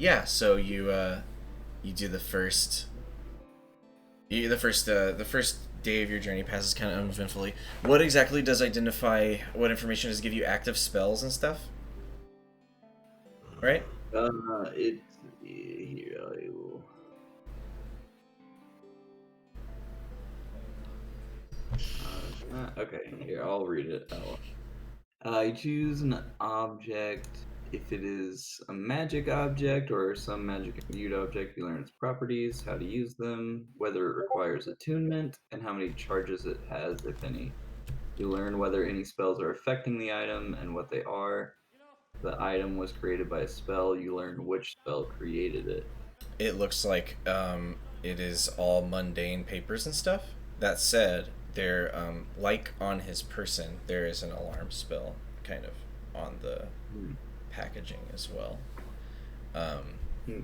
yeah, so you do the first the first day of your journey passes kind of uneventfully. What exactly does identify? What information does it give you? Active spells and stuff, right? It's here. I will. Okay, here I'll read it. You choose an object. If it is a magic object or some magic imbued object, you learn its properties, how to use them, whether it requires attunement, and how many charges it has, if any. You learn whether any spells are affecting the item and what they are. The item was created by a spell. You learn which spell created it. It looks like it is all mundane papers and stuff. That said, there like on his person, there is an alarm spell kind of on the packaging as well. Hmm.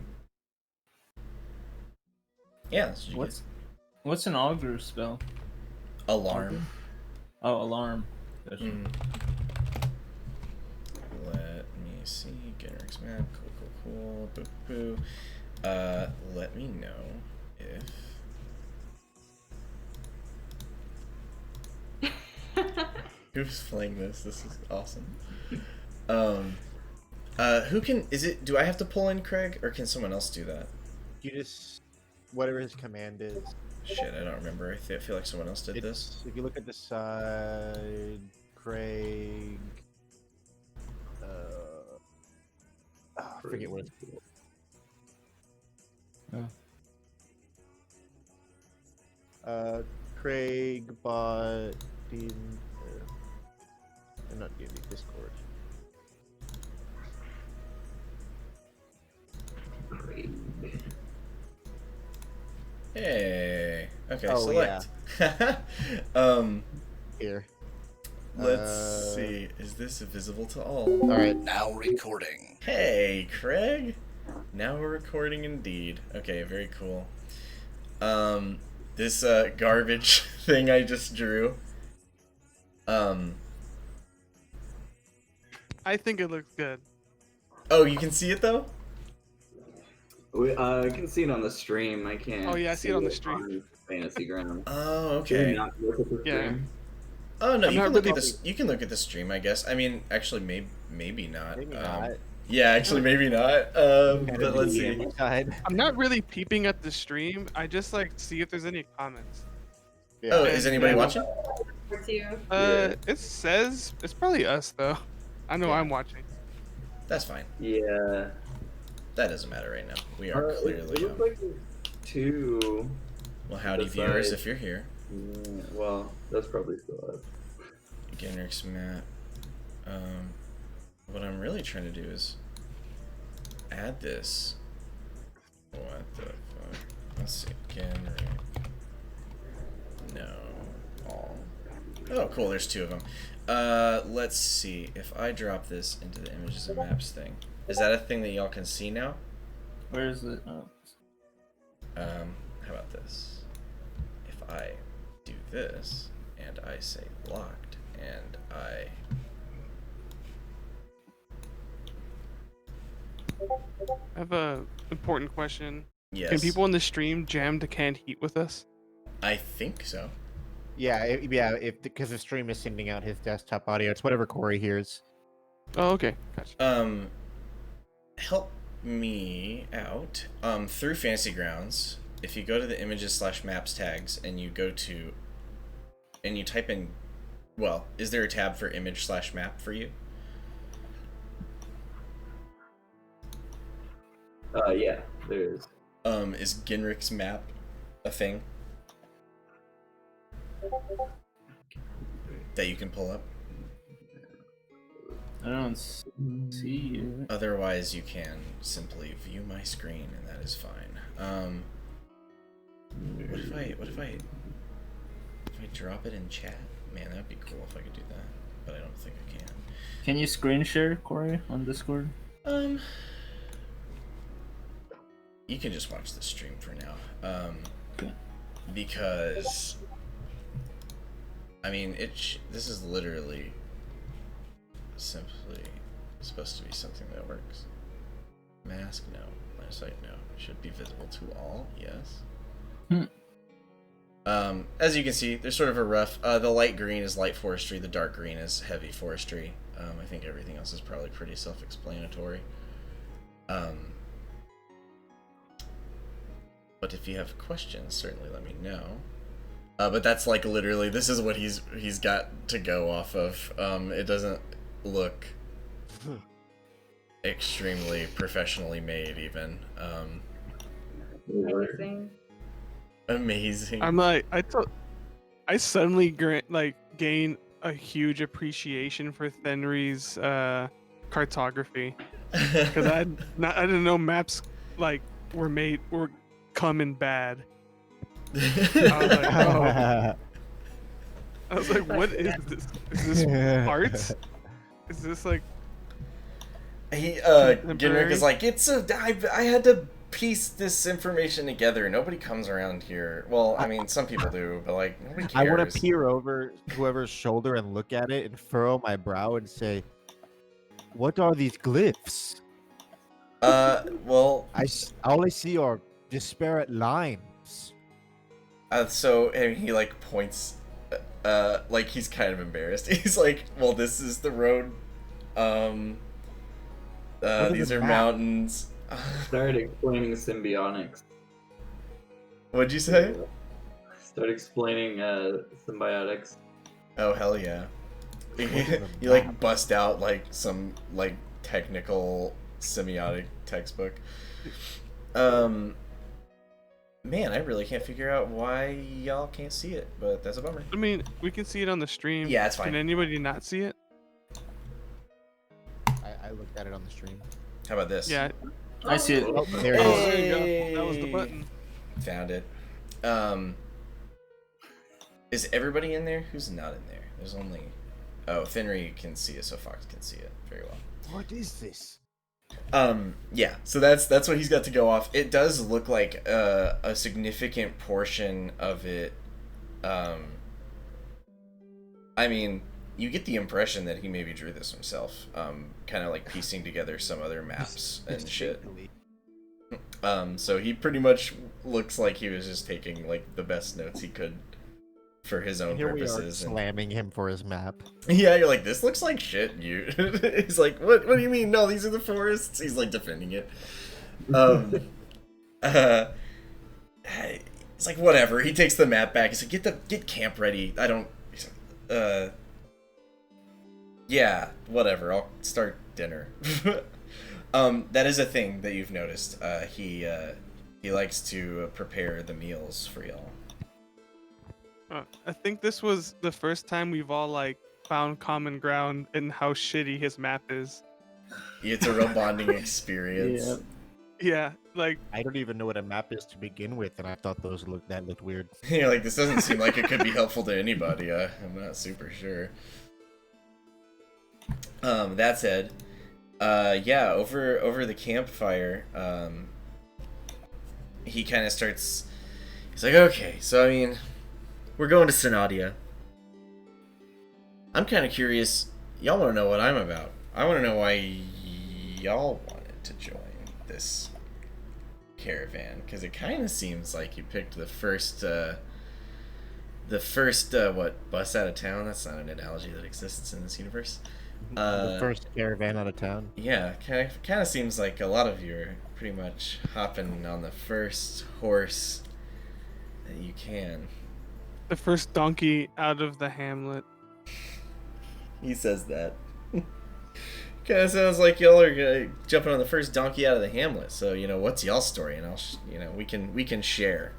Yeah, that's what you get. What's an augur spell? Alarm. Oh, alarm. Mm. Let me see. Generics map. Cool. Boo boo. Let me know if. Who's playing this? This is awesome. Who can? Is it? Do I have to pull in Craig, or can someone else do that? You just whatever his command is. Shit, I don't remember. I feel like someone else did this. If you look at the side, Craig. I forget what it's called. Craig bought D, not D&D, Discord. Hey. Okay. Oh, select. Here. Let's see. Is this visible to all? All right. Now recording. Hey, Craig. Now we're recording indeed. Okay, very cool. This garbage thing I just drew. I think it looks good. Oh, you can see it though? I can see it on the stream. I can't. Oh, yeah, I see it on the stream. On Fantasy Ground. Oh, Can you okay. not look at the Yeah. stream? Oh no, I'm you not can look at really- this. You can look at the stream, I guess. I mean, actually, maybe not. Maybe not. Yeah, actually, maybe not. But let's see. Side. I'm not really peeping at the stream. I just like see if there's any comments. Yeah. Oh, is anybody watching? It says it's probably us though. I know I'm watching. That's fine. Yeah. That doesn't matter right now. We are It clearly. looks like there's two. Well, howdy, the viewers, side. if you're here. Yeah, well, that's probably still up. Generics map. What I'm really trying to do is add this. What the fuck? Let's see. Generic. No. All. Oh, cool. There's two of them. Let's see. If I drop this into the images and maps thing, is that a thing that y'all can see now? Where is it? Oh. How about this? If I do this and I say locked and I I have a important question. yes, Can people in the stream jam to Canned Heat with us? I think so. Yeah, if because the stream is sending out his desktop audio, it's whatever Corey hears. Oh, okay, gotcha. Help me out. Through Fantasy Grounds, if you go to the images/maps tags and you go to and you type in, well, is there a tab for image/map for you? Yeah, there is. Is Ginrich's map a thing that you can pull up? I don't see it. Otherwise, you can simply view my screen, and that is fine. What if I drop it in chat? Man, that'd be cool if I could do that, but I don't think I can. Can you screen share, Corey, on Discord? You can just watch the stream for now. Okay. Because I mean, this is literally simply supposed to be something that works. Mask, no. site now. Should be visible to all. Yes. Hmm. As you can see, there's sort of a rough. The light green is light forestry. The dark green is heavy forestry. I think everything else is probably pretty self-explanatory. But if you have questions, certainly let me know. But that's like literally, this is what he's got to go off of. It doesn't look extremely professionally made, even. Amazing. Amazing. I'm like, I suddenly gain a huge appreciation for Thenry's cartography because I didn't know maps like were coming bad. I was like, what is this? Is this art? Is this like? Ginrick is like, I had to piece this information together. Nobody comes around here. Well, I mean, some people do, but like, nobody cares. I want to peer over whoever's shoulder and look at it and furrow my brow and say, "What are these glyphs?" Well, all I see are disparate lines. So and he like points, like he's kind of embarrassed. He's like, well, this is the road. These are mountains. Start explaining symbiotics. What'd you say? Start explaining symbiotics. Oh hell yeah! You like bust out like some like technical semiotic textbook. Man, I really can't figure out why y'all can't see it, but that's a bummer. I mean, we can see it on the stream. Yeah, it's fine. Can anybody not see it? I looked at it on the stream. How about this? Yeah. I see it. Oh, there it Oh, is. there you go. That was the button. Found it. Is everybody in there? Who's not in there? There's only... Oh, Thenry can see it, so Fox can see it very well. What is this? Yeah, so that's what he's got to go off. It does look like a significant portion of it, I mean, you get the impression that he maybe drew this himself, kind of like piecing together some other maps and shit. So he pretty much looks like he was just taking like the best notes he could for his own Here purposes. We are slamming him for his map. Yeah, you're like, this looks like shit. You. He's like, what do you mean? No, these are the forests. He's like defending it. It's like whatever. He takes the map back. He's like, get camp ready. I don't. Yeah, whatever. I'll start dinner. That is a thing that you've noticed. He likes to prepare the meals for y'all. I think this was the first time we've all like found common ground in how shitty his map is. It's a real bonding experience. Yeah, like I don't even know what a map is to begin with, and I thought that looked weird. You're like, this doesn't seem like it could be helpful to anybody. I'm not super sure. That said, yeah, over the campfire, he kind of starts. He's like, okay, so I mean, we're going to Sonottia. I'm kind of curious. Y'all want to know what I'm about. I want to know why y'all wanted to join this caravan, because it kind of seems like you picked the first what, bus out of town. That's not an analogy that exists in this universe. The first caravan out of town. Yeah, kind of seems like a lot of you are pretty much hopping on the first horse that you can. the first donkey out of the hamlet. He says that. Kind of sounds like y'all are jumping on the first donkey out of the hamlet. So what's y'all's story, and I'll we can share.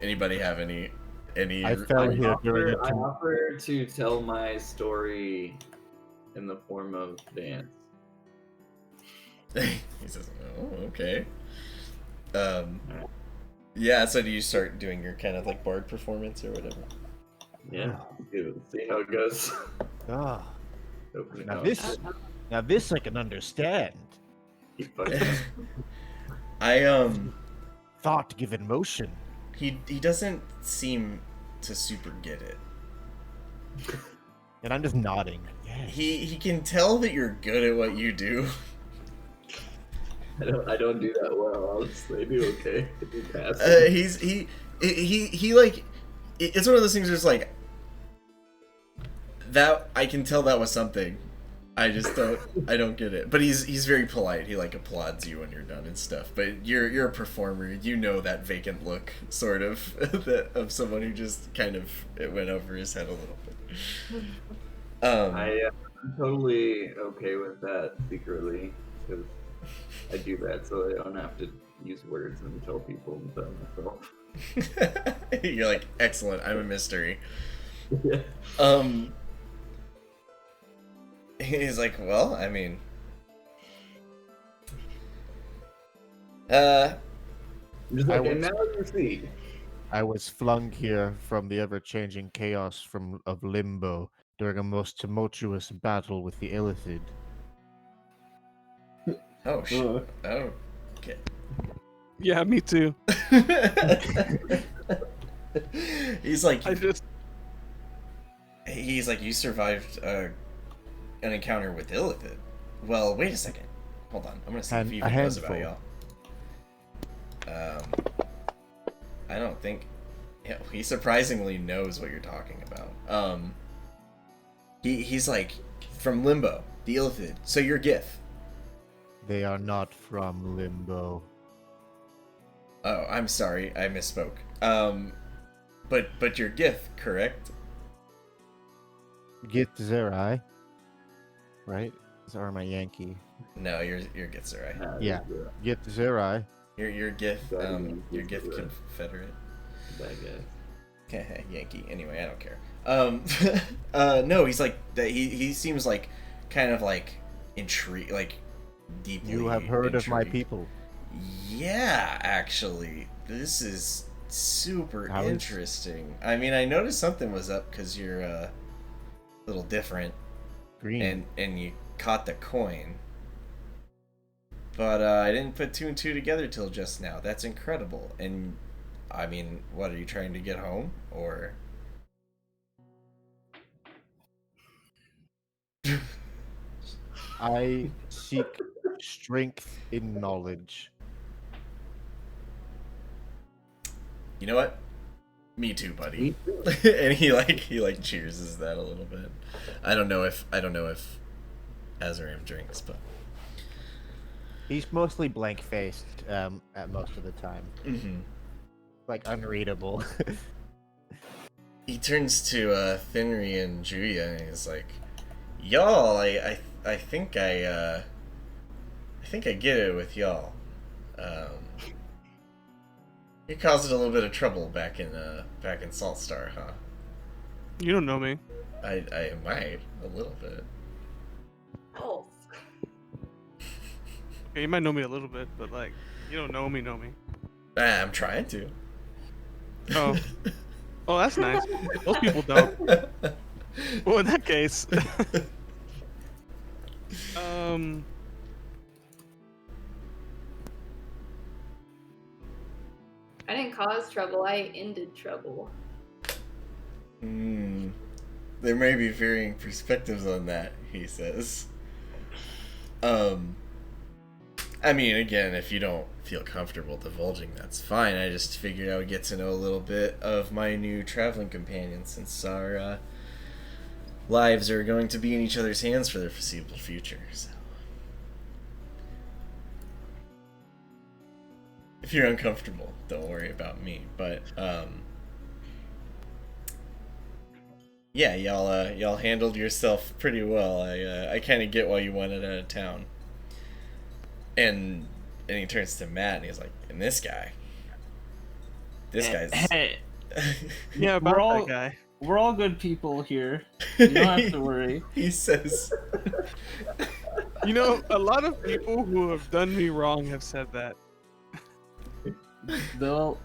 Anybody have any? I fell here during I offer to tell my story in the form of dance. He says, "Oh, okay." Yeah. So do you start doing your kind of like bard performance or whatever? Yeah, see how it goes. Ah, Open it now up. this I can understand. Keep fucking- Thought given motion. He doesn't seem to super get it. And I'm just nodding. Yes. He can tell that you're good at what you do. I don't do that well, honestly. I do okay. I do pass. He like it's one of those things where it's like that I can tell that was something. I just don't get it. But he's very polite. He like applauds you when you're done and stuff. But you're a performer. You know that vacant look sort of that of someone who just kind of it went over his head a little bit. I'm totally okay with that secretly because I do that so I don't have to use words and tell people about myself. You're like, excellent, I'm a mystery. Yeah. He's like, well, I mean, I'm just like, I and was- now you see. I was flung here from the ever-changing chaos of Limbo during a most tumultuous battle with the Illithid. oh shit, Ugh. oh, okay. Yeah, me too. He's like, I just you survived an encounter with Illithid. Well, wait a second. Hold on, I'm gonna see if he even knows about y'all. I don't think. Yeah, he surprisingly knows what you're talking about. He's like from Limbo, the Illithid. So you're Gith. They are not from Limbo. Oh, I'm sorry, I misspoke. But you're Gith, correct? Gith Zerai. Right? Or am I Yankee? No, you're Githzerai. Yeah. Gith Zerai. You're Gith. Guardian You're Gith Githzerai. Confederate. That guy. Yankee. Anyway, I don't care. No, he's like that. He seems like kind of like intrigued, like deeply. You have heard of my intrigued. people. Yeah, actually, this is super How is- interesting. I mean, I noticed something was up because you're a little different, Green. and you caught the coin. But I didn't put two and two together till just now. That's incredible. And I mean, what, are you trying to get home or? I seek strength in knowledge. You know what? Me too, buddy. Me too. And he cheerses that a little bit. I don't know if Azaram drinks, but He's mostly blank-faced at most of the time. Like, unreadable. he turns to Thinri and Julia and he's like, "Y'all, I think I get it with y'all. You caused a little bit of trouble back in Salt Star, huh? you don't know me. I might a little bit. Oh, Okay, you might know me a little bit, but like you don't know me. I'm trying to. Oh, oh, that's nice. Most people don't. Well, in that case, I didn't cause trouble. I ended trouble. There may be varying perspectives on that, he says. I mean, again, if you don't feel comfortable divulging, that's fine. I just figured I would get to know a little bit of my new traveling companion since our lives are going to be in each other's hands for the foreseeable future. So, if you're uncomfortable, don't worry about me. But yeah, y'all handled yourself pretty well. I kind of get why you wanted out of town. And he turns to Matt and he's like, "And this guy's Hey, yeah, about We're all- that guy. we're all good people here. You don't have to worry. He says, You know, a lot of people who have done me wrong have said that. They'll.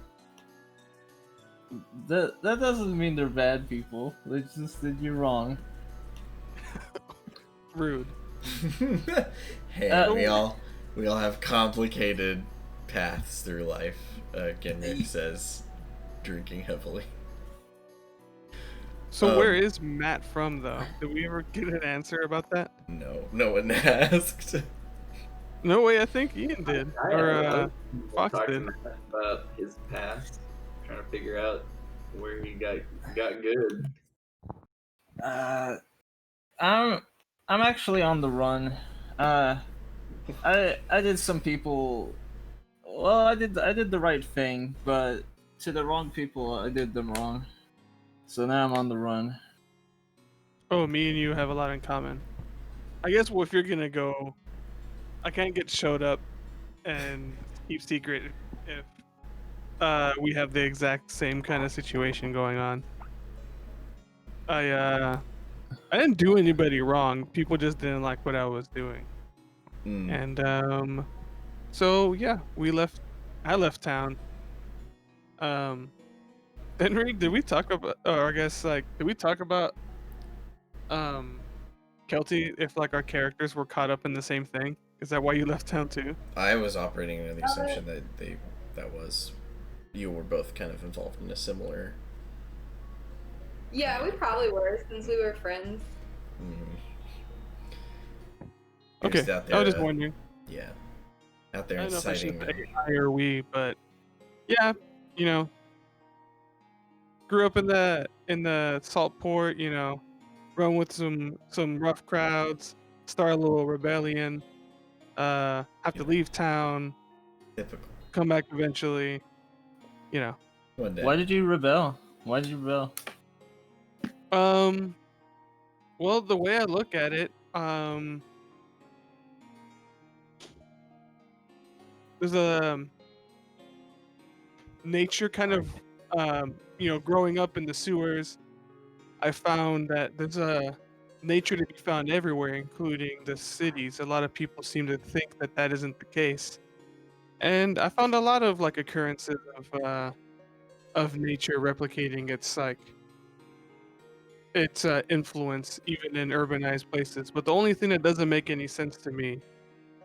That doesn't mean they're bad people. They just did you wrong. Rude. "Hey, we all have complicated paths through life." Genrick says, drinking heavily. So where is Matt from, though? Did we ever get an answer about that? No one asked. No way. I think Ian did, or Fox talked to did. Matt about his past, trying to figure out where he got good. I'm actually on the run. I did some people. Well, I did the right thing, but to the wrong people, I did them wrong. So now I'm on the run. Oh, me and you have a lot in common. I guess if you're gonna go, I can't get showed up and keep secret if we have the exact same kind of situation going on. I didn't do anybody wrong. People just didn't like what I was doing. And so yeah, I left town. Henry, did we talk about, or I guess like, did we talk about Kelty, if like our characters were caught up in the same thing? Is that why you left town too? I was operating under the assumption that you were both kind of involved in a similar. Yeah, we probably were since we were friends. He was Okay, out there, I was just wondering. Yeah, out there I don't know if I should inciting. say I or we, but yeah, you know, grew up in the salt port, you know, run with some rough crowds, start a little rebellion, have to leave town, Typical. come back eventually, you know. One day. Why did you rebel? Why did you rebel? Well, the way I look at it, there's a nature kind of, you know, growing up in the sewers, I found that there's a nature to be found everywhere, including the cities. A lot of people seem to think that that isn't the case, and I found a lot of like occurrences of nature replicating its influence even in urbanized places. But the only thing that doesn't make any sense to me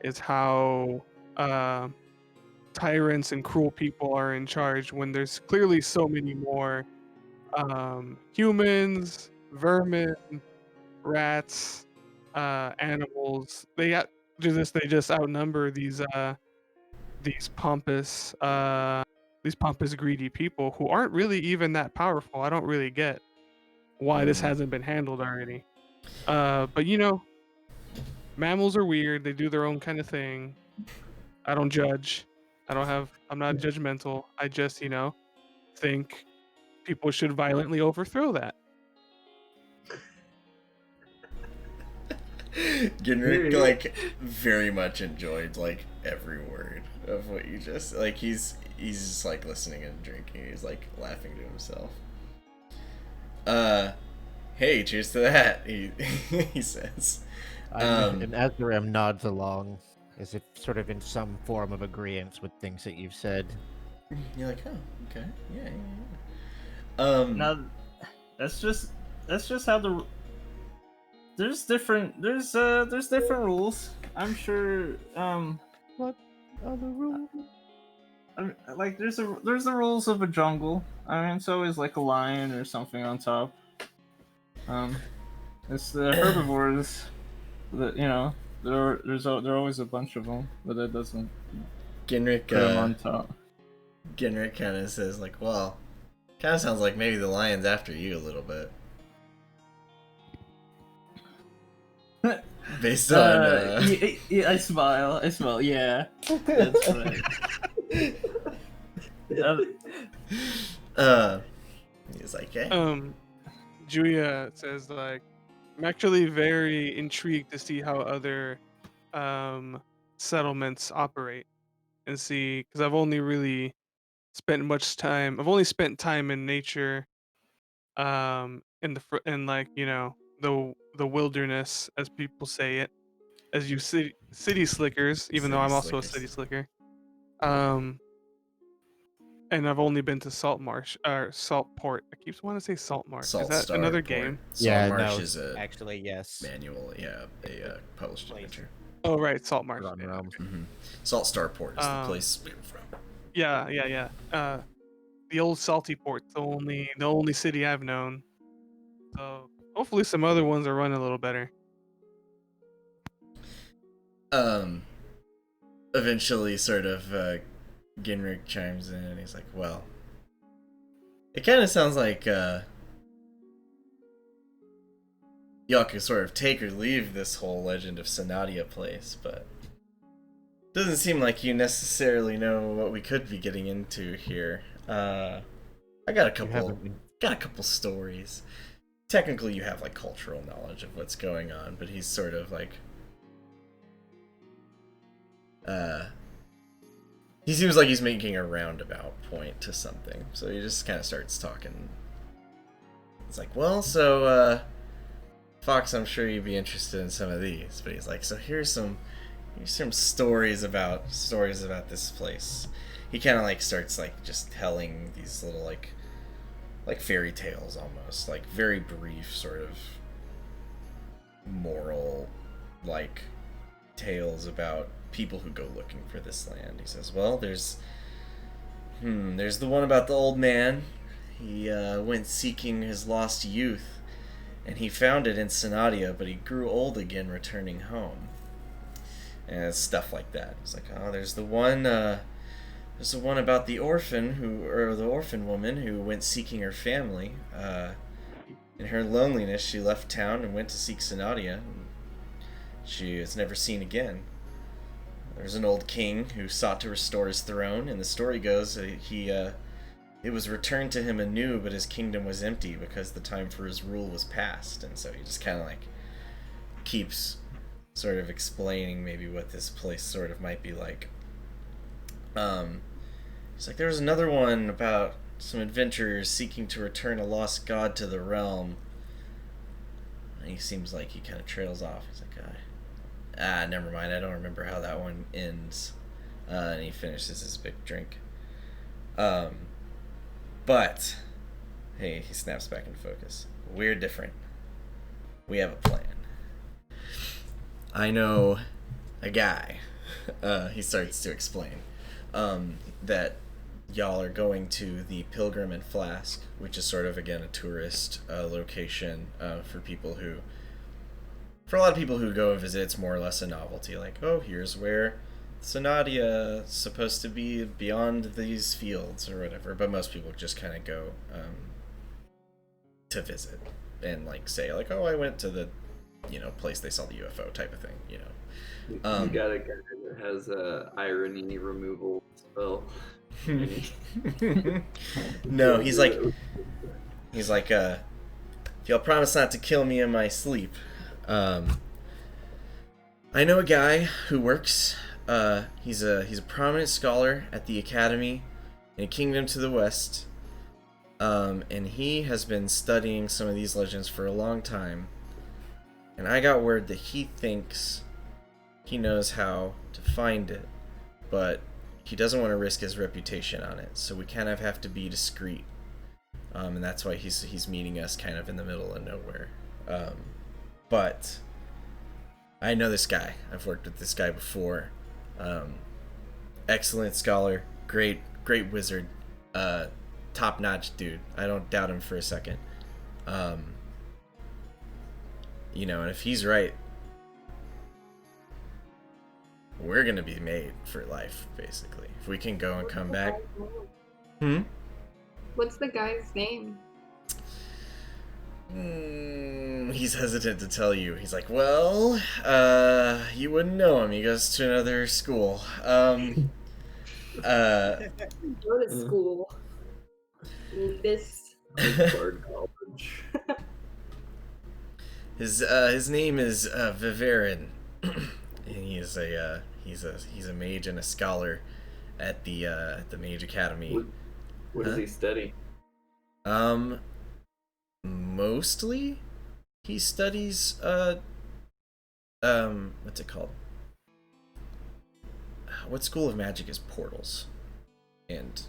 is how tyrants and cruel people are in charge when there's clearly so many more humans, vermin, rats, animals. They just outnumber these pompous greedy people who aren't really even that powerful. I don't really get why this hasn't been handled already. But you know, mammals are weird. They do their own kind of thing. I don't judge. I'm not judgmental. I just, you know, think people should violently overthrow that. Ginrick like very much enjoyed like every word of what you just like. He's just like listening and drinking. He's like laughing to himself. Hey, cheers to that. He says. And Azram nods along, as if sort of in some form of agreement with things that you've said. You're like, oh, okay, yeah. Now, that's just how there's different rules. I'm sure. What other rules? Like there's the rules of a jungle. I mean, it's always like a lion or something on top. It's the herbivores that, you know, there are always a bunch of them, but that doesn't Ginrick put them on top. Ginrick kind of says like, well, kind of sounds like maybe the lion's after you a little bit. Based on yeah, I smile. Yeah, that's right. He's like, yeah. Julia says like, I'm actually very intrigued to see how other settlements operate and see, because I've only spent time in nature, in like, you know, the wilderness, as people say it, as you city slickers, even though I'm also a city slicker. And I've only been to Salt Marsh or Salt Port. I keep wanting to say Salt Marsh. Is that another game? Salt Marsh is actually yes. Manual, yeah, a published adventure. Oh right, Salt Marsh. On realm. Salt Starport is the place we're from. Yeah. The old salty port, the only city I've known. So hopefully some other ones are running a little better. Eventually, sort of, Ginrick chimes in and he's like, well, it kind of sounds like, y'all can sort of take or leave this whole Legend of Sonottia place, but doesn't seem like you necessarily know what we could be getting into here. I got a couple stories. Technically, you have like cultural knowledge of what's going on, but he's sort of like, he seems like he's making a roundabout point to something, so he just kind of starts talking. It's like, well, so, Fox, I'm sure you'd be interested in some of these, but he's like, so here's some stories about this place. He kind of like starts like just telling these little like fairy tales almost, like very brief sort of moral like tales about people who go looking for this land. He says, well, there's the one about the old man. He went seeking his lost youth, and he found it in Sonottia, but he grew old again returning home. And stuff like that. It's like, oh, there's the one about the orphan woman who went seeking her family. In her loneliness, she left town and went to seek Sonottia. She is never seen again. There's an old king who sought to restore his throne, and the story goes it was returned to him anew, but his kingdom was empty because the time for his rule was past. And so he just kind of like keeps sort of explaining maybe what this place sort of might be like. It's like there was another one about some adventurers seeking to return a lost god to the realm. And he seems like he kind of trails off. He's like, never mind, I don't remember how that one ends. And he finishes his big drink. But, hey, he snaps back into focus. We're different. We have a plan. I know a guy, he starts to explain, that y'all are going to the Pilgrim and Flask, which is sort of, again, a tourist location for a lot of people who go and visit. It's more or less a novelty, like, oh, here's where Sonottia is supposed to be beyond these fields or whatever, but most people just kind of go to visit and, like, say, like, oh, I went to the place they saw the UFO type of thing, You got a guy that has a irony removal spell. No, he's like, if y'all promise not to kill me in my sleep, I know a guy who works, he's a prominent scholar at the Academy in a kingdom to the west, and he has been studying some of these legends for a long time. And I got word that he thinks he knows how to find it, but he doesn't want to risk his reputation on it, so we kind of have to be discreet. And that's why he's meeting us kind of in the middle of nowhere. But I know this guy. I've worked with this guy before. Excellent scholar, great wizard, top-notch dude. I don't doubt him for a second. And if he's right, we're gonna be made for life, basically. If we can go and come back. What's the guy's name? He's hesitant to tell you. He's like, well, you wouldn't know him. He goes to another school. Go to school. This. College. His name is Viverin, and he's a mage and a scholar at the Mage Academy. What does he study? Mostly he studies what's it called? What school of magic is portals and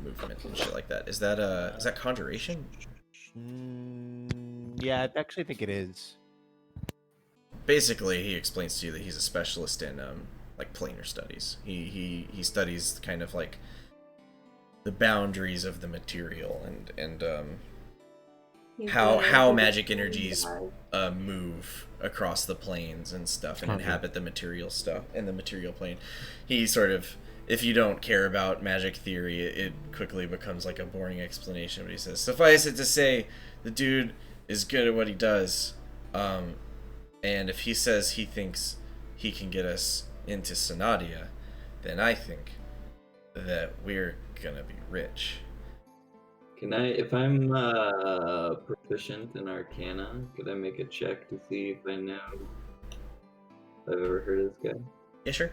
movement and shit like that? Is that conjuration? Yeah, I actually think it is. Basically, he explains to you that he's a specialist in like planar studies. He studies kind of like the boundaries of the material and He's how gonna how look magic at energies the move across the planes and stuff and Okay. inhabit the material stuff in the material plane. He sort of, if you don't care about magic theory, it quickly becomes like a boring explanation. But he says, suffice it to say, the dude is good at what he does, and if he says he thinks he can get us into Sonottia, then I think that we're gonna be rich. Can I, if I'm proficient in Arcana, could I make a check to see if I know if I've ever heard of this guy? Yeah, sure.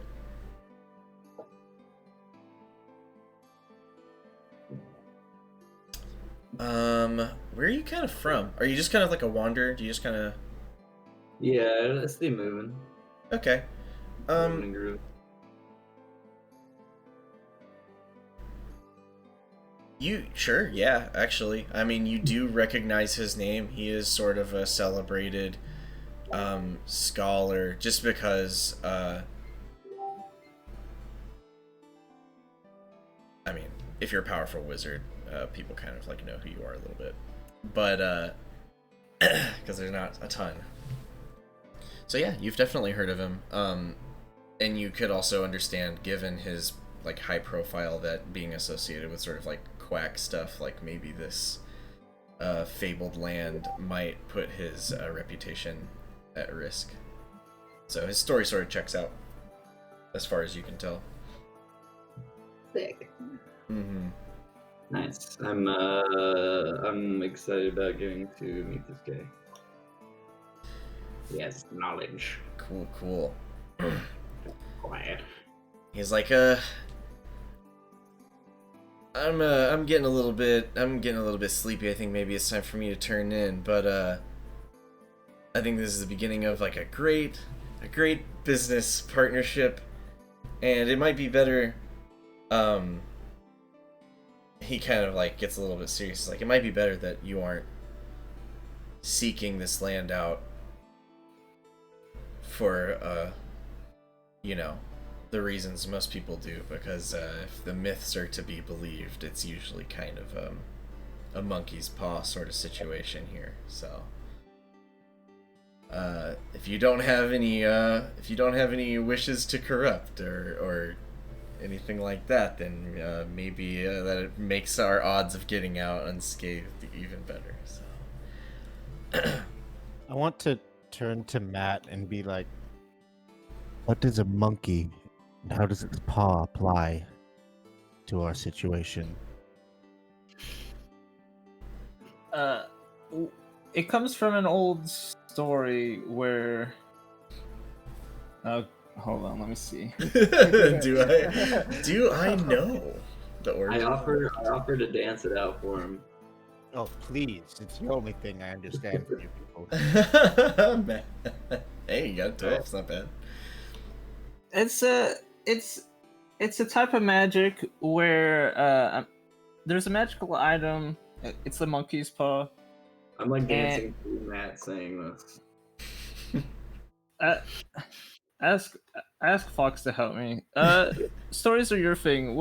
Where are you kind of from? Are you just kind of like a wanderer? Do you just kind of... Yeah, I stay moving. Okay. Moving and grooving. You sure? Yeah, actually. I mean, you do recognize his name. He is sort of a celebrated scholar just because I mean, if you're a powerful wizard, people kind of like know who you are a little bit. But because there's not a ton. So yeah, you've definitely heard of him. And you could also understand, given his like high profile, that being associated with sort of like quack stuff, like maybe this fabled land might put his reputation at risk. So his story sort of checks out, as far as you can tell. Sick. Mm-hmm. Nice. I'm excited about getting to meet this guy. He has knowledge. Cool. Quiet. He's like, I'm getting a little bit sleepy. I think maybe it's time for me to turn in, but I think this is the beginning of like a great business partnership, and it might be better. He kind of like gets a little bit serious. He's like, it might be better that you aren't seeking this land out for the reasons most people do, because if the myths are to be believed, it's usually kind of a monkey's paw sort of situation here. So if you don't have any wishes to corrupt or anything like that, then maybe that it makes our odds of getting out unscathed even better. So I want to turn to Matt and be like, what is a monkey and how does its paw apply to our situation? It comes from an old story where. Hold on, let me see. do I know the origin? I offer to dance it out for him. Oh, please. It's the only thing I understand from you people. Hey, you got 12. It's not bad. It's a type of magic where there's a magical item. It's the monkey's paw. I'm like dancing to Matt saying this. Ask Fox to help me. Stories are your thing.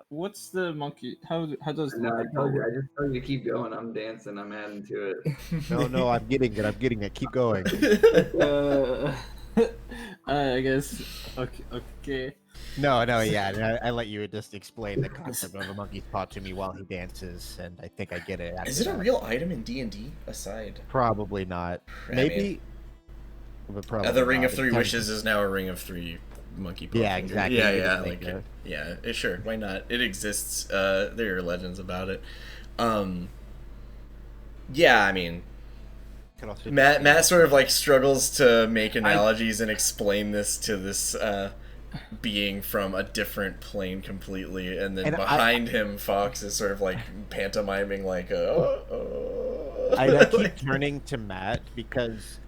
What's the monkey? How does the No, monkey I paw work? just told you to keep going. I'm dancing. I'm adding to it. No, I'm getting it. Keep going. I guess. Okay. No, yeah. I let you just explain the concept of a monkey's paw to me while he dances, and I think I get it. Is it a real item in D&D aside? Probably not. I Maybe. mean, But probably the Ring not. of Three Wishes is now a Ring of Three monkey paw. Yeah, fingers. exactly. Yeah, You yeah, can make like, that. yeah. Sure, why not? It exists. There are legends about it. Yeah, I mean, Could also Matt sort of like struggles to make analogies and explain this to this being from a different plane completely, and then And behind him, Fox is sort of like pantomiming like I keep turning to Matt because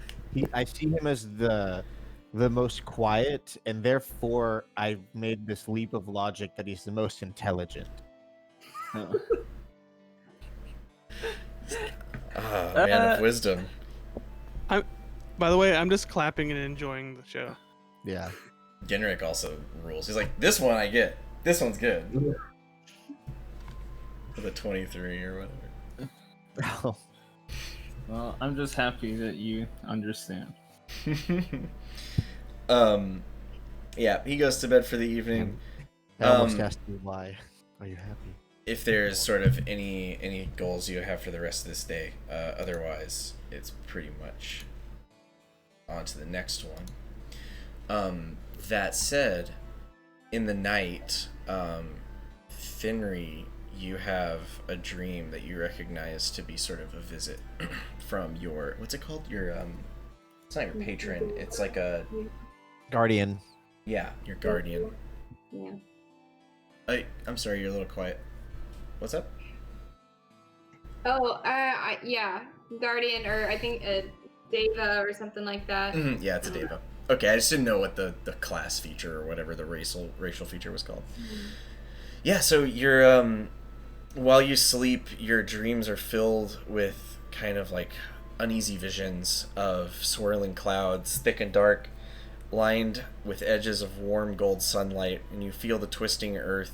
I see him as the most quiet, and therefore I've made this leap of logic that he's the most intelligent. Man of wisdom. By the way, I'm just clapping and enjoying the show. Yeah. Genrick also rules. He's like, this one I get. This one's good. For the 23 or whatever. Well, I'm just happy that you understand. Yeah, he goes to bed for the evening. I almost asked you why. Are you happy? If there's sort of any goals you have for the rest of this day, otherwise it's pretty much on to the next one. That said, in the night, Finri, you have a dream that you recognize to be sort of a visit from your, what's it called? Your it's not your patron. It's like a Guardian. yeah, your guardian. Yeah. I'm sorry, you're a little quiet. What's up? Oh, yeah, Guardian, or I think Deva or something like that. Yeah, it's a Deva. Okay, I just didn't know what the class feature or whatever the racial feature was called. Yeah, so you're while you sleep, your dreams are filled with kind of like uneasy visions of swirling clouds, thick and dark, lined with edges of warm gold sunlight, and you feel the twisting earth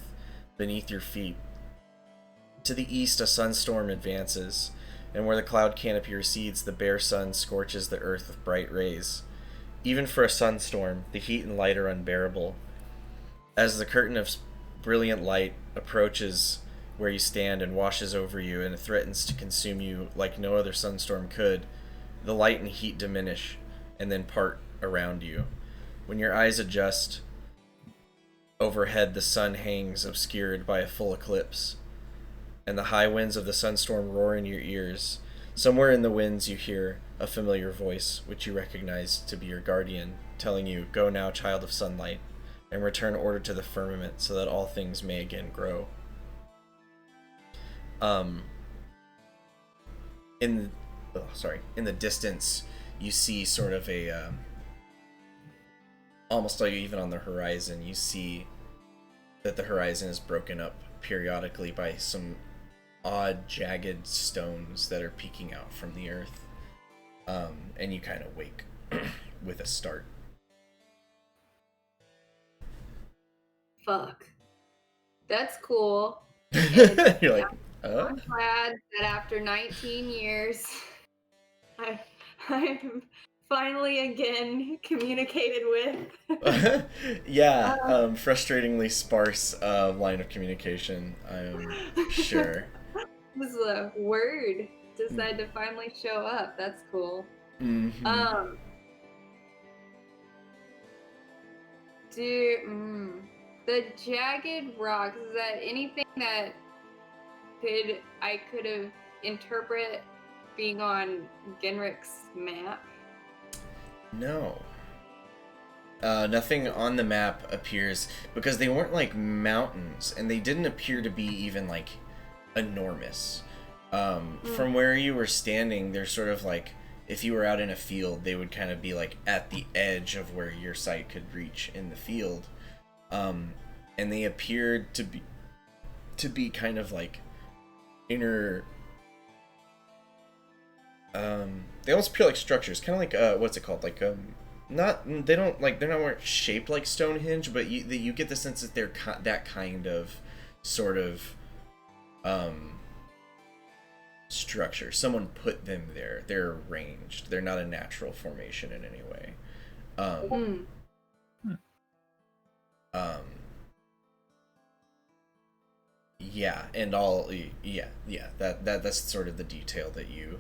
beneath your feet. To the east, a sunstorm advances, and where the cloud canopy recedes, the bare sun scorches the earth with bright rays. Even for a sunstorm, the heat and light are unbearable. As the curtain of brilliant light approaches where you stand and washes over you and threatens to consume you like no other sunstorm could, the light and heat diminish and then part around you. When your eyes adjust, overhead the sun hangs obscured by a full eclipse, and the high winds of the sunstorm roar in your ears. Somewhere in the winds you hear a familiar voice, which you recognize to be your guardian, telling you, "Go now, child of sunlight, and return order to the firmament so that all things may again grow." In the distance, you see sort of a almost like even on the horizon, you see that the horizon is broken up periodically by some odd jagged stones that are peeking out from the earth, and you kind of wake with a start. Fuck. That's cool. You're like, I'm glad that after 19 years, I'm finally again communicated with. yeah, frustratingly sparse line of communication, I am sure. This is a word decided to finally show up. That's cool. Mm-hmm. The jagged rocks, is that anything that I could have interpret being on Genrik's map? No. Nothing on the map appears, because they weren't like mountains, and they didn't appear to be even like enormous. From where you were standing, they're sort of like, if you were out in a field, they would kind of be like at the edge of where your sight could reach in the field. And they appeared to be kind of like inner, they almost appear like structures, kind of like what's it called, like they're not shaped like Stonehenge, but you get the sense that they're that kind of sort of structure. Someone put them there. They're arranged. They're not a natural formation in any way. Yeah, and that's sort of the detail that you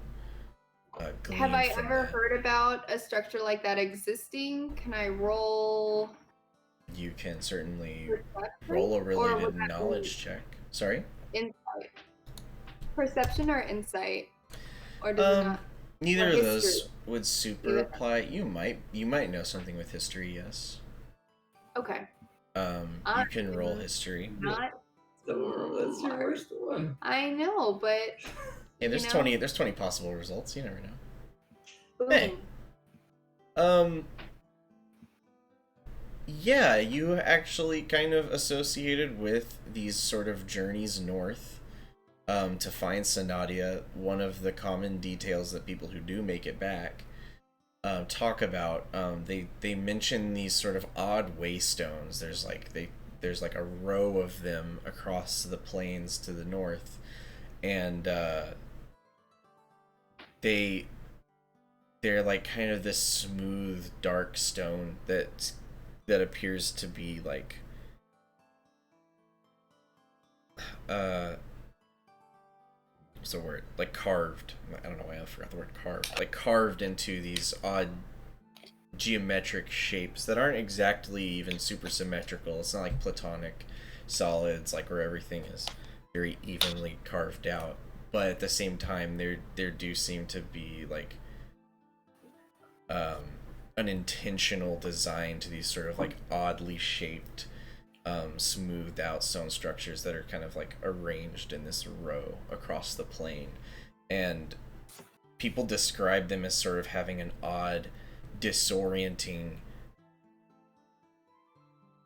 glean Have I from ever that. heard about a structure like that existing? Can I roll? You can certainly Perception? roll a Or related would that knowledge check. Sorry? Insight. Perception or insight? Or does it not? Neither or of those history? would super Either. apply. You might know something with history, yes. Okay. You can roll history. Not That's your worst one. I know, but Yeah, there's you know? 20 there's 20 possible results. You never know. Boom. Hey. Yeah, you actually kind of associated with these sort of journeys north to find Sonottia. One of the common details that people who do make it back talk about, they mention these sort of odd waystones. There's like a row of them across the plains to the north, and they they're like kind of this smooth, dark stone that appears to be like what's the word? Like carved. I don't know why I forgot the word carved. Like carved into these odd geometric shapes that aren't exactly even super symmetrical. It's not like platonic solids, like where everything is very evenly carved out. But at the same time, there do seem to be like an intentional design to these sort of like oddly shaped, smoothed out stone structures that are kind of like arranged in this row across the plane. And people describe them as sort of having an odd, disorienting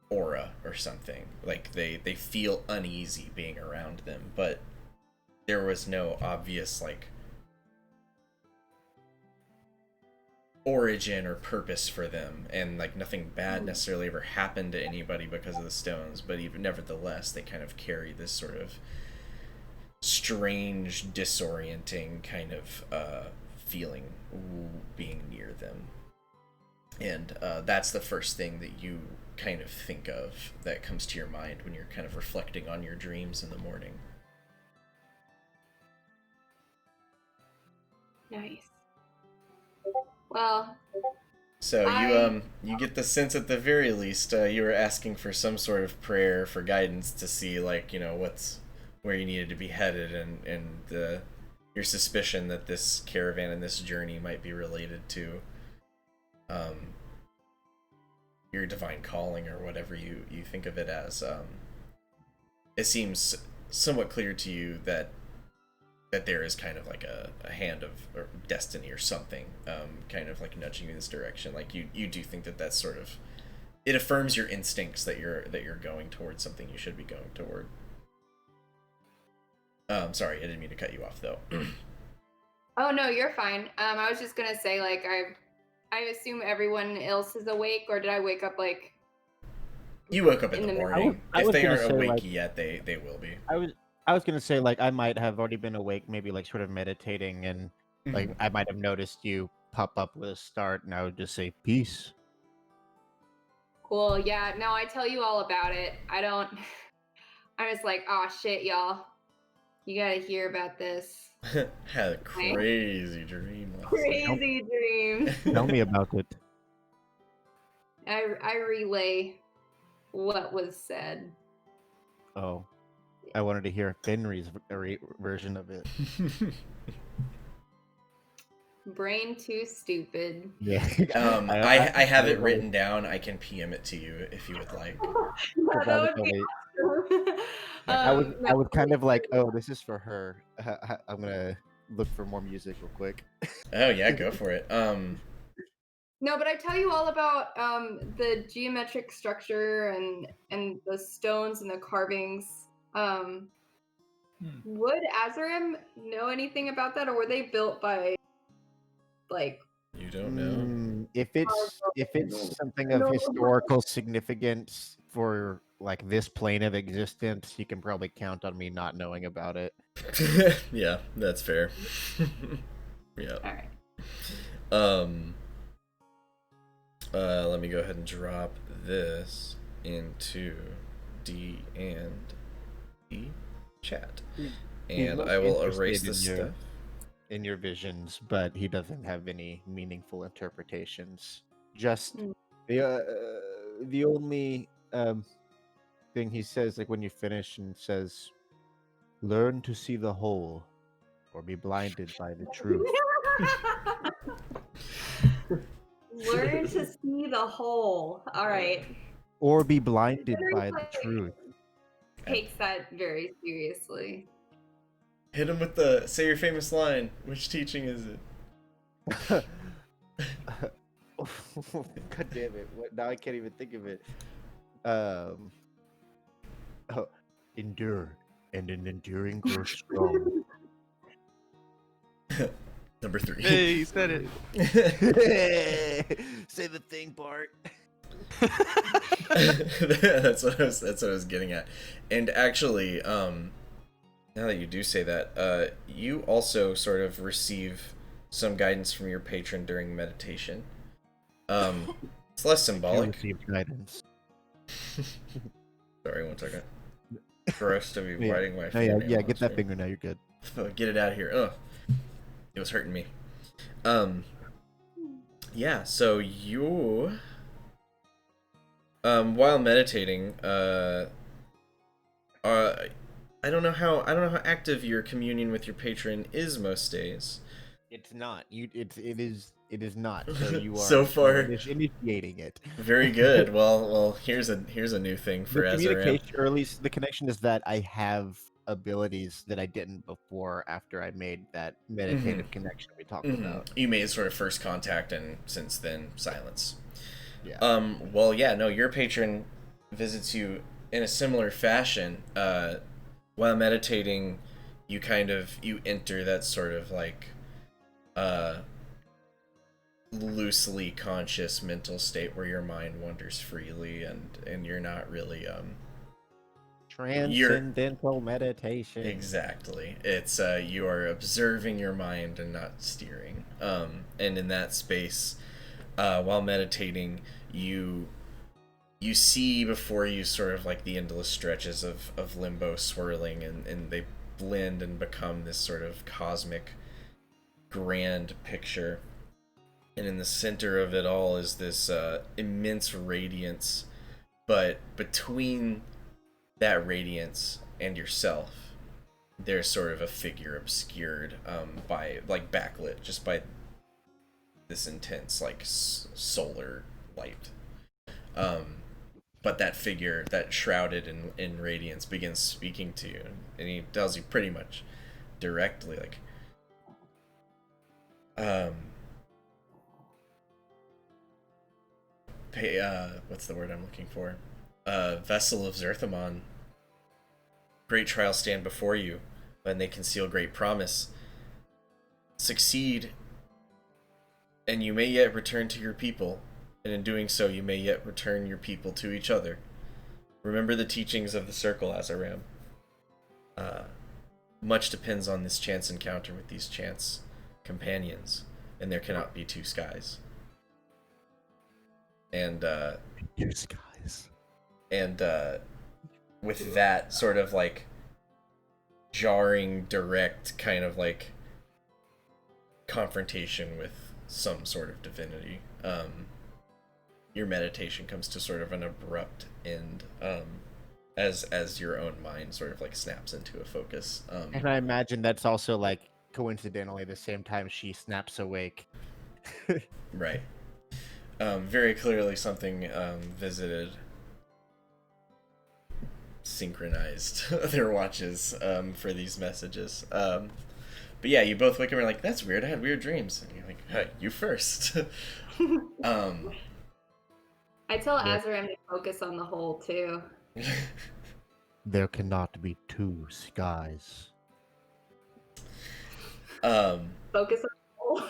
aura or something. Like they feel uneasy being around them, but there was no obvious like origin or purpose for them, and like nothing bad necessarily ever happened to anybody because of the stones, but even nevertheless they kind of carry this sort of strange, disorienting kind of feeling being near them. And that's the first thing that you kind of think of that comes to your mind when you're kind of reflecting on your dreams in the morning. Nice. Well, so you get the sense at the very least you were asking for some sort of prayer for guidance to see, like, you know, where you needed to be headed, and your suspicion that this caravan and this journey might be related to your divine calling, or whatever you think of it as. It seems somewhat clear to you that there is kind of like a hand of or destiny or something, kind of like nudging you in this direction. Like you do think that that's sort of, it affirms your instincts that you're going towards something you should be going toward. Sorry, I didn't mean to cut you off though. oh no, you're fine. I was just gonna say, like, I assume everyone else is awake, or did I wake up like? You woke up in In the the morning. I If was they gonna aren't say, awake like- yet, they will be. I was gonna say, like, I might have already been awake, maybe like sort of meditating, and like I might have noticed you pop up with a start, and I would just say peace. Cool. Yeah. No, I tell you all about it. I don't. I was like, oh shit, y'all. You gotta hear about this. Had a crazy dream last night. Crazy dream. Tell me about it. I relay what was said. Oh, I wanted to hear Benry's version of it. Brain too stupid. Yeah. I have it written down. I can PM it to you if you would like. Yeah, that would be awesome. I was kind of like, oh, this is for her. I'm gonna look for more music real quick. Oh yeah, go for it. No, but I tell you all about the geometric structure and the stones and the carvings. Would Azarim know anything about that, or were they built by, like? You don't know. If it's something of historical significance for like this plane of existence, you can probably count on me not knowing about it. Yeah, that's fair. Yeah. All right. Let me go ahead and drop this into D and E chat, and I will erase the stuff in your visions, but he doesn't have any meaningful interpretations. Just the only thing he says, like when you finish, and says, "Learn to see the whole, or be blinded by the truth." Learn to see the whole. All right. Or be blinded by the truth. Takes that very seriously. Hit him with say your famous line. Which teaching is it? God damn it! Now I can't even think of it. Endure, and in enduring grow strong. Number 3. Hey, you said it. Say the thing, Bart. that's what I was getting at. And actually, now that you do say that, you also sort of receive some guidance from your patron during meditation. It's less You symbolic. receive guidance. Sorry, one second. Gross to be Yeah. biting my No, fingernail. yeah, on get that stream. finger now. You're good. Get it out of here. Ugh. It was hurting me. Yeah, so you while meditating, I don't know how active your communion with your patron is most days. It's not. It is not. So you are So far- initiating it. Very good. Well, here's a new thing for The Azaram. communication, or at least the connection, is that I have abilities that I didn't before. After I made that meditative connection we talked about. You made sort of first contact, and since then silence. Yeah. Well, yeah, no, your patron visits you in a similar fashion. While meditating, you enter that sort of like loosely conscious mental state where your mind wanders freely, and you're not really Transcendental meditation. exactly. It's you are observing your mind and not steering. And in that space, while meditating, you see before you sort of like the endless stretches of limbo swirling, and they blend and become this sort of cosmic grand picture. And in the center of it all is this immense radiance, but between that radiance and yourself, there's sort of a figure obscured by, like, backlit just by this intense, like, solar light. But that figure, that shrouded in radiance, begins speaking to you, and he tells you pretty much directly, like, what's the word I'm looking for? Vessel of Zerthamon. Great trials stand before you, and they conceal great promise. Succeed, and you may yet return to your people, and in doing so, you may yet return your people to each other. Remember the teachings of the Circle, Azaram. Much depends on this chance encounter with these chance companions, and there cannot be two skies. And Two skies. And with that sort of like jarring, direct kind of like confrontation with some sort of divinity, your meditation comes to sort of an abrupt end, as your own mind sort of like snaps into a focus. And I imagine that's also like coincidentally the same time she snaps awake. Right. Very clearly something visited, synchronized their watches for these messages. But yeah, you both wake up and are like, that's weird, I had weird dreams. And you're like, hey, you first. I tell Azaram to focus on the whole too. There cannot be two skies. Focus on the whole.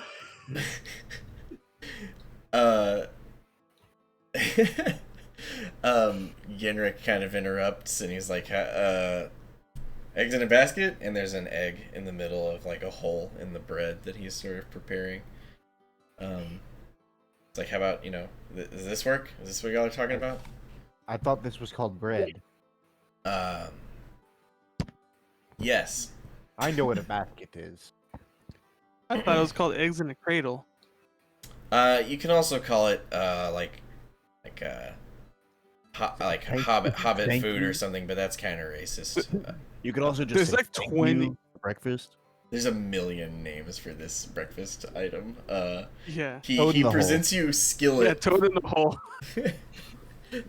Yenrik kind of interrupts, and he's like, eggs in a basket? And there's an egg in the middle of like a hole in the bread that he's sort of preparing. It's like, how about, does this work? Is this what y'all are talking about? I thought this was called bread. Yes. I know what a basket is. I thought it was called eggs in a cradle. You can also call it hobbit Thank food you. or something, but that's kind of racist. You could also just There's say like thank 20 you for breakfast. There's a million names for this breakfast item. Yeah. Toad He in the presents you Yeah, skillet. toad in the hole.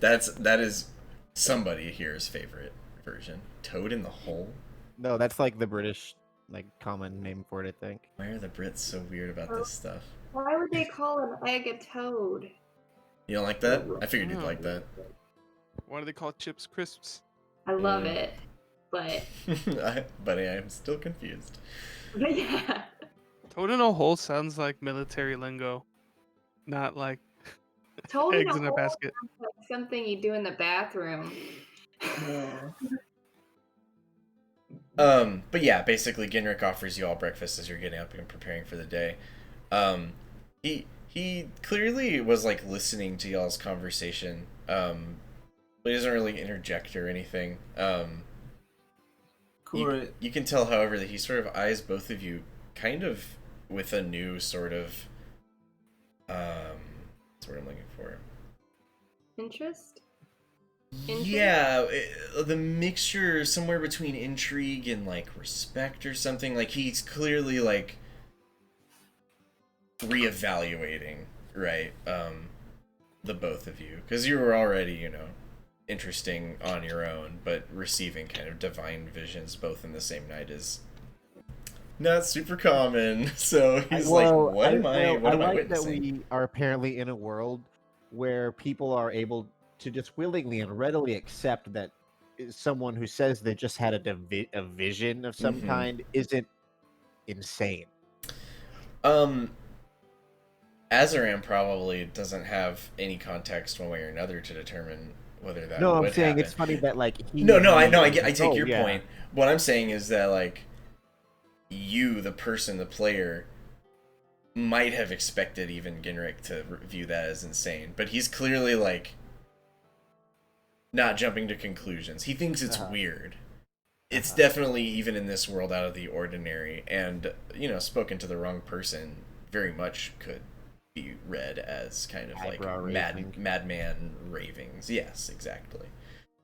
That is somebody here's favorite version. Toad in the hole? No, that's like the British like common name for it, I think. Why are the Brits so weird about this stuff? Why would they call an egg a toad? You don't like that? I figured you'd No. like that. Why do they call chips crisps? I love it, but But I am still confused. yeah. Toad in a hole sounds like military lingo, not like Toad eggs in a hole basket. sounds like something you do in the bathroom. But yeah, basically Ginrick offers you all breakfast as you're getting up and preparing for the day. He clearly was like listening to y'all's conversation, but he doesn't really interject or anything. Correct. You can tell, however, that he sort of eyes both of you kind of with a new sort of that's what I'm looking for. Interest? Intrigue? Yeah, the mixture somewhere between intrigue and like respect or something. Like he's clearly like reevaluating, right? The both of you, because you were already, you know, interesting on your own, but receiving kind of divine visions both in the same night is not super common. So he's like, "What am I? What am I like that witnessing?" we are apparently in a world where people are able to just willingly and readily accept that someone who says they just had a vision of some kind isn't insane. Azaram probably doesn't have any context one way or another to determine whether that No, would I'm saying happen. it's funny that like he. No, I know, I he- take oh, your yeah. point. What I'm saying is that like you, the person, the player, might have expected even Ginrick to view that as insane, but he's clearly like not jumping to conclusions. He thinks it's weird. It's definitely, even in this world, out of the ordinary, and you know, spoken to the wrong person, very much could be read as kind of like Eyebrow raising. madman ravings. Yes, exactly.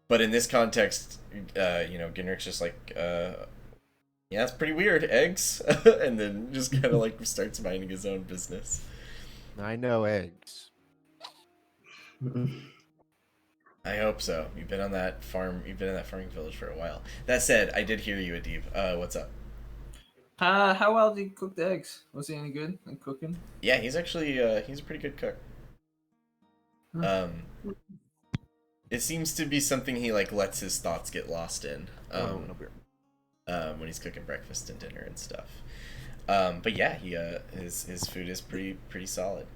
But in this context, you know, Ginrick's just like, yeah, it's pretty weird, eggs, and then just kind of like starts minding his own business. I know eggs. I hope so. You've been on that farm. You've been in that farming village for a while. That said, I did hear you, Adib. What's up? How well did he cook the eggs? Was he any good at cooking? Yeah, he's actually he's a pretty good cook. It seems to be something he like lets his thoughts get lost in. When he's cooking breakfast and dinner and stuff. But yeah, he his food is pretty solid.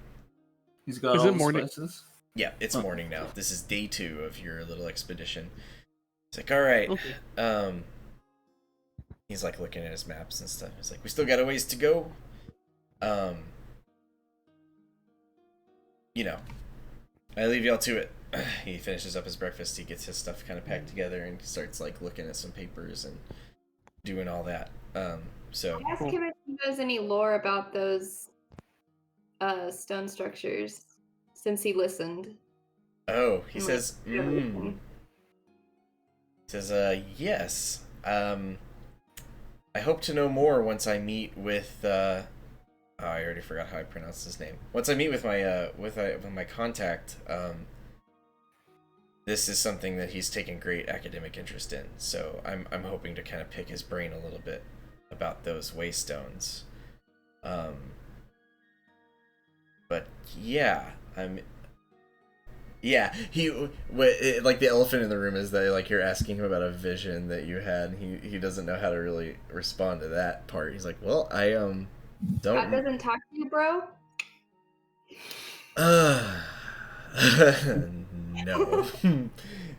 He's got Is all it the morning? spices. Yeah, it's morning now. This is day 2 of your little expedition. It's like, all right. Okay. He's like looking at his maps and stuff. He's like, we still got a ways to go. You know, I leave y'all to it. He finishes up his breakfast. He gets his stuff kind of packed together and starts like looking at some papers and doing all that. So I asked him if he knows any lore about those stone structures since he listened. oh, he And, says, like, everything. yes. I hope to know more once I meet with oh, I already forgot how I pronounced his name. Once I meet with my with my contact, this is something that he's taken great academic interest in. So I'm hoping to kind of pick his brain a little bit about those waystones. But yeah, he like the elephant in the room is that like you're asking him about a vision that you had. And he doesn't know how to really respond to that part. He's like, well, I God don't. doesn't talk to you, bro?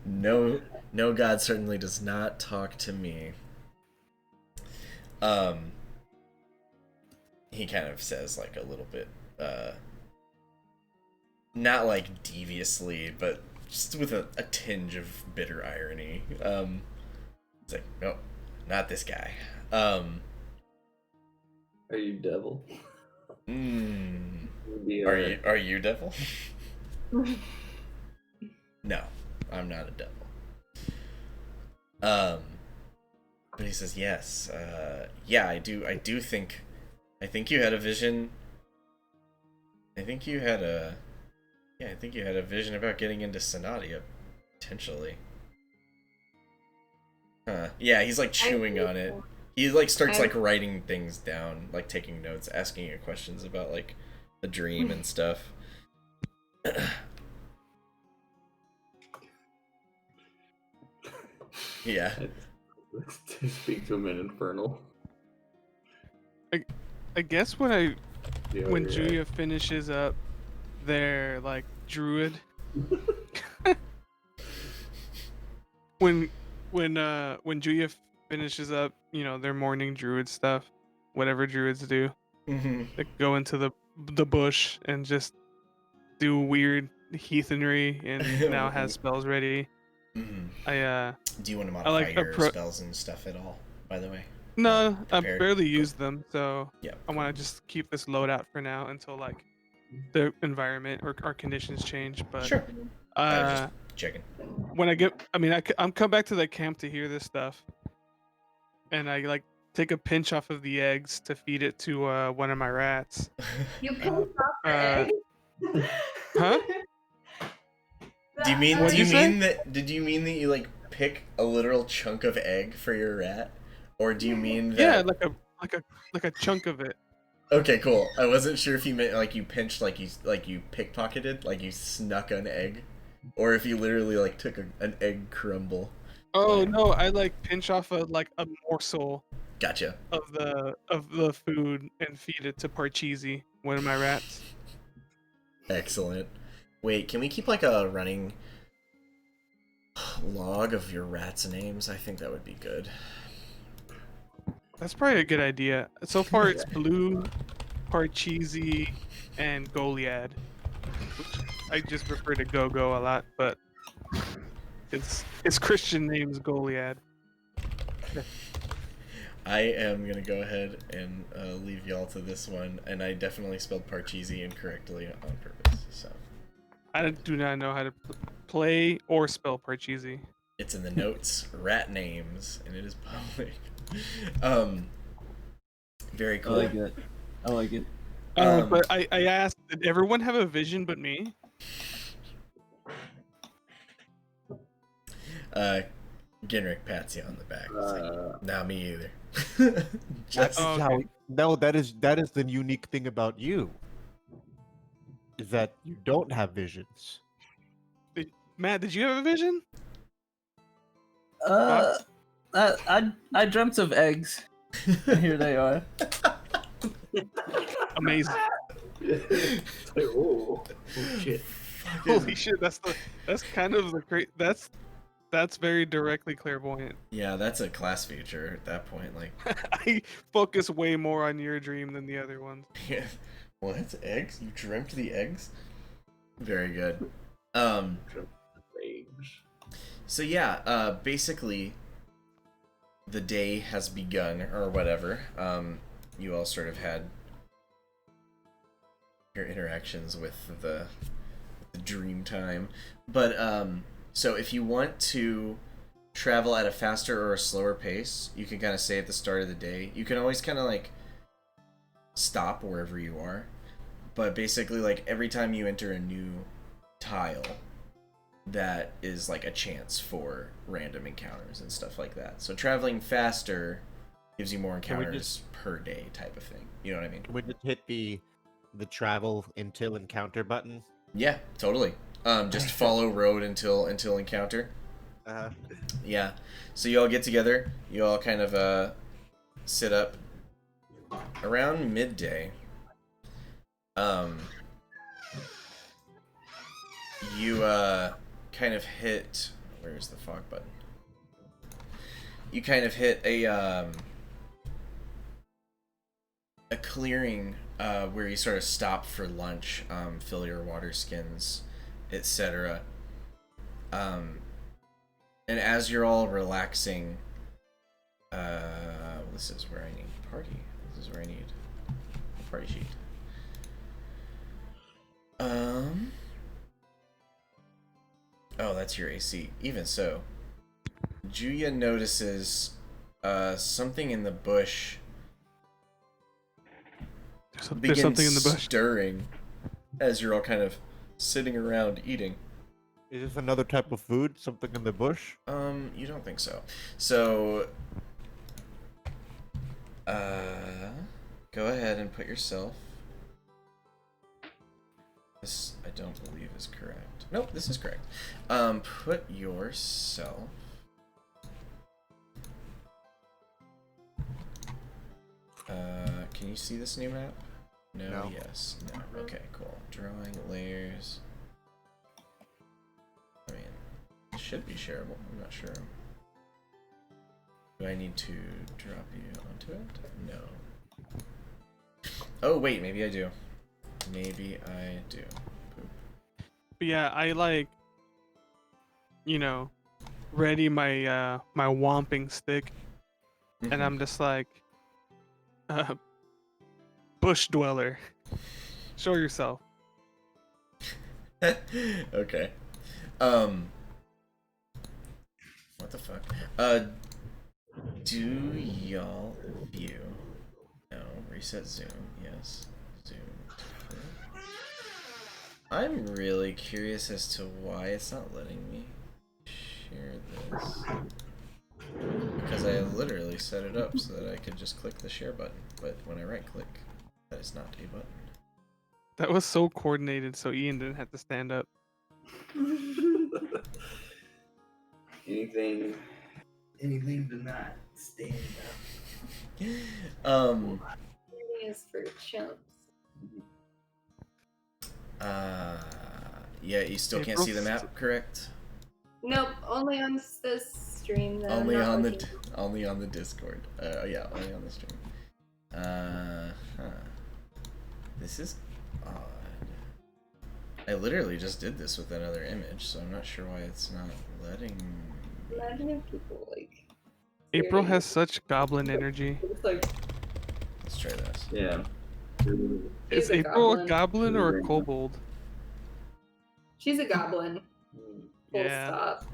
No, no, God certainly does not talk to me. He kind of says like a little bit, not like deviously, but just with a tinge of bitter irony. It's like, no, not this guy. Are you devil? Are you devil? No, I'm not a devil. But he says yes. Yeah, I do think. I think you had a vision. I think you had a vision about getting into Sonottia, potentially. Huh. Yeah, he's like chewing on it. He like starts like writing things down, like taking notes, asking you questions about like the dream and stuff. Yeah. Let's speak to him in Infernal. I guess when Yeah, when yeah. Julia finishes up their like druid, when Julia finishes up, you know, their morning druid stuff, whatever druids do, that go into the bush and just do weird heathenry and now has spells ready. I Do you want to I modify like your spells and stuff at all, by the way? no, I Prepared? barely Cool. use them, so Yeah. I want to just keep this loadout for now until like the environment or our conditions change. But Sure. I was just checking. when I get, I mean, I'm come back to the camp to hear this stuff, and I like take a pinch off of the eggs to feed it to one of my rats. You pinch off the egg? Huh? Do you mean? What'd Do you you say? mean that? Did you mean that you like pick a literal chunk of egg for your rat, or do you mean that? Yeah, like a chunk of it. Okay, cool. I wasn't sure if you meant like you pinched, like you pickpocketed, like you snuck an egg, or if you literally like took an egg crumble. Oh no, I like pinch off a morsel Gotcha. of the food and feed it to Parcheesi, one of my rats. Excellent. Wait, can we keep like a running log of your rats' names? I think that would be good. That's probably a good idea. So far, it's Blue, Parcheesi, and Goliad, which I just refer to Go-Go a lot, but its Christian name is Goliad. I am gonna go ahead and leave y'all to this one, and I definitely spelled Parcheesi incorrectly on purpose. So I do not know how to play or spell Parcheesi. it's in the notes, rat names, and it is public. Very I cool. like it. I like it. But I asked, did everyone have a vision but me? Genrick pats you on the back. It's like, not me either. That's Oh, okay. how. No, that is the unique thing about you. Is that you don't have visions. Matt, did you have a vision? I dreamt of eggs. And here they are. Amazing. Oh shit. Holy shit, that's kind of the great. That's very directly clairvoyant. Yeah, that's a class feature at that point. Like, I focus way more on your dream than the other ones. what? Eggs? You dreamt the eggs? Very good. So yeah, basically, the day has begun, or whatever. You all sort of had your interactions with the dream time, but so if you want to travel at a faster or a slower pace, you can kind of say at the start of the day. You can always kind of like stop wherever you are, but basically like every time you enter a new tile, that is like a chance for random encounters and stuff like that. So traveling faster gives you more encounters per day type of thing. You know what I mean? We just hit the travel until encounter button. Yeah, totally. Just follow road until encounter. Yeah. So you all get together. You all kind of sit up around midday. You kind of hit. Where's the fog button? You kind of hit a clearing where you sort of stop for lunch, fill your water skins, etc. And as you're all relaxing, this is where I need party. This is where I need a party sheet. Oh, that's your AC. Even so, Julia notices something in the bush. There's something in the bush. Stirring as you're all kind of sitting around eating. Is this another type of food? Something in the bush? You don't think so. So, go ahead and put yourself. This, I don't believe, is correct. Nope, this is correct. Put yourself. Can you see this new map? No. Yes. No. Okay, cool. Drawing layers. I mean, it should be shareable. I'm not sure. Do I need to drop you onto it? No. Oh wait, maybe I do. Maybe I do. But yeah, I like, ready my my whomping stick, and I'm just like, uh, bush dweller. Show yourself. Okay. What the fuck? Do y'all view? No. Reset zoom. Yes. Zoom. I'm really curious as to why it's not letting me share this. Because I literally set it up so that I could just click the share button. But when I right click, that is not a button. That was so coordinated, so Ian didn't have to stand up. Anything to not stand Is for chumps. Yeah, you still can't see the map, correct? Nope, only on this stream. Though, Only not on looking. only on the Discord. Yeah, only on the stream. This is odd. I literally just did this with another image, so I'm not sure why it's not letting me. Imagine if people like. April seriously- has such goblin energy. It's like, Let's try this. Yeah. Is she's a April goblin. a goblin or a kobold? She's a goblin. Full Yeah. stop.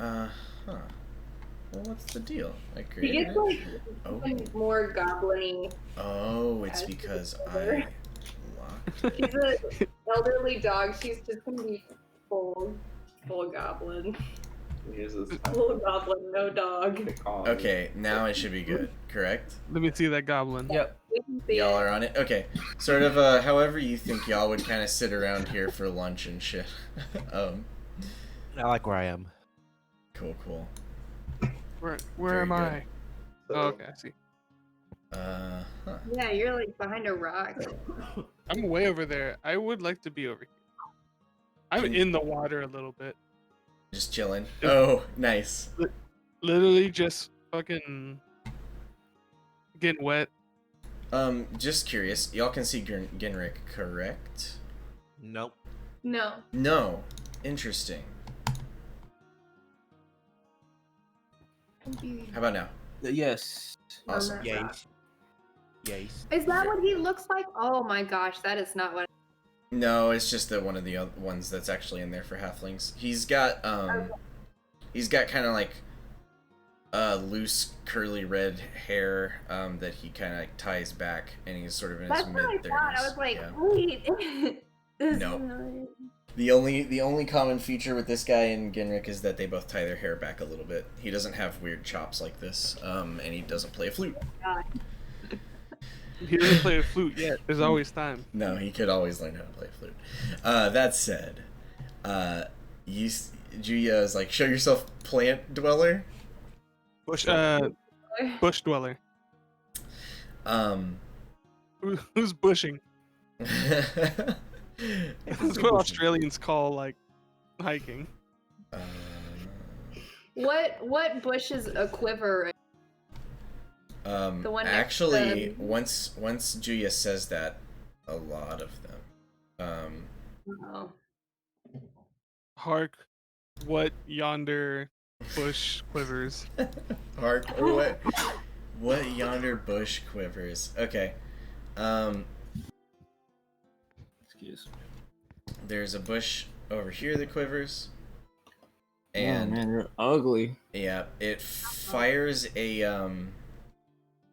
Huh. Well, what's the deal? I He created gets it. like Oh. even more goblin-y. Oh, it's as because the I locked it. She's an elderly dog. She's just gonna be full goblin. Here's this. Full goblin, no dog. Okay, now it should be good, correct? Let me see that goblin. Yep. We can see Y'all it. are on it? Okay. Sort of, however you think y'all would kind of sit around here for lunch and shit. I like where I am. Cool. Where Very am good. I? Oh, okay, I see. Huh. Yeah, you're like behind a rock. I'm way over there. I would like to be over here. I'm Can- in the water a little bit. Just chilling. Oh, nice. Literally just fucking getting wet. Just curious. Y'all can see Genrick, correct? Nope. No. No. Interesting. How about now? Yes. Awesome. Yes. Yes. Is that what he looks like? Oh my gosh, that is not what. No, it's just that one of the other ones that's actually in there for halflings. He's got kind of like loose curly red hair that he kind of like ties back, and he's sort of in his That's what I mid 30s. thought. I was like, Yeah. wait. This is No. not- The only common feature with this guy and Genrick is that they both tie their hair back a little bit. He doesn't have weird chops like this, and he doesn't play a flute. He doesn't play a flute yet. There's always time. No, he could always learn how to play a flute. That said, Julia is like, show yourself, plant dweller. Bush dweller. Who's bushing? That's what Australians call like hiking. What bush is a quiver? The one next Actually, to- once Julia says that, a lot of them. Oh. Hark, what yonder bush quivers. Hark, or what yonder bush quivers. Okay. Excuse me. There's a bush over here that quivers. Oh, And man, you're ugly. yeah, it fires a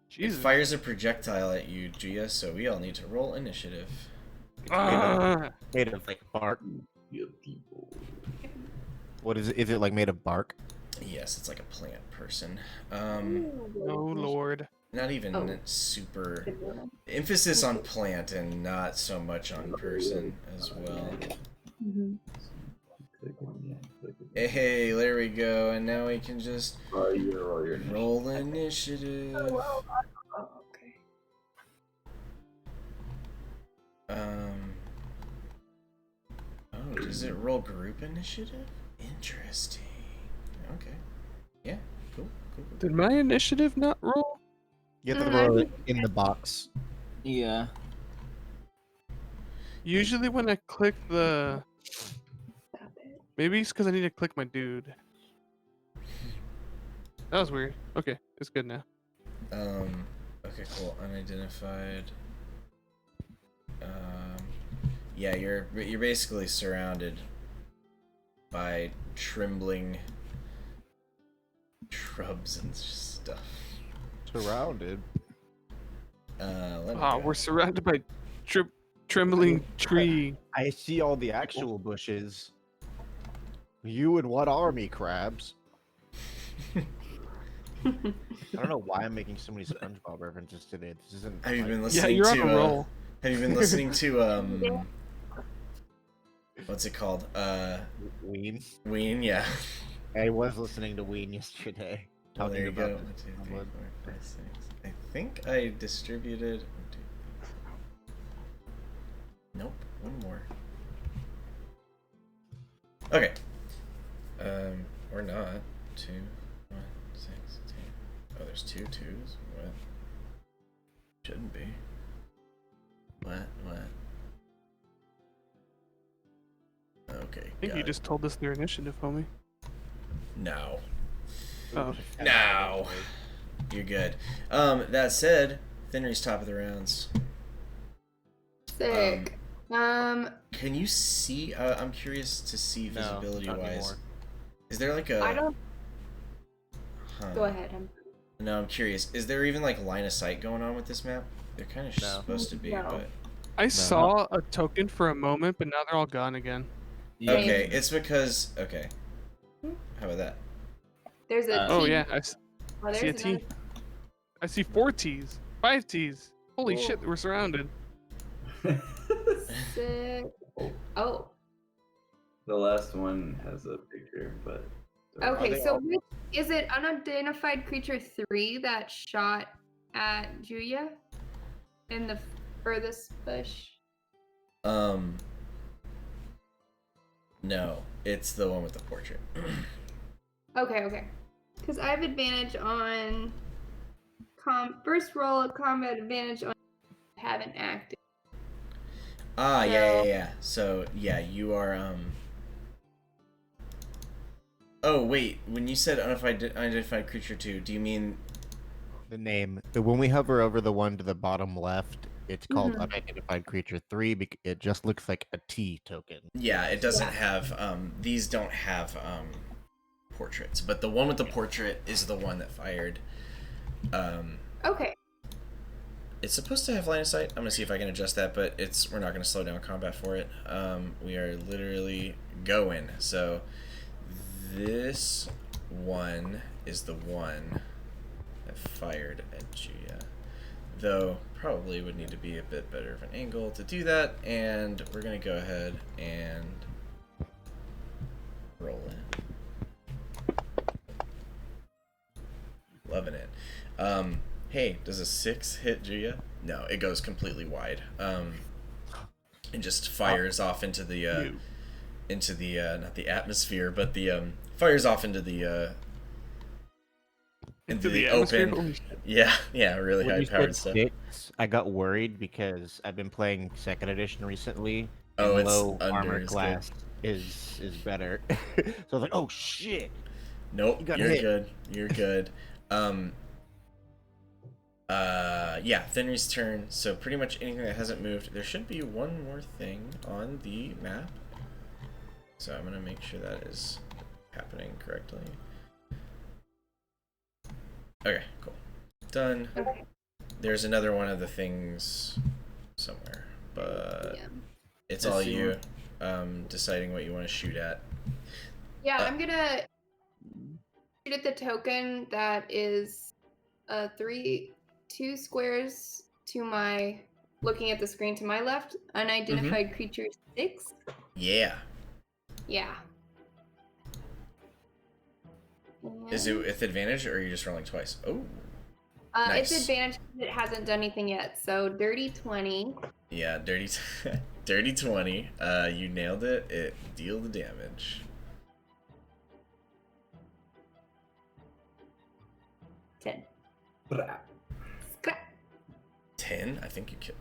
Jesus. It fires a projectile at you, Gia, so we all need to roll initiative. Ah, Made of like bark. Good people. What is it? Is it like made of bark? Yes, it's like a plant person. oh lord. Not even Oh. super emphasis on plant and not so much on person as well. Mhm. Click on, yeah, click on. Hey, there we go, and now we can just Roll your roll initiative. Oh, okay. Oh, does it roll group initiative? Interesting. Okay. Yeah. Cool. Did my initiative not roll? You have to throw it in the box. Yeah. Usually when I click the, Stop it. maybe it's because I need to click my dude. That was weird. Okay, it's good now. Okay, cool. Unidentified. Yeah, you're basically surrounded by trembling shrubs and stuff. Surrounded. Let me Ah, go. we're surrounded by trembling tree. I see all the actual bushes. You and what army, crabs? I don't know why I'm making so many SpongeBob references today. This isn't. Have you like- been Yeah, listening you're to? on a roll. Have you been listening to what's it called? Ween? Ween. Yeah. I was listening to Ween yesterday. Well, there you Talking go. about 1, 2, 3, Blood. 4, 5, 6. I think I distributed. 1, 2. Nope. One more. Okay. Or not. 2, 1, 6, 2. Oh, there's 2 2s. What? Shouldn't be. What? Okay. I think you just told us their initiative, homie. No. Oh, No. You're good. That said, Fenrir's top of the rounds. Sick. Can you see? I'm curious to see No, visibility not wise. anymore. Is there like a? I don't. Huh. Go ahead. No, I'm curious. Is there even like line of sight going on with this map? They're kind of No. supposed to be, No. but I saw a token for a moment, but now they're all gone again. okay. It's because okay. How about that? There's a Oh T. yeah, Oh, see there's a T. another. I see 4 T's, 5 T's. Holy Cool. shit, we're surrounded. Sick. Oh. The last one has a picture, but Okay, they so all- which, is it unidentified creature 3 that shot at Julia in the furthest bush? No, it's the one with the portrait. Okay. Because I have advantage on first roll of combat advantage on haven't acted. Yeah. So yeah, you are Oh wait, when you said unidentified creature 2, do you mean? The name. When we hover over the one to the bottom left, it's called Mhm. Unidentified Creature 3 because it just looks like a T token. Yeah, it doesn't have these don't have portraits, but the one with the portrait is the one that fired. Okay. It's supposed to have line of sight. I'm gonna see if I can adjust that, but we're not gonna slow down combat for it. We are literally going. So this one is the one that fired at Gia, though probably would need to be a bit better of an angle to do that. And we're gonna go ahead and roll in. Loving it. Hey, does a 6 hit Gia? No, it goes completely wide. And just fires off into the not the atmosphere, but the fires off into the atmosphere. open. Holy shit. Yeah, really When high you powered said stuff. 6, I got worried because I've been playing 2nd edition recently. Oh, and it's low under armor is good. class is better. So I was like, oh shit. Nope, You got you're hit. good. You're good. Yeah, Fenrir's turn. So pretty much anything that hasn't moved. There should be one more thing on the map. So I'm gonna make sure that is happening correctly. Okay, cool. Done. Okay. There's another one of the things somewhere, but Yeah. it's I all see you deciding what you want to shoot at. Yeah, I'm gonna shoot at the token that is 2 squares to my, looking at the screen to my left, unidentified creature 6. Yeah. Yeah. Is it with advantage, or are you just rolling twice? Oh. It's nice. advantage because it hasn't done anything yet. So dirty 20. Yeah, dirty 20. You nailed it. It deal the damage. 10. Bra. 10. I think you killed.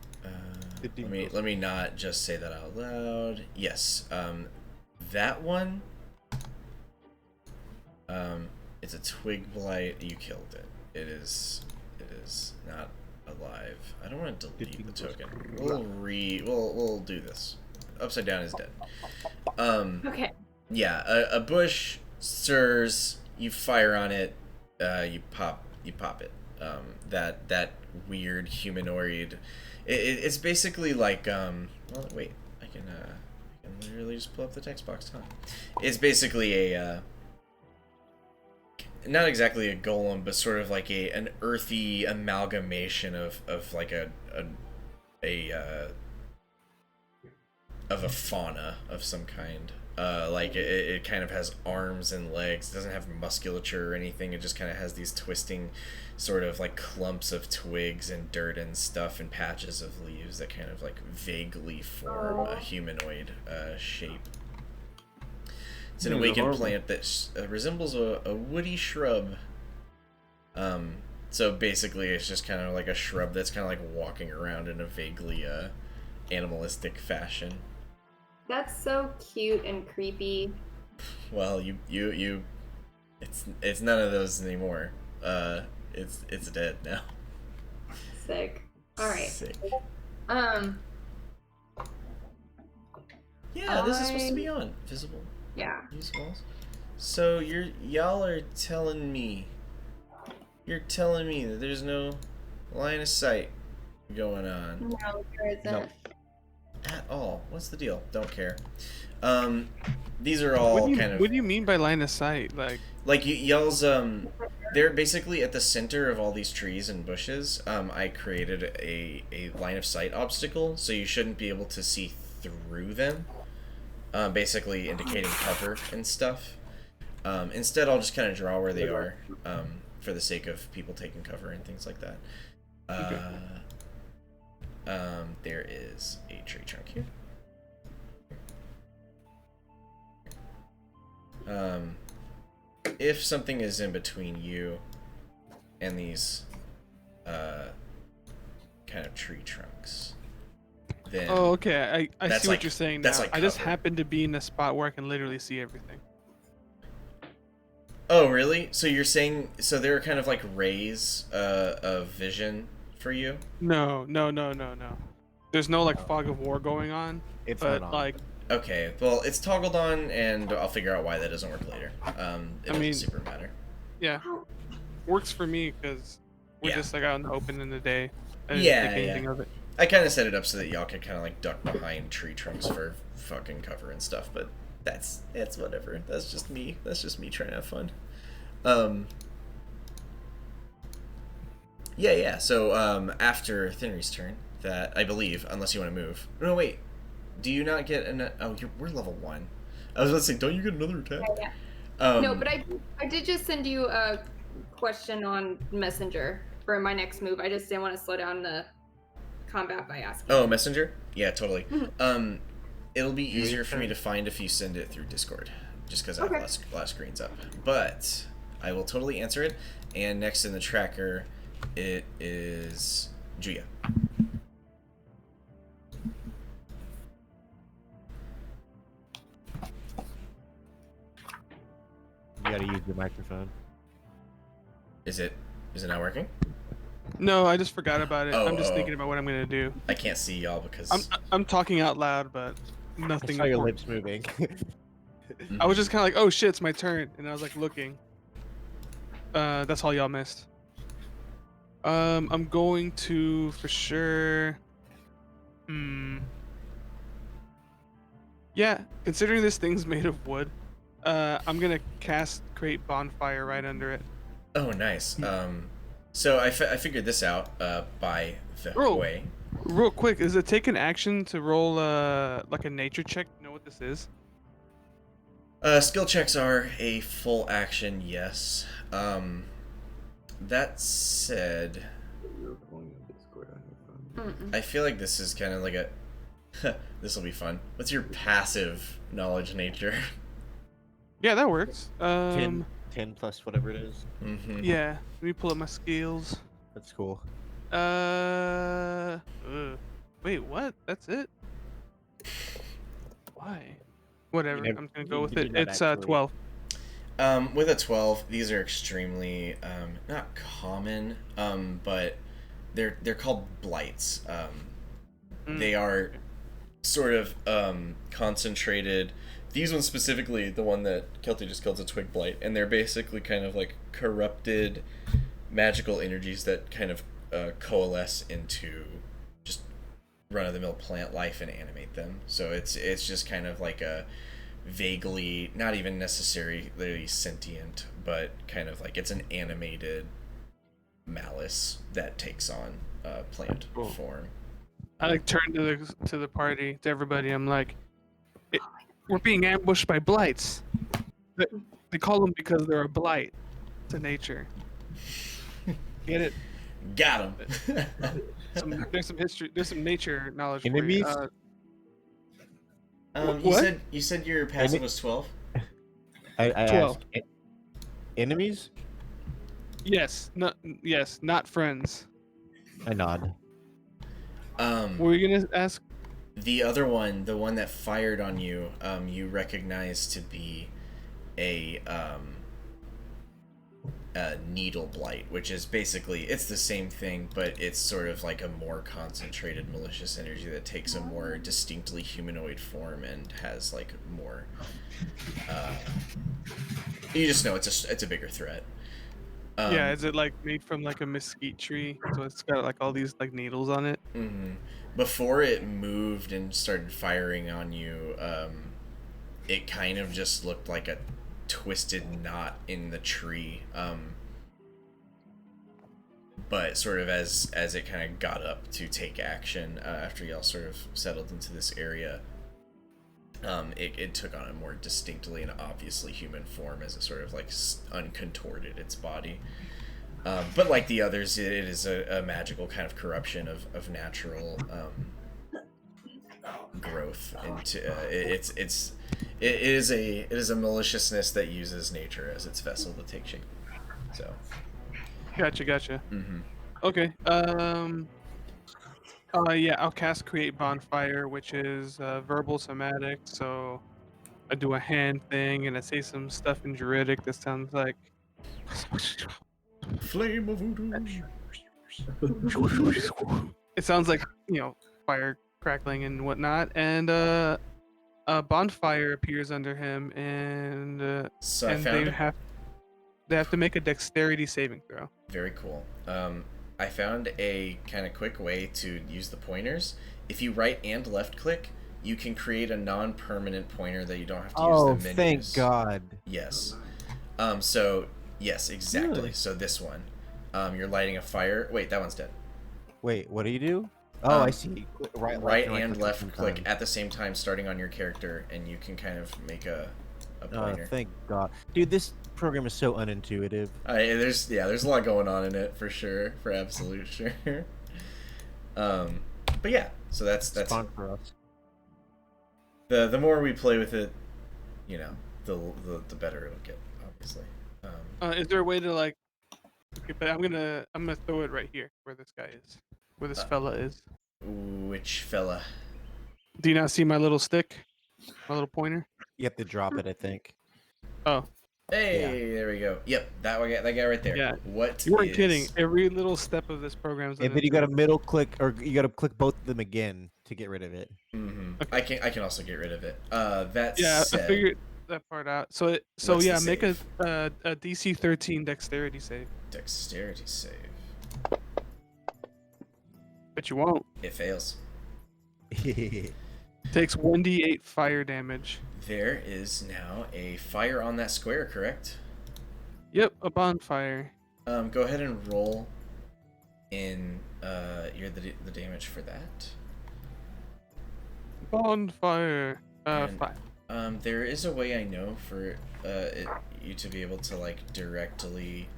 Fifteen Let me not just say that out loud. Yes. That one. It's a twig blight. You killed it. It is not alive. I don't want to delete the token. We'll do this. Upside down is dead. Okay. Yeah, a bush stirs. You fire on it. You pop it. That weird humanoid. It's basically like well, wait. I can literally just pull up the text box. Huh? It's basically a not exactly a golem, but sort of like an earthy amalgamation of like a fauna of some kind. Like it kind of has arms and legs. It doesn't have musculature or anything. It just kind of has these twisting sort of like clumps of twigs and dirt and stuff and patches of leaves that kind of like vaguely form a humanoid shape. It's an awakened plant that resembles a woody shrub. So basically it's just kind of like a shrub that's kind of like walking around in a vaguely animalistic fashion. That's so cute and creepy. Well, it's none of those anymore. It's dead now. Sick. All right. Sick. Yeah, this is supposed to be on visible. Yeah. Use walls. So y'all are telling me. You're telling me that there's no line of sight going on. No, there isn't. No. At all. What's the deal? Don't care. These are all What do you mean by line of sight? Like y'all's they're basically at the center of all these trees and bushes. I created a line of sight obstacle, so you shouldn't be able to see through them. Basically indicating cover and stuff. Instead, I'll just kind of draw where they are, for the sake of people taking cover and things like that. There is a tree trunk here. If something is in between you and these kind of tree trunks, then oh, okay. I that's see what like- you're saying that's now. like I just cover. happen to be in a spot where I can literally see everything. Oh, really? So you're saying there are kind of like rays of vision for you? No. There's no like fog of war going on. It's but not on. like Okay, well, it's toggled on, and I'll figure out why that doesn't work later. It doesn't mean- super matter. yeah, works for me because we're Yeah. just like out in the open in the day. I didn't Yeah, think anything of it. I kind of set it up so that y'all could kind of like duck behind tree trunks for fucking cover and stuff, but it's whatever. That's just me. That's just me trying to have fun. Yeah. So after Thinry's turn, that I believe, unless you want to move. No, wait. Do you not get an? Oh, we're level 1. I was about to say, don't you get another attack? Yeah. No, but I did just send you a question on Messenger for my next move. I just didn't want to slow down the combat by asking. Oh, Messenger? Yeah, totally. It'll be easier for me to find if you send it through Discord, just because I have Okay. less screens up. But I will totally answer it. And next in the tracker, it is Julia. You gotta use your microphone. Is it not working? No, I just forgot about it. I'm just Oh. thinking about what I'm gonna do. I can't see y'all because I'm talking out loud, but I nothing. saw your important. lips moving. I was just kind of like, oh shit, it's my turn, and I was like looking. That's all y'all missed. I'm going to for sure. Yeah, considering this thing's made of wood, I'm gonna create bonfire right under it. Oh, nice. So I figured this out by the Oh. way. Real quick, is it take an action to roll like a nature check? You know what this is? Skill checks are a full action, yes. That said, You're pulling the Discord on your phone. Mm-mm. I feel like this is kind of like a. This will be fun. What's your passive knowledge nature? Yeah, that works. 10 plus whatever it is. Mm-hmm. Yeah, let me pull up my skills. That's cool. Wait, what? That's it? Why? Whatever. never- I'm gonna go you with did it. not It's actually- 12. With a 12, these are extremely not common, but they're called blights. They are sort of concentrated. These ones specifically, the one that Kelty just calls a twig blight, and they're basically kind of like corrupted magical energies that kind of coalesce into just run-of-the-mill plant life and animate them. So it's just kind of like a vaguely, not even necessarily sentient, but kind of like it's an animated malice that takes on plant Cool. form. I like turn to the party, to everybody. I'm like, we're being ambushed by blights. They call them because they're a blight to nature. Get it? Got him. There's some history. There's some nature knowledge. Enemies? For You what? said your passive was 12? I 12. asked, enemies? Yes, not friends. I nod. What were you gonna ask? The other one, the one that fired on you, you recognize to be a needle blight, which is basically, it's the same thing, but it's sort of like a more concentrated malicious energy that takes a more distinctly humanoid form and has like more you just know it's a bigger threat. Yeah, is it like made from like a mesquite tree? So it's got like all these like needles on it. Before it moved and started firing on you, it kind of just looked like a twisted knot in the tree. But sort of as it kind of got up to take action after y'all sort of settled into this area, it took on a more distinctly and obviously human form as it sort of like uncontorted its body. But like the others, it is a magical kind of corruption of natural growth into it is a maliciousness that uses nature as its vessel to take shape. So Gotcha. Okay. Yeah, I'll cast Create Bonfire, which is verbal somatic. So I do a hand thing and I say some stuff in Druidic that sounds like. flame of voodoo. It sounds like, fire crackling and whatnot, and a bonfire appears under him, and So I and found they have to make a dexterity saving throw. very cool. I found a kind of quick way to use the pointers. If you right and left click, you can create a non-permanent pointer that you don't have to use the menus. Thank God. Yes. So yes, exactly. Really? So this one, you're lighting a fire. Wait, that one's dead. Wait, what do you do? Oh, I Um, see. Right and click left at the same click time. at the same time, starting on your character, and you can kind of make a Oh, pointer. thank God, dude! This program is so unintuitive. There's a lot going on in it for sure, for absolute sure. But yeah, so that's Fun for us. the more we play with it, the better it'll get, obviously. Is there a way to like? Okay, but I'm gonna throw it right here where this guy is, where this fella is. Which fella? Do you not see my little stick, my little pointer? You have to drop it, I think. Oh, Hey, there we go. Yep, that guy right there. Yeah, What? you weren't is- kidding. Every little step of this program is. And then you got to middle click, or you got to click both of them again to get rid of it. Okay. I can also get rid of it. That Yeah, said, I figured that part out. So What's the yeah, make save? a DC 13 dexterity save. Dexterity save. But you won't. It fails. Takes 1d8 fire damage. There is now a fire on that square, correct? Yep, a bonfire. Go ahead and roll in the damage for that. Bonfire. And- 5. There is a way I know for you to be able to like directly,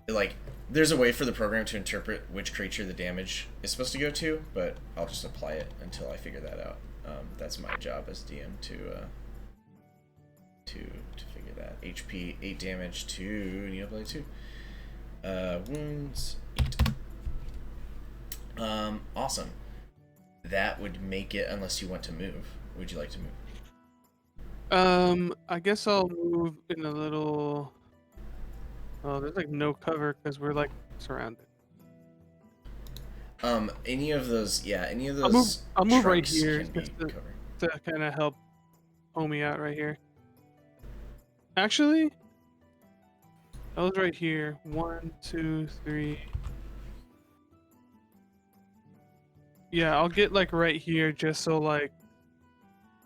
like, there's a way for the program to interpret which creature the damage is supposed to go to, but I'll just apply it until I figure that out. That's my job as DM to figure that. HP 8 damage to Needleblade 2. Wounds 8. Awesome. That would make it, unless you want to move. Would you like to move? I guess I'll move in a little. Oh, there's like no cover because we're like surrounded. Any of those, any of I'll those move right trunks here can be just covered. to kind of help homie out right here. Actually, I was right here. 1, 2, 3. Yeah, I'll get like right here just so like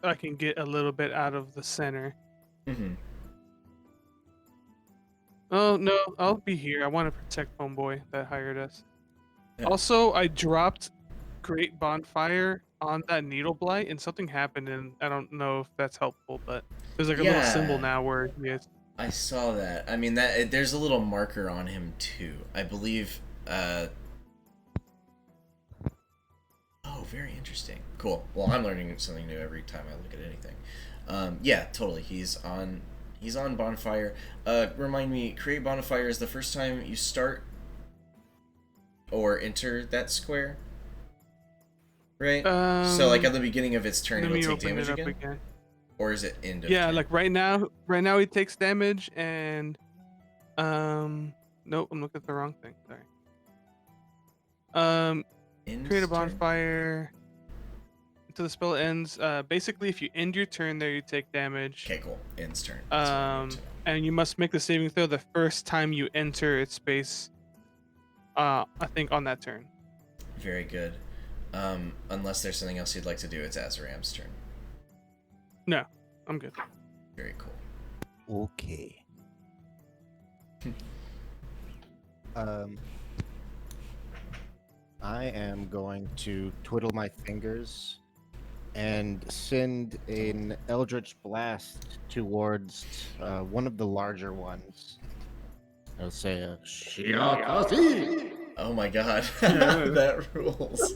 I can get a little bit out of the center. Mm-hmm. Oh no, I'll be here. I want to protect homeboy that hired us. Yeah. Also, I dropped Great Bonfire on that needle blight, and something happened, and I don't know if that's helpful, but there's like a little symbol Yeah. now where he is. I saw that. I mean, that there's a little marker on him too. I believe. Oh, very interesting. Cool. Well, I'm learning something new every time I look at anything. Yeah, totally. He's on bonfire. Remind me, create bonfire is the first time you start or enter that square, right? So like at the beginning of its turn, Let it'll me take open damage it up again, or is it end of Yeah, turn? like right now he takes damage, and nope, I'm looking at the wrong thing. Sorry. End Create a turn? bonfire until the spell ends. Basically, if you end your turn there, you take damage. Okay, cool. Ends turn. That's what I need to know. And you must make the saving throw the first time you enter its space. I think on that turn. Very good. Unless there's something else you'd like to do, it's Azaram's turn. No, I'm good. Very cool. Okay. I am going to twiddle my fingers and send an Eldritch Blast towards one of the larger ones. I'll say a Shiakasi! Oh my god. That rules.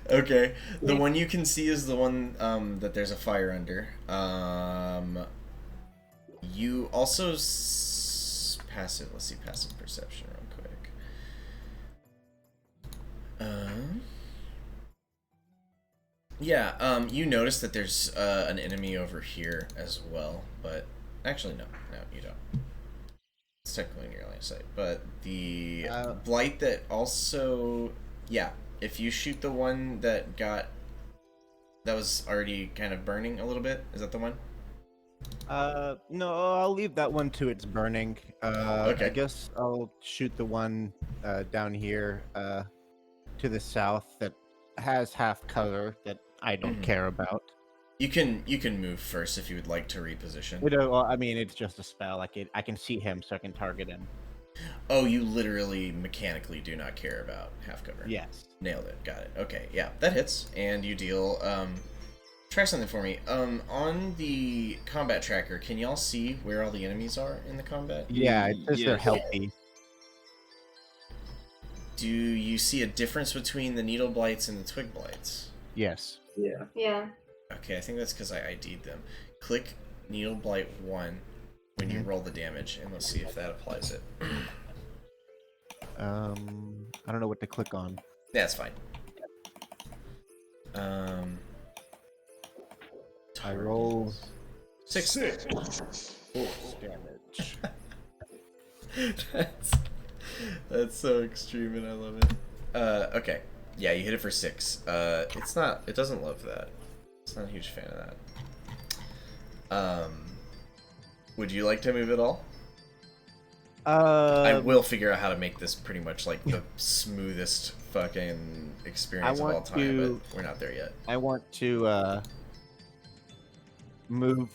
Okay. The one you can see is the one that there's a fire under. You also passive. Let's see, passive perception real quick. Yeah, you notice that there's an enemy over here as well, but actually no, you don't. It's technically in your line of sight, but the blight that also, if you shoot the one that was already kind of burning a little bit, is that the one? No, I'll leave that one to its burning. Okay. I guess I'll shoot the one down here to the south that has half color that I don't care about. You can move first if you would like to reposition. Well, I mean, it's just a spell. I can see him, so I can target him. Oh, you literally mechanically do not care about half cover. Yes. Nailed it. Got it. Okay, yeah, that hits, and you deal. Try something for me. On the combat tracker, can y'all see where all the enemies are in the combat? Yeah, it says they're Yes. healthy. Do you see a difference between the needle blights and the twig blights? Yes. Yeah. Yeah. Okay, I think that's because I ID'd them. Click needle blight 1 when you roll the damage, and let's see if that applies it. I don't know what to click on. That's fine. I roll 6. force damage. That's so extreme, and I love it. Okay. Yeah, you hit it for 6. It doesn't love that. It's not a huge fan of that. Would you like to move at all? I will figure out how to make this pretty much like the smoothest fucking experience of all time, but we're not there yet. I want to move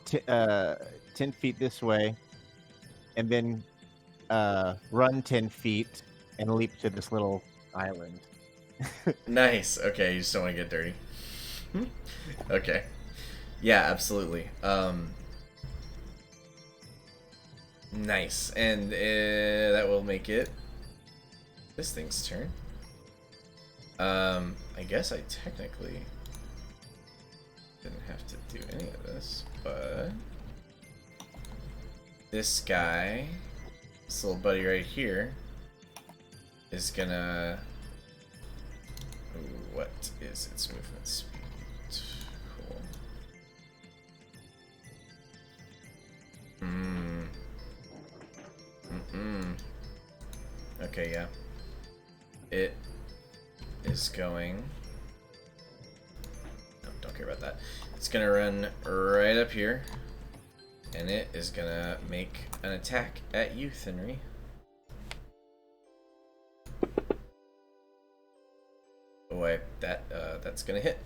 10 feet this way, and then run 10 feet and leap to this little island. Nice. Okay, you just don't want to get dirty. Okay. Yeah, absolutely. Nice. And that will make it this thing's turn. I guess I technically didn't have to do any of this, but this guy, this little buddy right here, is gonna. What is its movement speed? Cool. Okay, yeah. It is going. No, don't care about that. It's gonna run right up here, and it is gonna make an attack at you, Thenry. Boy, that's gonna hit,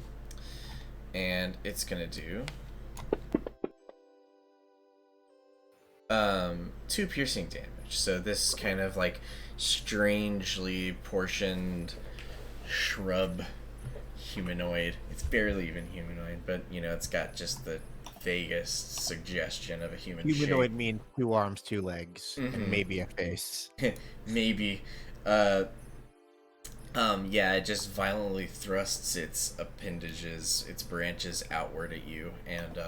and it's gonna do 2 piercing damage. So this kind of like strangely portioned shrub humanoid. It's barely even humanoid, but you know it's got just the vaguest suggestion of a human Humanoid shape. means 2 arms, 2 legs, and maybe a face. Maybe. Yeah, it just violently thrusts its appendages, its branches outward at you, and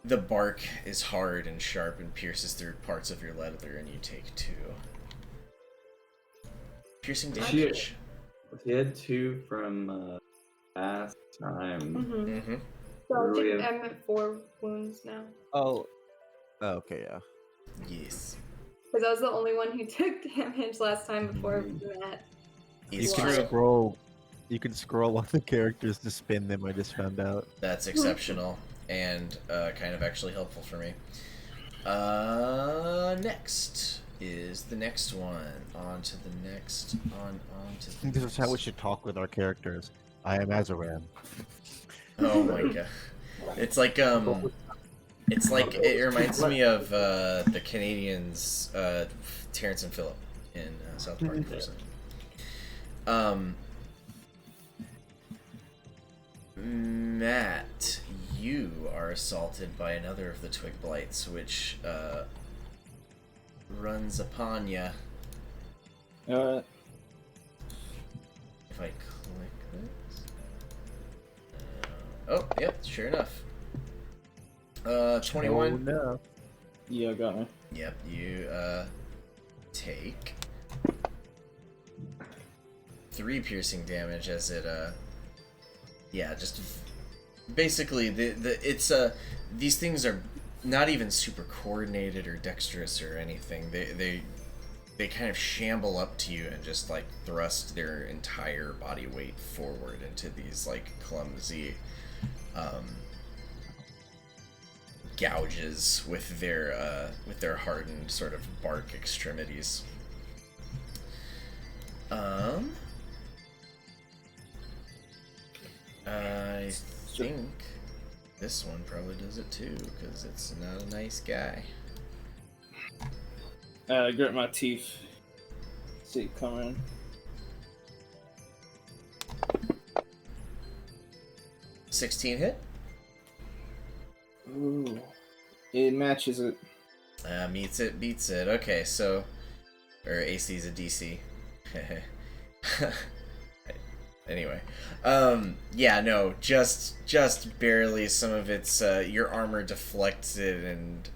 the bark is hard and sharp and pierces through parts of your leather, and you take 2 piercing damage. He had 2 from last time. So Do we have- I'm at 4 wounds now. Oh, okay, yeah. Yes. Because I was the only one who took damage last time before Matt. You It's can true. scroll. You can scroll on the characters to spin them. I just found out. That's exceptional and kind of actually helpful for me. Next is the next one. On to the next. On to I the think this is how we should talk with our characters. I am Azaran. Oh my god. It's like it reminds me of the Canadians, Terrence and Phillip in South Park or something. Matt, you are assaulted by another of the twig blights, which runs upon you. Alright. If I click this. Oh, yep, sure enough. 21. Oh, no. Yeah, got me. Yep, you take 3 piercing damage as it yeah, just basically it's these things are not even super coordinated or dexterous or anything. They kind of shamble up to you and just like thrust their entire body weight forward into these like clumsy gouges with their hardened sort of bark extremities. I think this one probably does it too, because it's not a nice guy. I grit my teeth. See it coming. $16 hit? Ooh. It matches it. Meets it, beats it. Okay, so... Or AC is a DC. Anyway. Yeah, no, just barely. Some of its, your armor deflects it, and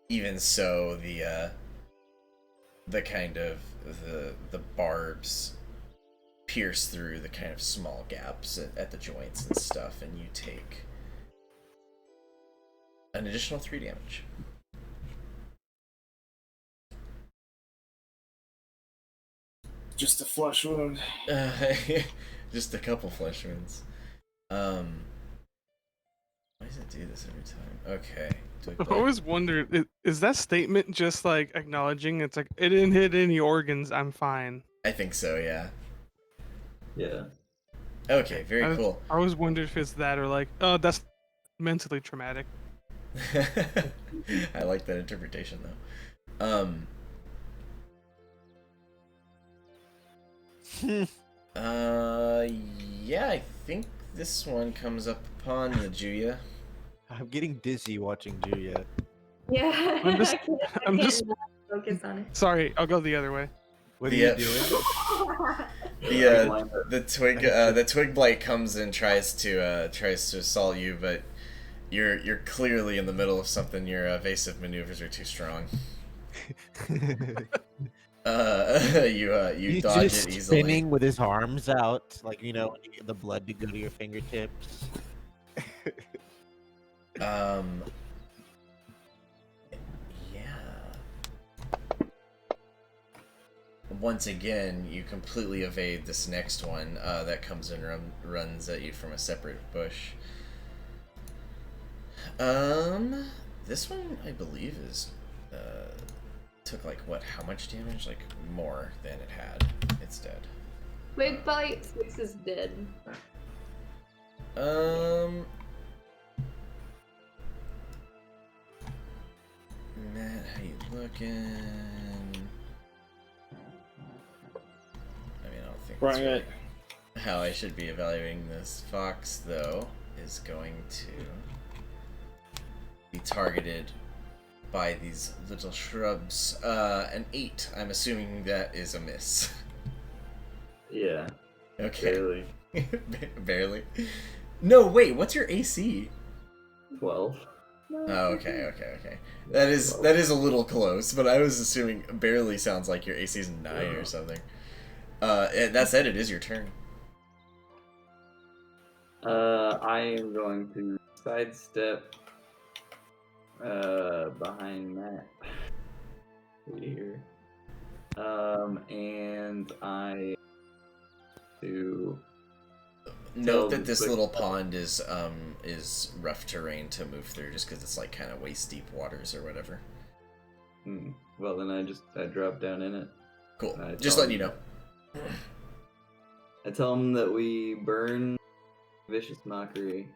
even so, the kind of, the barbs pierce through the kind of small gaps at the joints and stuff, and you take an additional 3 damage. Just a flesh wound. Just a couple flesh wounds. Why does it do this every time? Okay. I've always wondered, is that statement just like acknowledging it's like, it didn't hit any organs, I'm fine? I think so, yeah. Yeah. Okay, very cool. I always wondered if it's that or like, oh, that's mentally traumatic. I like that interpretation though. Yeah, I think this one comes up upon you, Julia. I'm getting dizzy watching Julia. Yeah. I'm just- I I'm can't just- not focus on it. Sorry, I'll go the other way. What are Yeah. you doing? The twig blight comes and tries to assault you, but you're clearly in the middle of something. Your evasive maneuvers are too strong. You He's dodge just it easily. spinning with his arms out, like when you get the blood to go to your fingertips. Yeah. Once again, you completely evade this next one that comes and runs at you from a separate bush. This one I believe is took like what? How much damage? Like more than it had. It's dead. Big Bite 6 is dead. Matt, how you looking? I mean, I don't think that's really how I should be evaluating this. Fox, though, is going to be targeted by these little shrubs. An 8. I'm assuming that is a miss. Yeah. Okay. Barely. Barely. No, wait. What's your AC? 12. Oh, okay. That is a little close, but I was assuming barely sounds like your AC is 9 or something. That said, it is your turn. I am going to sidestep behind Matt here. And I to Note that this little pond is rough terrain to move through, just because it's like kind of waist deep waters or whatever. Well, then I drop down in it. Cool. Just letting you know. I tell him that we burn Vicious Mockery.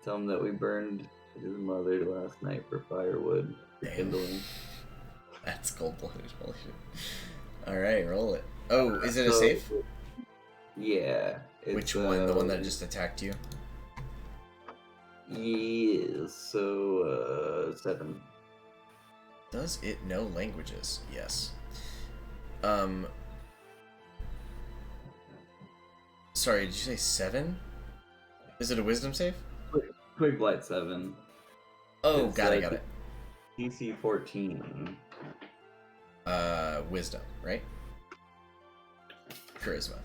Tell him that we burned his mother last night for firewood for kindling. That's cold-blooded. Holy shit. Alright, roll it. Oh, is it a safe? Yeah. Which one? The one that just attacked you? Yes, so 7. Does it know languages? Yes. Sorry, did you say 7? Is it a wisdom save? Quick Blight 7. Oh, It's, got it. DC 14. Wisdom, right? Charisma.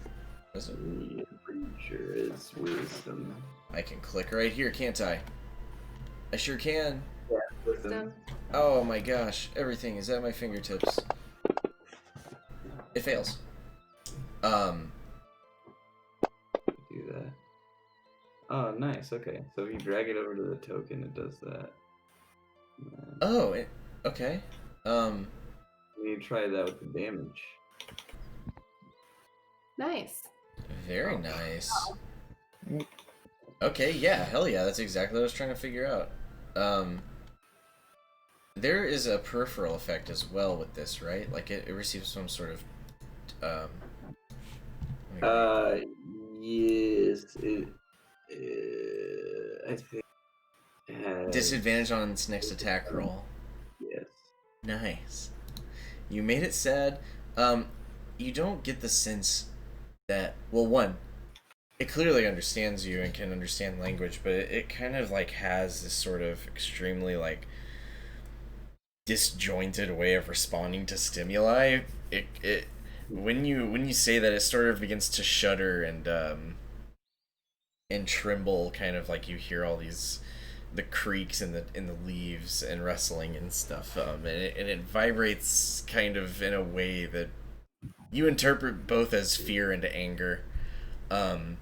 Wisdom? Yeah, pretty sure it's wisdom. I can click right here, can't I? I sure can. Yeah, wisdom. Oh my gosh, everything is at my fingertips. It fails. Do that. Oh, nice. Okay, so if you drag it over to the token, it does that. Oh, okay. We need to try that with the damage. Nice. Very nice. Okay, yeah, hell yeah, that's exactly what I was trying to figure out. There is a peripheral effect as well with this, right? Like it receives some sort of Yes, I think it has... disadvantage on its next attack roll. Yes. Nice. You made it sad. You don't get the sense that, well, one, it clearly understands you and can understand language, but it kind of like has this sort of extremely like disjointed way of responding to stimuli. It when you say that, it sort of begins to shudder and tremble, kind of like you hear all the creaks in the leaves and rustling and stuff, and it vibrates kind of in a way that you interpret both as fear and anger, and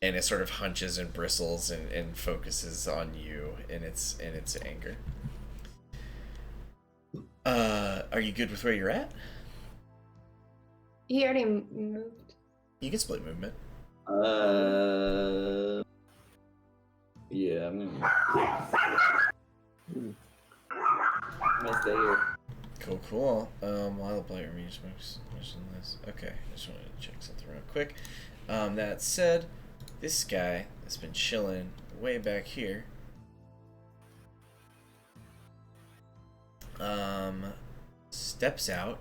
it sort of hunches and bristles and focuses on you in its anger. Are you good with where you're at? He already moved. You can split movement. Yeah, I'm gonna stay here. Cool. While the player mentions this. Okay, I just wanted to check something real quick. That said, this guy that's been chilling way back here, steps out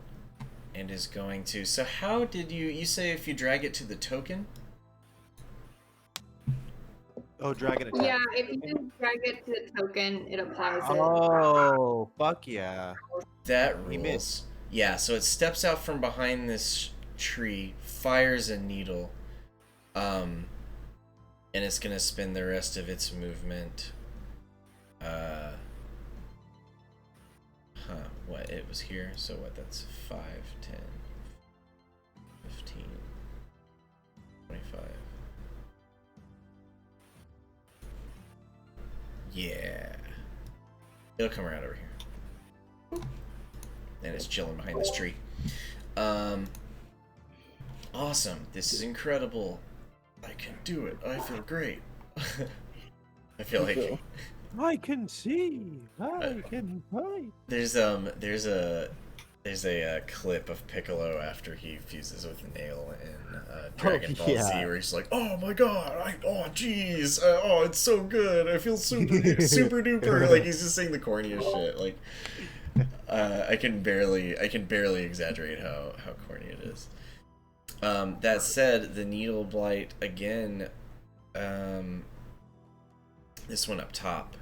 and is going to. So how did you say if you drag it to the token? Oh, dragon attack. Yeah, if you drag it to the token, it applies it. Oh, fuck yeah. That He rules. missed. Yeah, so it steps out from behind this tree, fires a needle, and it's gonna spend the rest of its movement. What? It was here, so what? That's 5, 10, 15, 25. Yeah. It'll come around over here. And it's chilling behind this tree. Awesome. This is incredible. I can do it. I feel great. I feel like I can see. I can fight. there's a clip of Piccolo after he fuses with a nail in Dragon Ball Z, yeah. where he's like, "Oh my god! Oh jeez! Oh, it's so good! I feel super super duper!" Like he's just saying the corniest shit. Like I can barely exaggerate how corny it is. That said, the needle blight again. This one up top.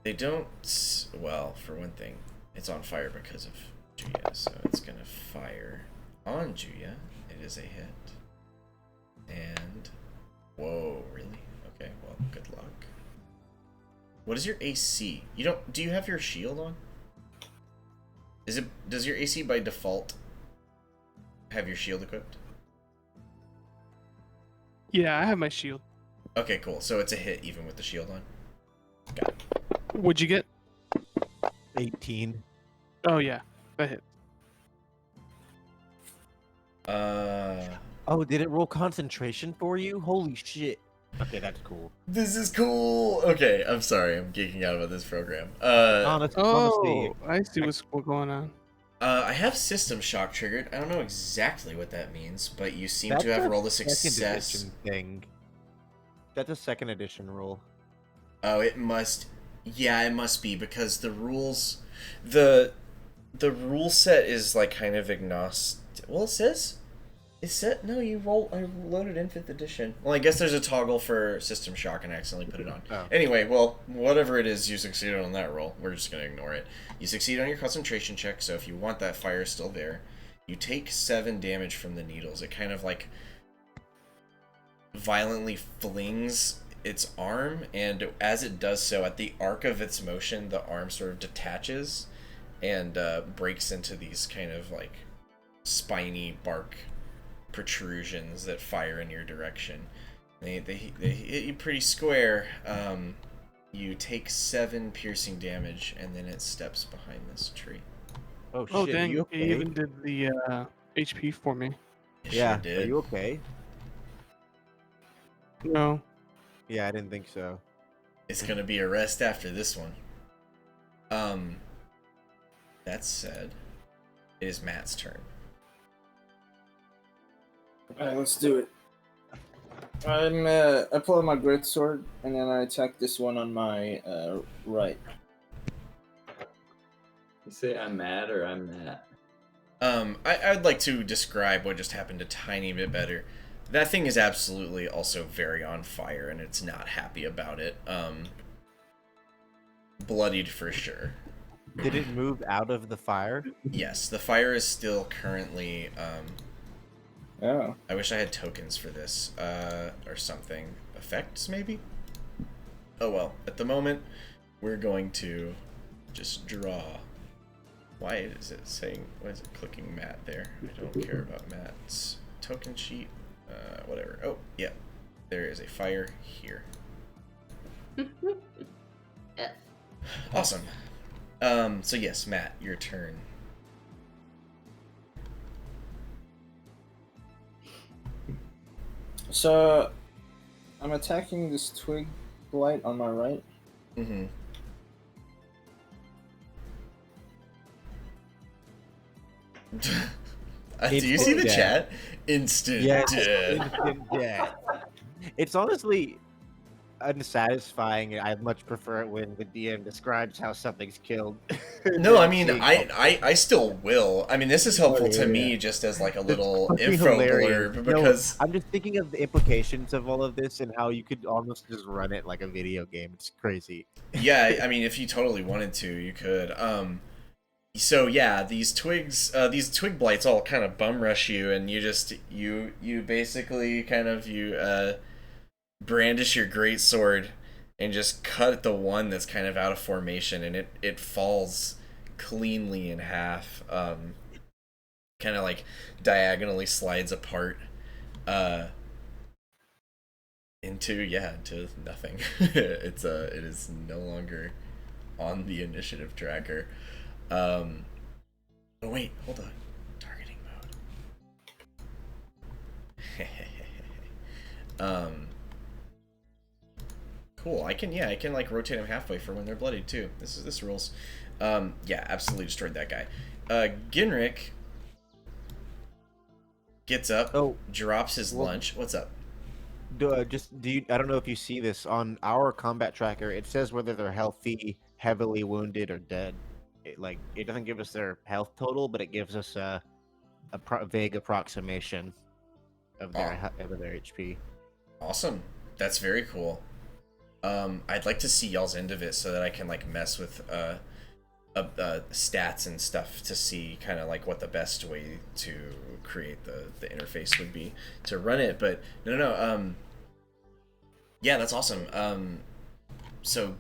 They don't. Well, for one thing, it's on fire because of Juya, so it's gonna fire on Juya. It is a hit. And whoa, really? Okay, well, good luck. What is your AC? You don't. Do you have your shield on? Does your AC by default have your shield equipped? Yeah, I have my shield. Okay, cool. So it's a hit even with the shield on. Got it. What'd you get? 18. Oh yeah, that hit. Oh, did it roll concentration for you? Holy shit. Okay, that's cool. This is cool. Okay, I'm sorry. I'm geeking out about this program. Honestly, Oh, I see what's going on. I have System Shock triggered. I don't know exactly what that means, but you seem to have rolled a second success. edition thing. That's a second edition rule. Oh, it must. Yeah, it must be because the rules, the rule set is like kind of agnostic. Well, it says. No, you roll. I loaded in 5th edition. Well, I guess there's a toggle for System Shock and I accidentally put it on. Oh. Anyway, well, whatever it is, you succeeded on that roll. We're just going to ignore it. You succeed on your concentration check, so if you want that fire still there, you take 7 damage from the needles. It kind of like violently flings its arm, and as it does so, at the arc of its motion, the arm sort of detaches and breaks into these kind of like spiny bark protrusions that fire in your direction. They hit you pretty square. You take 7 piercing damage, and then it steps behind this tree. Oh shit, Oh are dang, you okay? he even did the HP for me. It Yeah, sure did. are you okay? No. Yeah, I didn't think so. It's gonna be a rest after this one. That said, it is Matt's turn. Alright, let's do it. I pull out my greatsword and then I attack this one on my right. You say I'm mad or I'm Matt? I'd like to describe what just happened a tiny bit better. That thing is absolutely also very on fire, and it's not happy about it. Bloodied for sure. Did it move out of the fire? Yes, the fire is still currently. Oh. I wish I had tokens for this, or something. Effects, maybe? Oh well, at the moment, we're going to just draw. Why is it saying, why is it clicking Matt there? I don't care about Matt's token sheet. Whatever. Oh, yeah. There is a fire here. Awesome. So yes, Matt, your turn. So, I'm attacking this twig blight on my right. Mm-hmm. Do you see the Instant chat? Instant Yes, death. instant death. It's honestly unsatisfying. I'd much prefer it when the DM describes how something's killed. No, I mean, I still will. I mean, this is helpful to me just as like a little fucking info hilarious. blurb No, because I'm just thinking of the implications of all of this and how you could almost just run it like a video game. It's crazy. yeah, I mean, if you totally wanted to, you could. So yeah, these twig blights all kind of bum rush you, and you basically kind of brandish your great sword and just cut at the one that's kind of out of formation, and it falls cleanly in half. Kind of like diagonally slides apart, into nothing. It is no longer on the initiative tracker. Oh wait, hold on. Targeting mode. Cool. I can like rotate them halfway for when they're bloodied too. This rules. Yeah, absolutely destroyed that guy. Ginrick gets up, drops his lunch. What's up? I don't know if you see this on our combat tracker. It says whether they're healthy, heavily wounded, or dead. It doesn't give us their health total, but it gives us a vague approximation of their HP. Awesome. That's very cool. I'd like to see y'all's end of it so that I can like mess with stats and stuff to see kind of like what the best way to create the interface would be to run it. But no. Yeah, that's awesome. So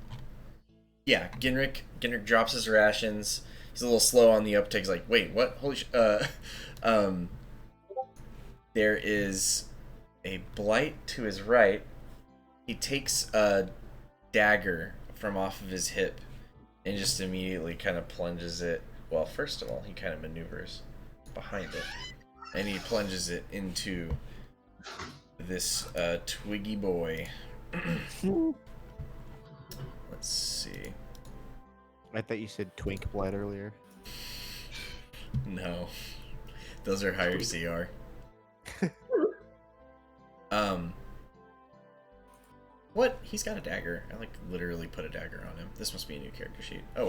yeah, Ginrick drops his rations. He's a little slow on the uptake. He's like, wait, what? Holy there is a blight to his right. He takes a dagger from off of his hip and just immediately kind of plunges it. Well, first of all, he kind of maneuvers behind it, and he plunges it into this twiggy boy. Let's see. I thought you said twink blight earlier. No, those are higher CR. What? He's got a dagger. I like literally put a dagger on him. This must be a new character sheet. Oh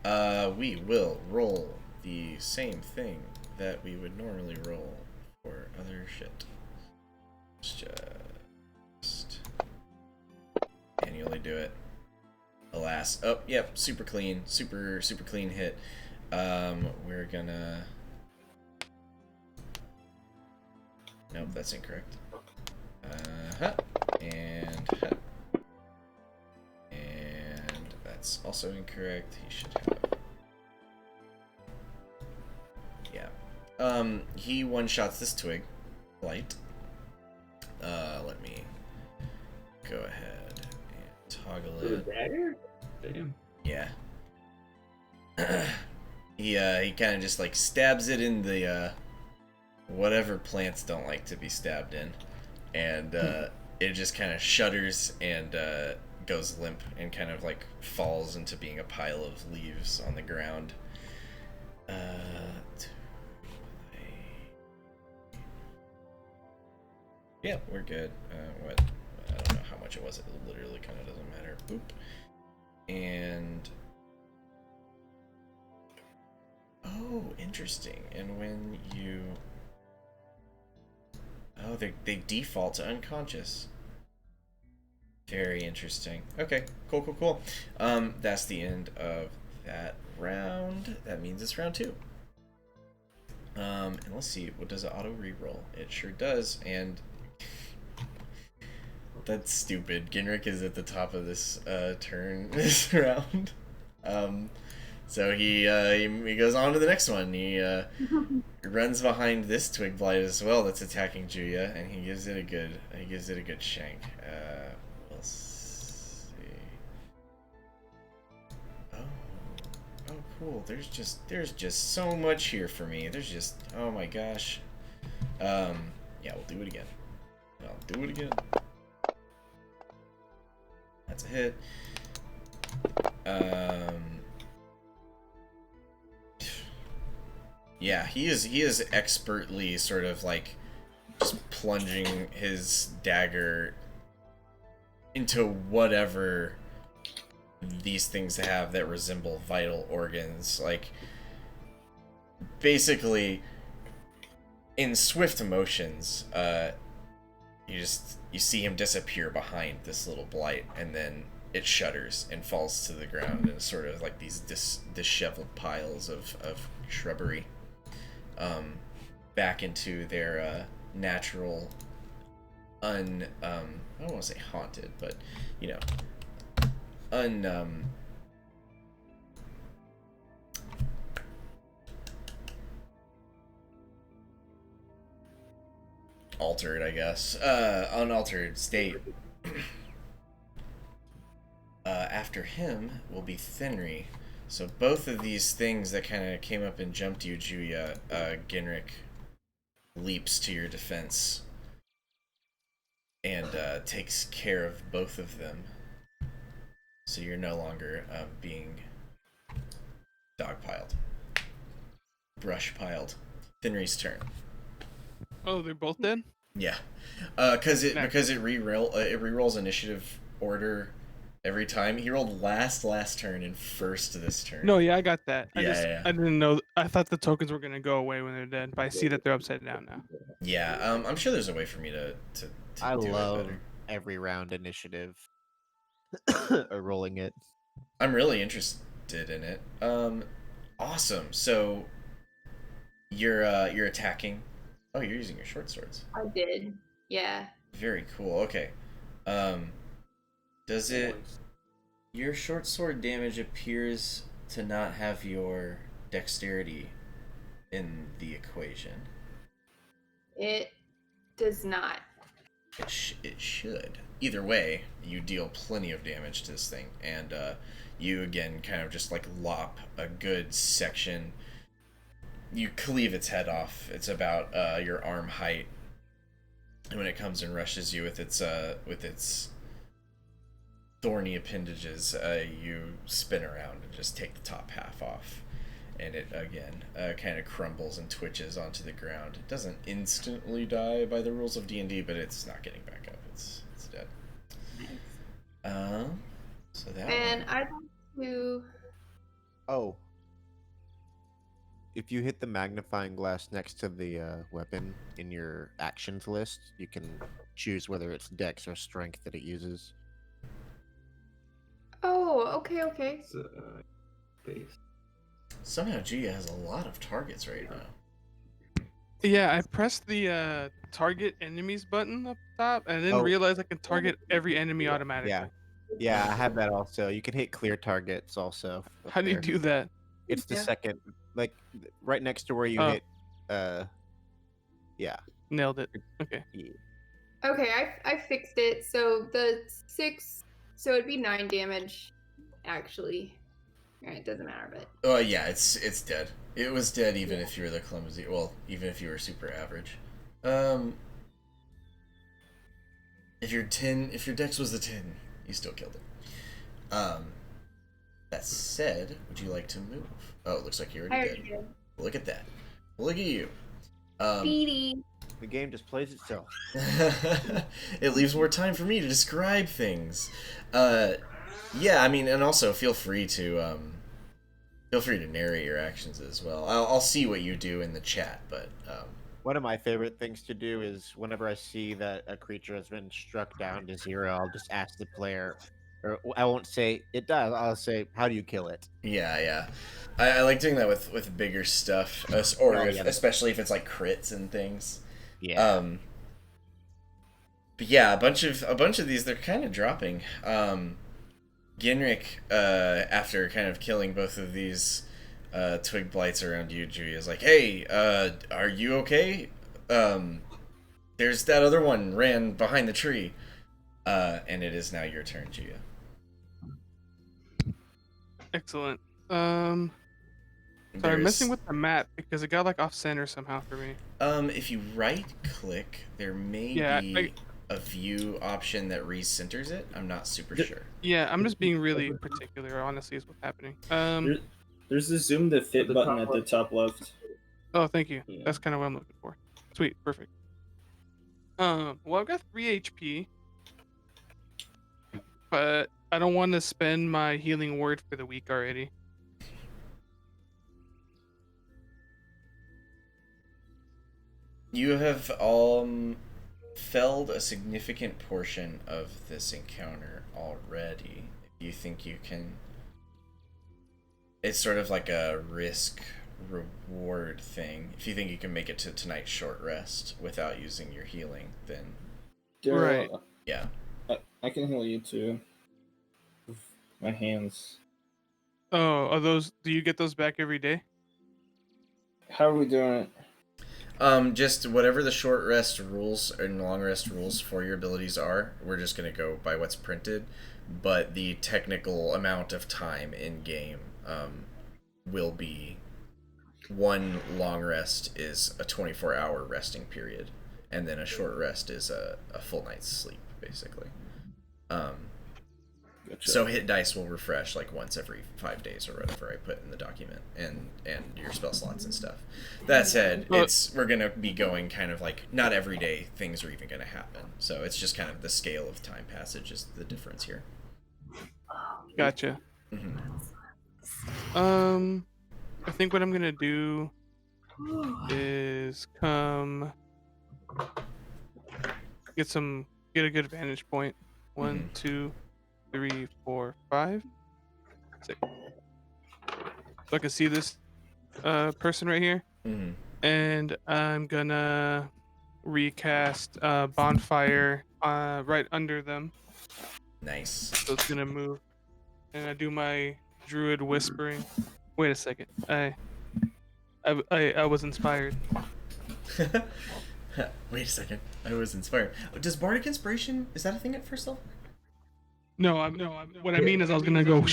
well. We will roll the same thing that we would normally roll for other shit. Just manually do it. Alas. Oh, yep, super clean. Super clean hit. We're gonna... Nope, that's incorrect. And that's also incorrect. He should have... Yeah. He one-shots this twig. Light. Let me go ahead and toggle it. Dagger? Damn. Yeah. He kind of just like stabs it in the whatever plants don't like to be stabbed in, and it just kind of shudders and goes limp and kind of like falls into being a pile of leaves on the ground. Yeah, we're good. What? I don't know how much it was. It literally kind of doesn't matter. Boop. And oh, interesting. And when you they default to unconscious. Very interesting. Okay, cool. That's the end of that round. That means it's round 2. And let's see, what does it auto reroll? It sure does, and that's stupid. Ginrick is at the top of this turn this round. So he goes on to the next one. He runs behind this twig blight as well that's attacking Julia, and he gives it a good shank. We'll see. Oh, cool. There's just so much here for me. There's just, oh my gosh. Yeah, we'll do it again. I'll do it again. That's a hit. Yeah, he is expertly sort of like just plunging his dagger into whatever these things have that resemble vital organs. Like, basically, in swift motions, you see him disappear behind this little blight, and then it shudders and falls to the ground in sort of like these disheveled piles of shrubbery, back into their natural, I don't want to say haunted, but altered, I guess, unaltered state. After him will be Thenry. So both of these things that kind of came up and jumped you, Julia, Ginrick leaps to your defense and takes care of both of them. So you're no longer being dogpiled, brush piled. Thenry's turn. Oh, they're both dead? Yeah, because it rerolls initiative order every time. He rolled last turn and first this turn. No, yeah, I got that. Yeah. I didn't know. I thought the tokens were gonna go away when they're dead, but I see that they're upside down now. Yeah, I'm sure there's a way for me to I do love it better. every round initiative. Or rolling it. I'm really interested in it. Awesome. So you're attacking. Oh, you're using your short swords. I did. Yeah. Very cool. Okay. Does it? Your short sword damage appears to not have your dexterity in the equation. It does not. It should. Either way, you deal plenty of damage to this thing, and you again kind of just like lop a good section. You cleave its head off. It's about your arm height, and when it comes and rushes you with its thorny appendages, you spin around and just take the top half off, and it again kind of crumbles and twitches onto the ground. It doesn't instantly die by the rules of D&D, but it's not getting back up. It's dead. So that. And I want to. Oh. If you hit the magnifying glass next to the weapon in your actions list, you can choose whether it's dex or strength that it uses. Oh, okay. It's, base. Somehow Gia has a lot of targets right now. Yeah, I pressed the target enemies button up top, and I didn't realize I can target every enemy automatically. Yeah, I have that also. You can hit clear targets also. How do you do that? It's the second, like right next to where you hit. Yeah. Nailed it. Okay. Yeah. Okay, I fixed it. So the 6, so it'd be 9 damage, actually. Alright, it doesn't matter, but. Oh yeah, it's dead. It was dead even if you were the clumsy. Well, even if you were super average. If your dex was the 10, you still killed it. That said, would you like to move? Oh, it looks like you already did. Look at that. Look at you. Speedy. The game just plays itself. It leaves more time for me to describe things. Yeah, I mean, and also feel free to narrate your actions as well. I'll see what you do in the chat, but one of my favorite things to do is whenever I see that a creature has been struck down to 0, I'll just ask the player, or I won't say it does. I'll say, "How do you kill it?" Yeah. I like doing that with bigger stuff, especially if it's like crits and things. Yeah. But yeah, a bunch of these, they're kind of dropping. Ginrick, after kind of killing both of these twig blights around you, Julia is like, "Hey, are you okay? There's that other one ran behind the tree." And it is now your turn, Julia. Excellent. Sorry, I'm messing with the map because it got like off center somehow for me. If you right click, there may be a view option that recenters it. I'm not super sure. Yeah, I'm just being really particular, honestly, is what's happening. There's the zoom to fit button at the top left. Oh, thank you. Yeah. That's kind of what I'm looking for. Sweet, perfect. Well, I've got 3 HP, but I don't want to spend my healing word for the week already. You have felled a significant portion of this encounter already. you think you can... It's sort of like a risk reward thing. If you think you can make it to tonight's short rest without using your healing, then Right. yeah. I can heal you too. My hands. Oh, are those? Do you get those back every day? How are we doing it? Just whatever the short rest rules and long rest rules for your abilities are, we're just gonna go by what's printed. But the technical amount of time in game will be one long rest is a 24-hour resting period, and then a short rest is a full night's sleep, basically. Gotcha. So hit dice will refresh like once every 5 days or whatever I put in the document, and your spell slots and stuff. That said, we're gonna be going kind of like not every day things are even gonna happen. So it's just kind of the scale of time passage is the difference here. Gotcha. I think what I'm gonna do is get a good vantage point. 1, 2, 3, 4, 5, 6. So I can see this person right here. And I'm gonna recast bonfire right under them. Nice. So it's gonna move. And I do my druid whispering. Wait a second. I was inspired. Wait a second. I was inspired. Does Bardic Inspiration, is that a thing at first level? No, what I mean is I was gonna go.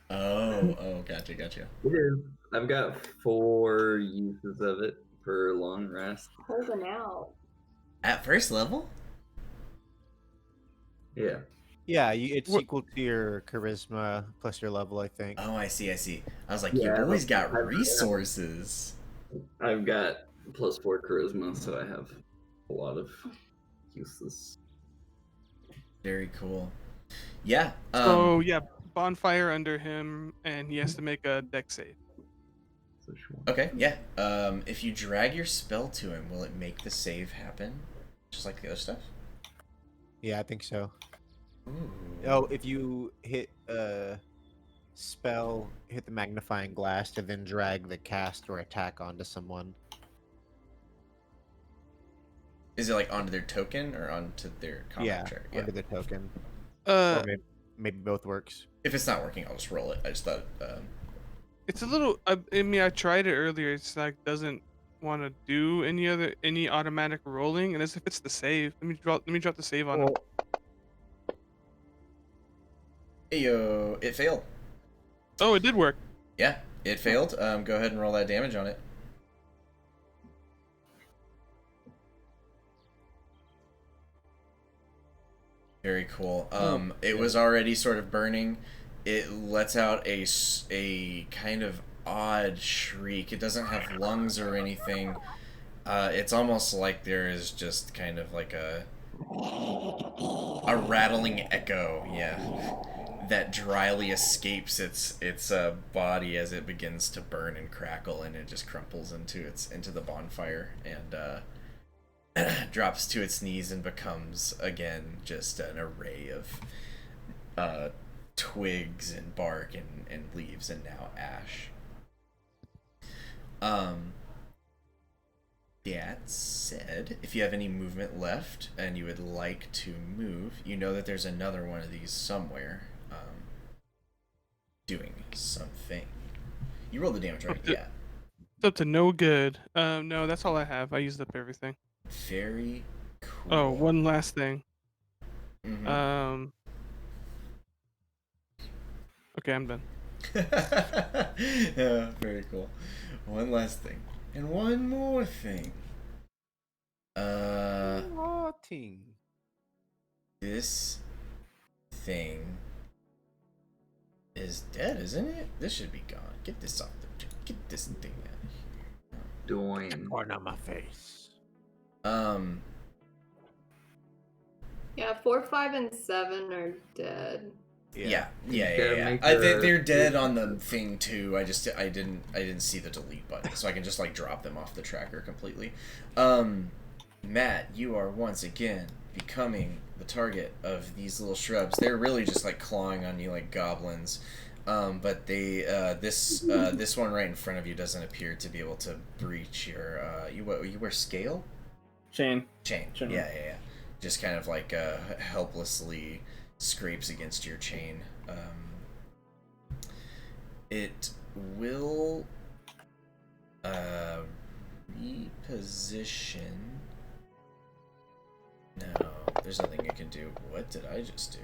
Oh, gotcha. It is. I've got 4 uses of it for long rest. Holding out. At first level? Yeah. Yeah, it's equal to your charisma plus your level, I think. Oh, I see. I was like, Yeah, you boys got I've- resources. I've got +4 charisma, so I have a lot of uses. Very cool. Yeah. So yeah, bonfire under him, and he has to make a dex save. Okay, yeah. If you drag your spell to him, will it make the save happen? Just like the other stuff? Yeah, I think so. Ooh. Oh, if you hit spell, hit the magnifying glass, and then drag the cast or attack onto someone. Is it like onto their token or onto their combat track? Onto the token. Uh, Or maybe both works. If it's not working, I'll just roll it. I just thought. it's a little. I mean, I tried it earlier. It's like doesn't want to do any automatic rolling, and as if it's the save. Let me drop the save on it. Ayo, it failed. Oh, it did work. Yeah, it failed. Go ahead and roll that damage on it. Very cool. It was already sort of burning. It lets out a kind of odd shriek. It doesn't have lungs or anything. It's almost like there is just kind of like a rattling echo, that dryly escapes its body as it begins to burn and crackle, and it just crumples into the bonfire and drops to its knees and becomes again just an array of twigs and bark and leaves and now ash. That said, if you have any movement left and you would like to move, you know that there's another one of these somewhere doing something. You rolled the damage, right? Yeah. It's up to no good. No, that's all I have. I used up everything. Very cool. Oh, one last thing. Mhm. Okay, I'm done. Yeah, very cool. One last thing. And one more thing. This thing is dead, isn't it? This should be gone. Get this off the... Get this thing out of here. Doing. Corn on my face. Yeah, 4, 5, and 7 are dead. Yeah. make They're a- dead on the thing too. I didn't see the delete button, so I can just like drop them off the tracker completely. Matt, you are once again becoming the target of these little shrubs. They're really just like clawing on you like goblins. But they this one right in front of you doesn't appear to be able to breach your you wear scale? Chain. Chain. Chain. Yeah. Just kind of like helplessly scrapes against your chain. It will reposition. No, there's nothing it can do. What did I just do?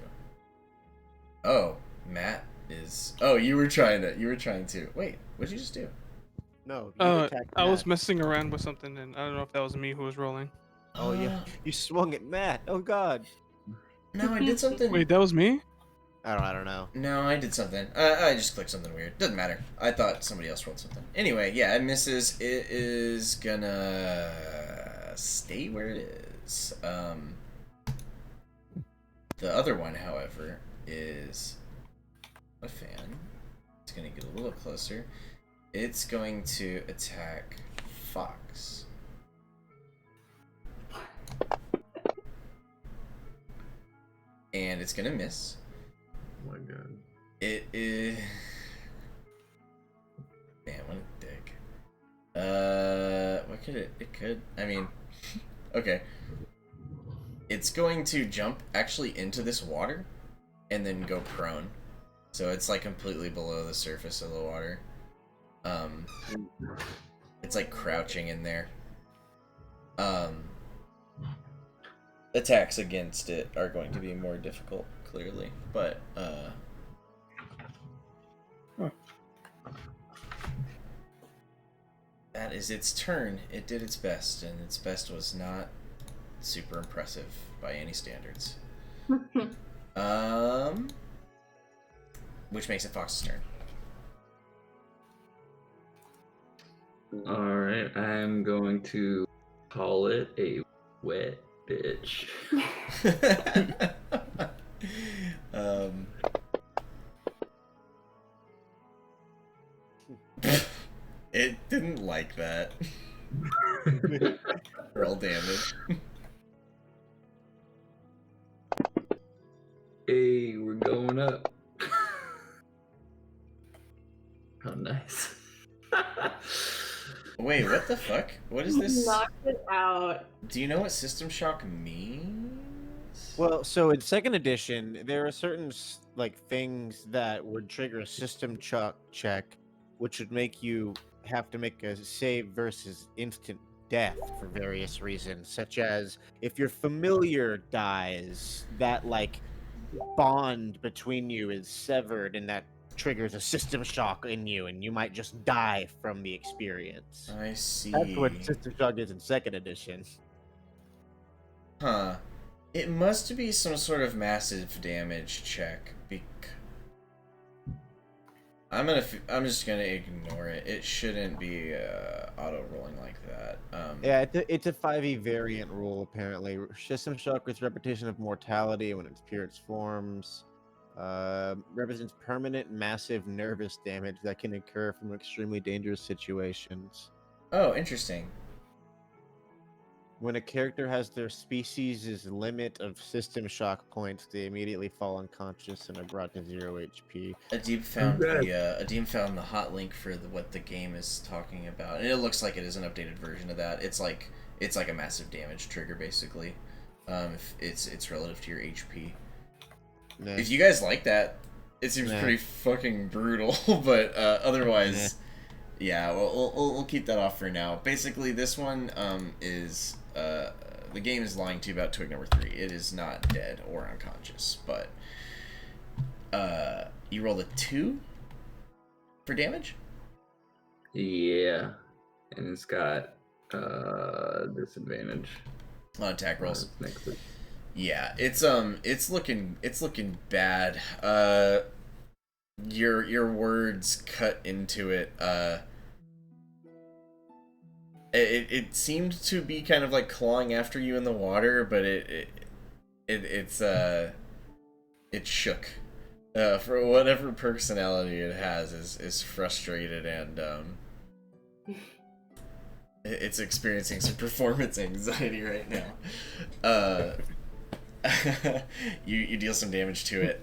Oh, Matt is. Oh, you were trying to. Wait, what did you just do? No, you attacked I was Matt. messing around with something, and I don't know if that was me who was rolling. Oh yeah, you swung at Matt. Oh god. No, I did something. Wait, that was me? I don't know. No, I did something. I just clicked something weird. Doesn't matter. I thought somebody else rolled something. Anyway, yeah, it misses. It is gonna stay where it is. The other one, however, is a fan. It's gonna get a little closer. It's going to attack Fox. And it's gonna miss. Oh my god. It is. Man, what a dick. What could it? It could. I mean, okay. It's going to jump actually into this water, and then go prone. So it's like completely below the surface of the water. It's like crouching in there. Attacks against it are going to be more difficult, clearly, but that is its turn. It did its best, and its best was not super impressive by any standards. Which makes it Fox's turn. Alright, I'm going to call it a wet bitch. It didn't like that. Roll damage. Hey, we're going up. How nice. Wait, what the fuck? What is this? Knocked it out. Do you know what System Shock means? Well, so in second edition, there are certain like things that would trigger a system check, which would make you have to make a save versus instant death for various reasons, such as if your familiar dies, that like bond between you is severed, and that triggers a system shock in you, and you might just die from the experience. I see. That's what system shock is in second edition. Huh. It must be some sort of massive damage check. I'm just gonna ignore it. It shouldn't be auto rolling like that. Yeah, it's a 5e variant rule apparently. System shock with repetition of mortality when its purest forms. Represents permanent massive nervous damage that can occur from extremely dangerous situations. Oh, interesting. When a character has their species' limit of system shock points, they immediately fall unconscious and are brought to 0 HP. Adib found the hot link for what the game is talking about, and it looks like it is an updated version of that. It's like a massive damage trigger basically. If it's relative to your HP. Nah. If you guys like that, it seems pretty fucking brutal. But otherwise, yeah, we'll keep that off for now. Basically, this one is the game is lying to you about twig number 3. It is not dead or unconscious, but you rolled a 2 for damage. Yeah, and it's got disadvantage On attack rolls. next week. Yeah, it's looking bad. Your words cut into it. It seemed to be kind of like clawing after you in the water, but it shook. For whatever personality it has is frustrated, and it's experiencing some performance anxiety right now. you deal some damage to it.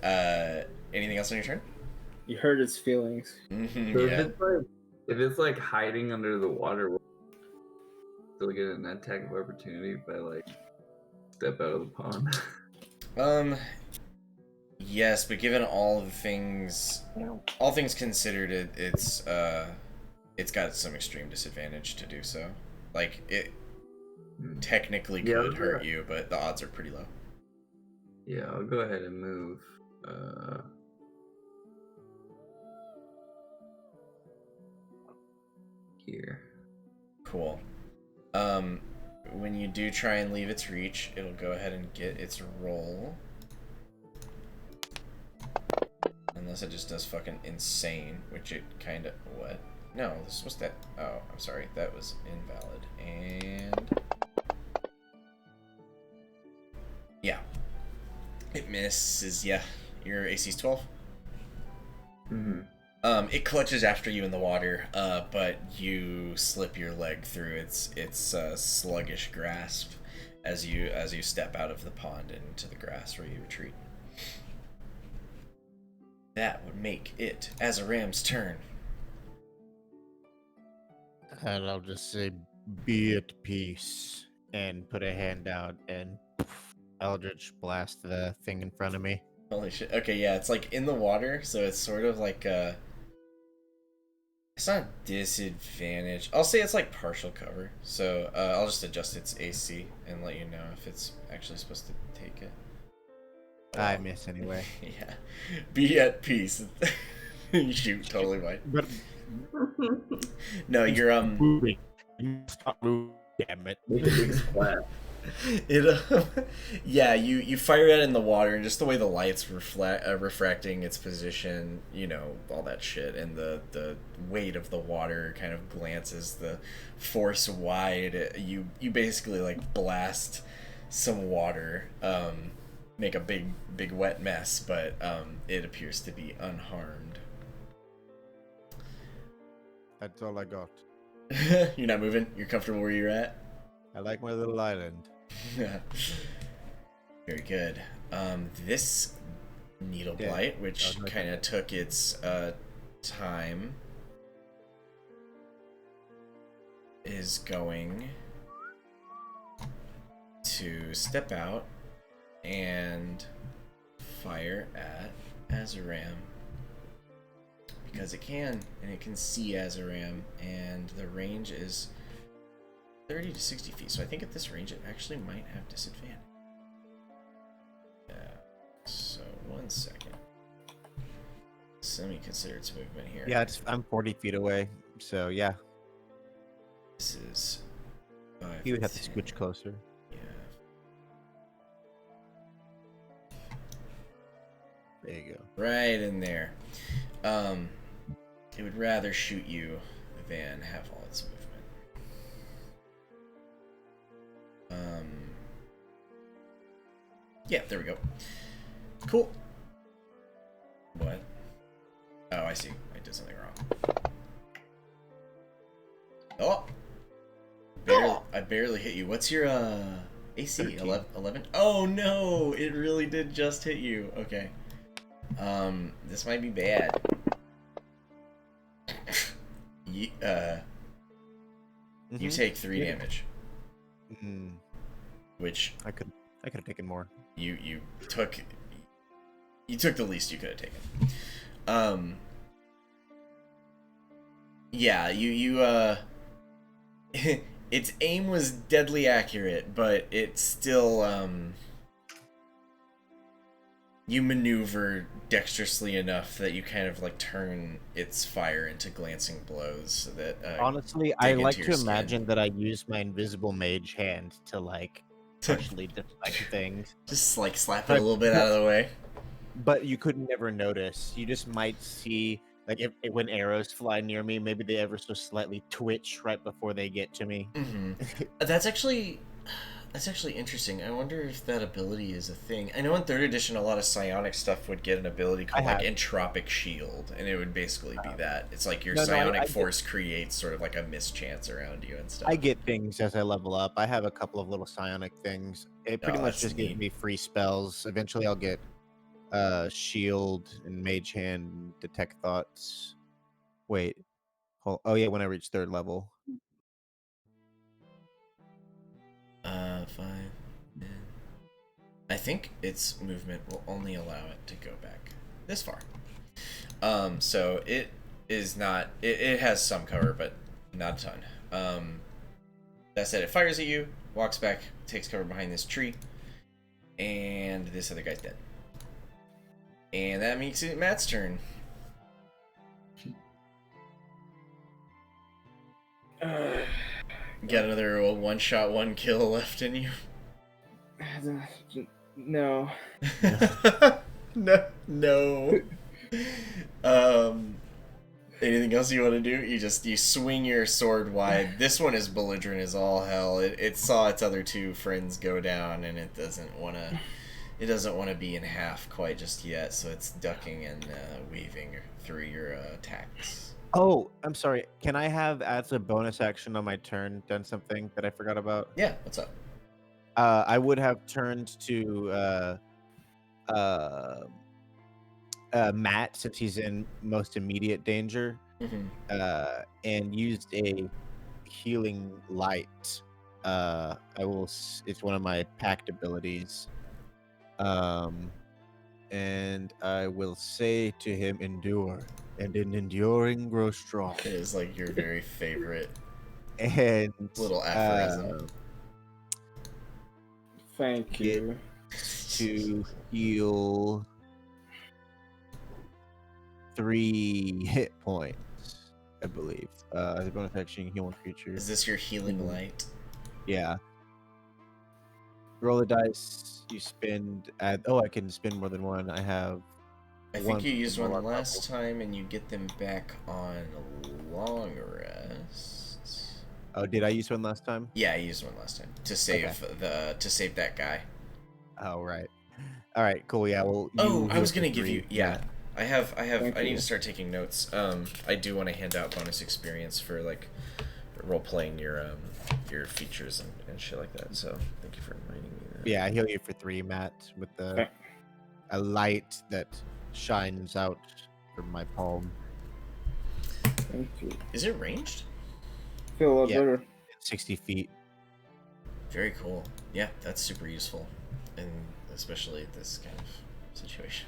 Anything else on your turn? You hurt its feelings. So Yeah. if it's like hiding under the water, we'll still get an attack of opportunity if I like step out of the pond. Yes, but given all things considered, it's got some extreme disadvantage to do so. Like it technically Yeah, could hurt you, but the odds are pretty low. Yeah, I'll go ahead and move. Here. Cool. When you do try and leave its reach, it'll go ahead and get its roll. Unless it just does fucking insane, which it kind of... What? No, this was that... Oh, I'm sorry. That was invalid. And... Yeah. It misses, yeah. Your AC's 12. Mm-hmm. It clutches after you in the water, but you slip your leg through its sluggish grasp as you step out of the pond into the grass where you retreat. That would make it Azaram's turn. And I'll just say, be at peace, and put a hand out and Eldritch blast the thing in front of me. Holy shit. Okay, yeah, it's like in the water, so it's sort of like it's not disadvantage. I'll say it's like partial cover. So I'll just adjust its AC and let you know if it's actually supposed to take it. I miss anyway. Yeah. Be at peace. You shoot, totally fine. But No, you're moving. Stop moving, damn it. Make a big splash. Yeah, you fire it in the water, and just the way the light's refracting its position, you know, all that shit, and the weight of the water kind of glances the force wide. You basically like blast some water, make a big wet mess, but it appears to be unharmed. That's all I got. You're not moving? You're comfortable where you're at? I like my little island. Very good. This needle blight, which kind of took its time, is going to step out and fire at Azaram. Because it can, and it can see Azaram, and the range is 30 to 60 feet, so I think at this range it actually might have disadvantage. Yeah, so 1 second. So let me consider its movement here. Yeah, I'm 40 feet away, so yeah. This is 5, You would have to 10, scooch closer. Yeah. There you go. Right in there. It would rather shoot you than have all its movement. Yeah, there we go. Cool. What? Oh, I see. I did something wrong. Oh! I barely hit you. What's your AC? 11? Oh no! It really did just hit you. Okay. This might be bad. You take 3 damage. Which I could have taken more. you took the least you could have taken. Yeah, its aim was deadly accurate, but it still you maneuver dexterously enough that you kind of like turn its fire into glancing blows so that Honestly, I dig like into to your skin. imagine that I use my invisible mage hand to like partially deflect things. Just like slap it a little bit out of the way. But you could never notice. You just might see, like, if when arrows fly near me, maybe they ever so slightly twitch right before they get to me. That's actually That's actually interesting. I wonder if that ability is a thing. I know in 3rd edition a lot of psionic stuff would get an ability called like Entropic Shield, and it would basically be that. It's like your psionic force creates sort of like a mischance around you and stuff. I get things as I level up. I have a couple of little psionic things. It pretty much just gives me free spells. Eventually I'll get shield and mage hand, detect thoughts. Wait. Oh yeah, when I reach 3rd level. 5. I think its movement will only allow it to go back this far. So it is not. It has some cover, but not a ton. That said, it fires at you, walks back, takes cover behind this tree, and this other guy's dead. And that makes it Matt's turn. Got another 1-shot, 1-kill left in you. No. No. Anything else you want to do? You swing your sword wide. This one is belligerent as all hell. It saw its other 2 friends go down, and it doesn't want to be in half quite just yet. So it's ducking and weaving through your attacks. Oh, I'm sorry. Can I have, as a bonus action on my turn, done something that I forgot about? Yeah. What's up? I would have turned to Matt, since he's in most immediate danger, and used a healing light. It's one of my packed abilities. And I will say to him, endure, and in enduring grow strong. It is like your very favorite and little aphorism. Thank you. To heal 3 hit points, I believe. As a bonus action, heal one creature. Is this your healing light? Yeah. Roll the dice. You spend. I can spend more than one. I have. I think you used one last time, and you get them back on long rest. Oh, did I use one last time? Yeah, I used one last time to save that guy. Oh, right. All right, cool. Yeah. Well. I was gonna give you. Yeah, I have. Thank I need you. to start taking notes. I do want to hand out bonus experience for like role playing your features and shit like that. So thank you for reminding me that. Yeah, I heal you for 3, Matt, with a light that shines out from my palm. Thank you. Is it ranged? Feel a lot Yeah. better. 60 feet. Very cool. Yeah, that's super useful, and especially this kind of situation.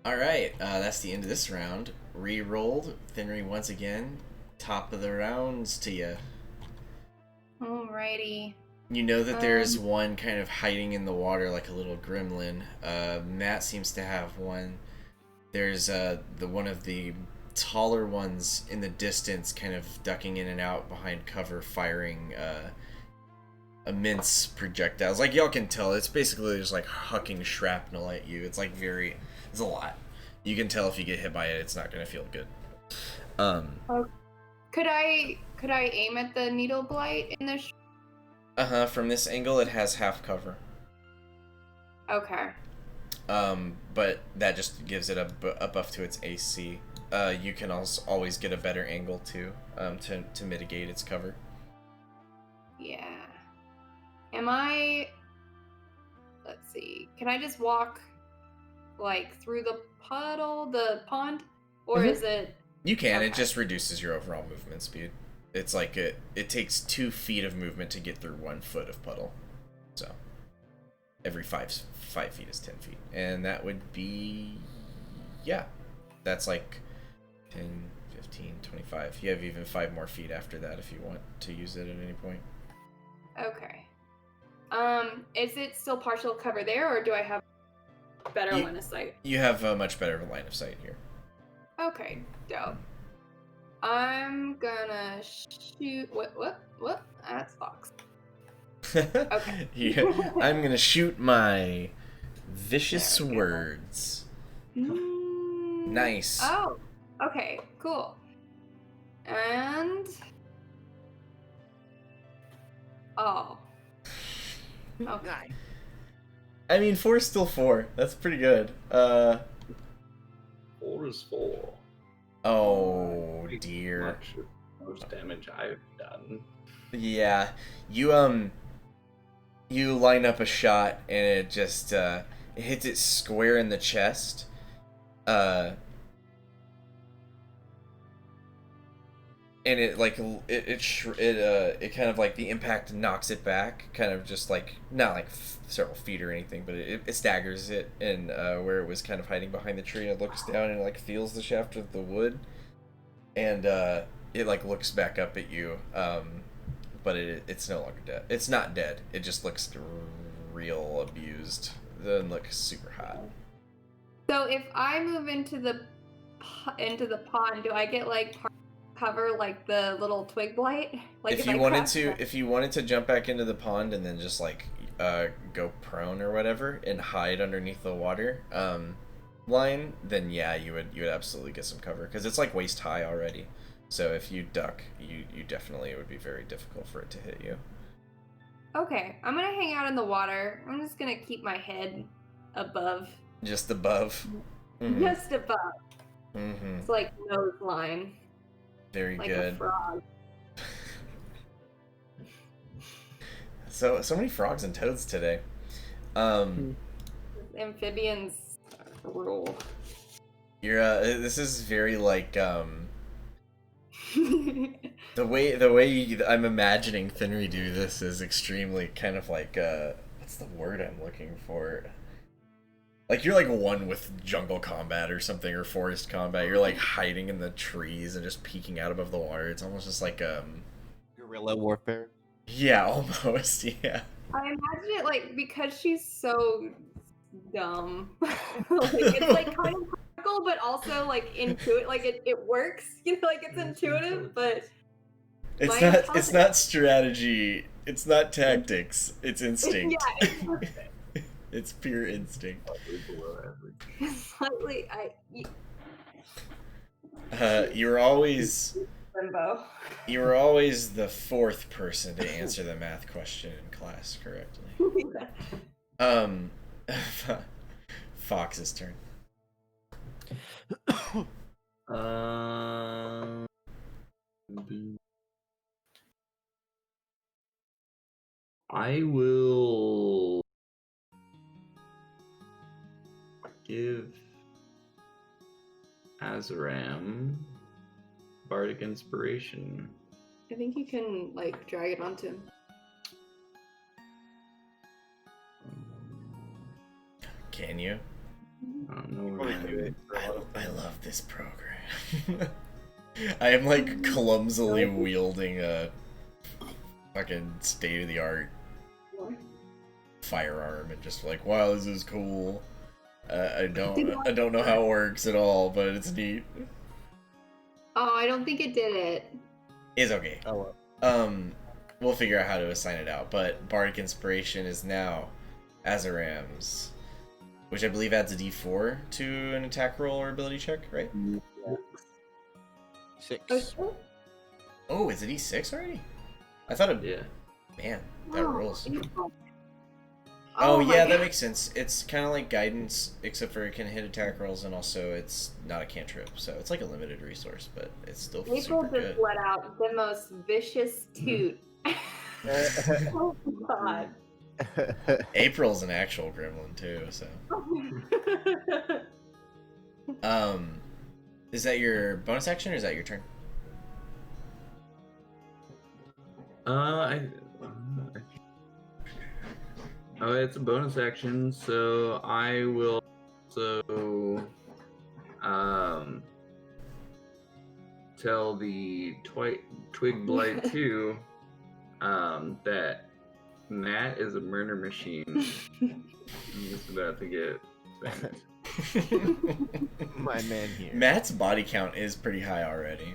All right, that's the end of this round. Re-rolled. Thinry once again. Top of the rounds to you. Alrighty. You know that there's one kind of hiding in the water like a little gremlin. Matt seems to have one. There's one of the taller ones in the distance kind of ducking in and out behind cover, firing immense projectiles. Like, y'all can tell, it's basically just like hucking shrapnel at you. It's like it's a lot. You can tell if you get hit by it, it's not going to feel good. Could I aim at the needle blight in this? From this angle, it has half cover. Okay. But that just gives it a buff to its AC. You can also always get a better angle too, to mitigate its cover. Yeah. Let's see. Can I just walk like through the pond, or is it? You can. Okay. It just reduces your overall movement speed. It's like it takes 2 feet of movement to get through 1 foot of puddle. So every 5 feet is 10 feet, and that would be, yeah, that's like 10, 15, 25. You have even 5 more feet after that if you want to use it at any point. Okay. Is it still partial cover there, or do I have better line of sight? You have a much better line of sight here. Okay, dope. I'm gonna shoot. What? That's Fox. Okay. Yeah, I'm gonna shoot my vicious words. Nice. Oh, okay, cool. And Okay. I mean, 4 is still 4. That's pretty good. 4 is 4. Oh Pretty dear. much most damage I've done. Yeah, you line up a shot and it just it hits it square in the chest. And it like it kind of like the impact knocks it back, kind of just like not like several feet or anything, but it staggers it, and where it was kind of hiding behind the tree, and it looks down and like feels the shaft of the wood, and it like looks back up at you, but it's no longer dead. It's not dead. It just looks real abused. It doesn't look super hot. So if I move into the pond, do I get like cover like the little twig blight? Like If you wanted to jump back into the pond and then just like go prone or whatever and hide underneath the water line, then yeah, you would absolutely get some cover because it's like waist high already. So if you duck, you definitely, it would be very difficult for it to hit you. Okay, I'm gonna hang out in the water. I'm just gonna keep my head above. Just above. Mm-hmm. Just above. Mm-hmm. It's like nose line. Very Like good. a frog. So many frogs and toads today. Amphibians rule. You're this is very like the way I'm imagining Finry do this is extremely kind of like what's the word I'm looking for? Like you're like one with jungle combat or something, or forest combat. You're like hiding in the trees and just peeking out above the water. It's almost just like guerrilla warfare. Yeah, almost. Yeah. I imagine it like because she's so dumb. Like, it's like kind of practical, but also like intuitive. Like it works. You know, like it's intuitive, but it's not strategy. It's not tactics. It's instinct. Yeah. It's pure instinct. Slightly, You were always limbo. You were always the fourth person to answer the math question in class correctly. Fox's turn. I will give Azaram Bardic Inspiration. I think you can like drag it onto him. Can you? I don't know where to do it. I love this program. I am like clumsily wielding a fucking state-of-the-art firearm and just like, wow, this is cool. I don't know how it works at all, but it's neat. Oh, I don't think it did it. It's okay. Oh well. We'll figure out how to assign it out. But Bardic Inspiration is now Azaram's, which I believe adds a D4 to an attack roll or ability check, right? 6. Oh, is it D6 already? I thought it. Yeah. Man, that rules. Oh yeah, my that makes sense. It's kind of like guidance, except for it can hit attack rolls, and also it's not a cantrip, so it's like a limited resource, but it's still April super just good. let out the most vicious toot. Oh god. April's an actual gremlin too, so. Is that your bonus action or is that your turn? Oh, it's a bonus action, so I will also tell the Twig Blight 2 that Matt is a murder machine. I'm just about to get spanked. My man here. Matt's body count is pretty high already.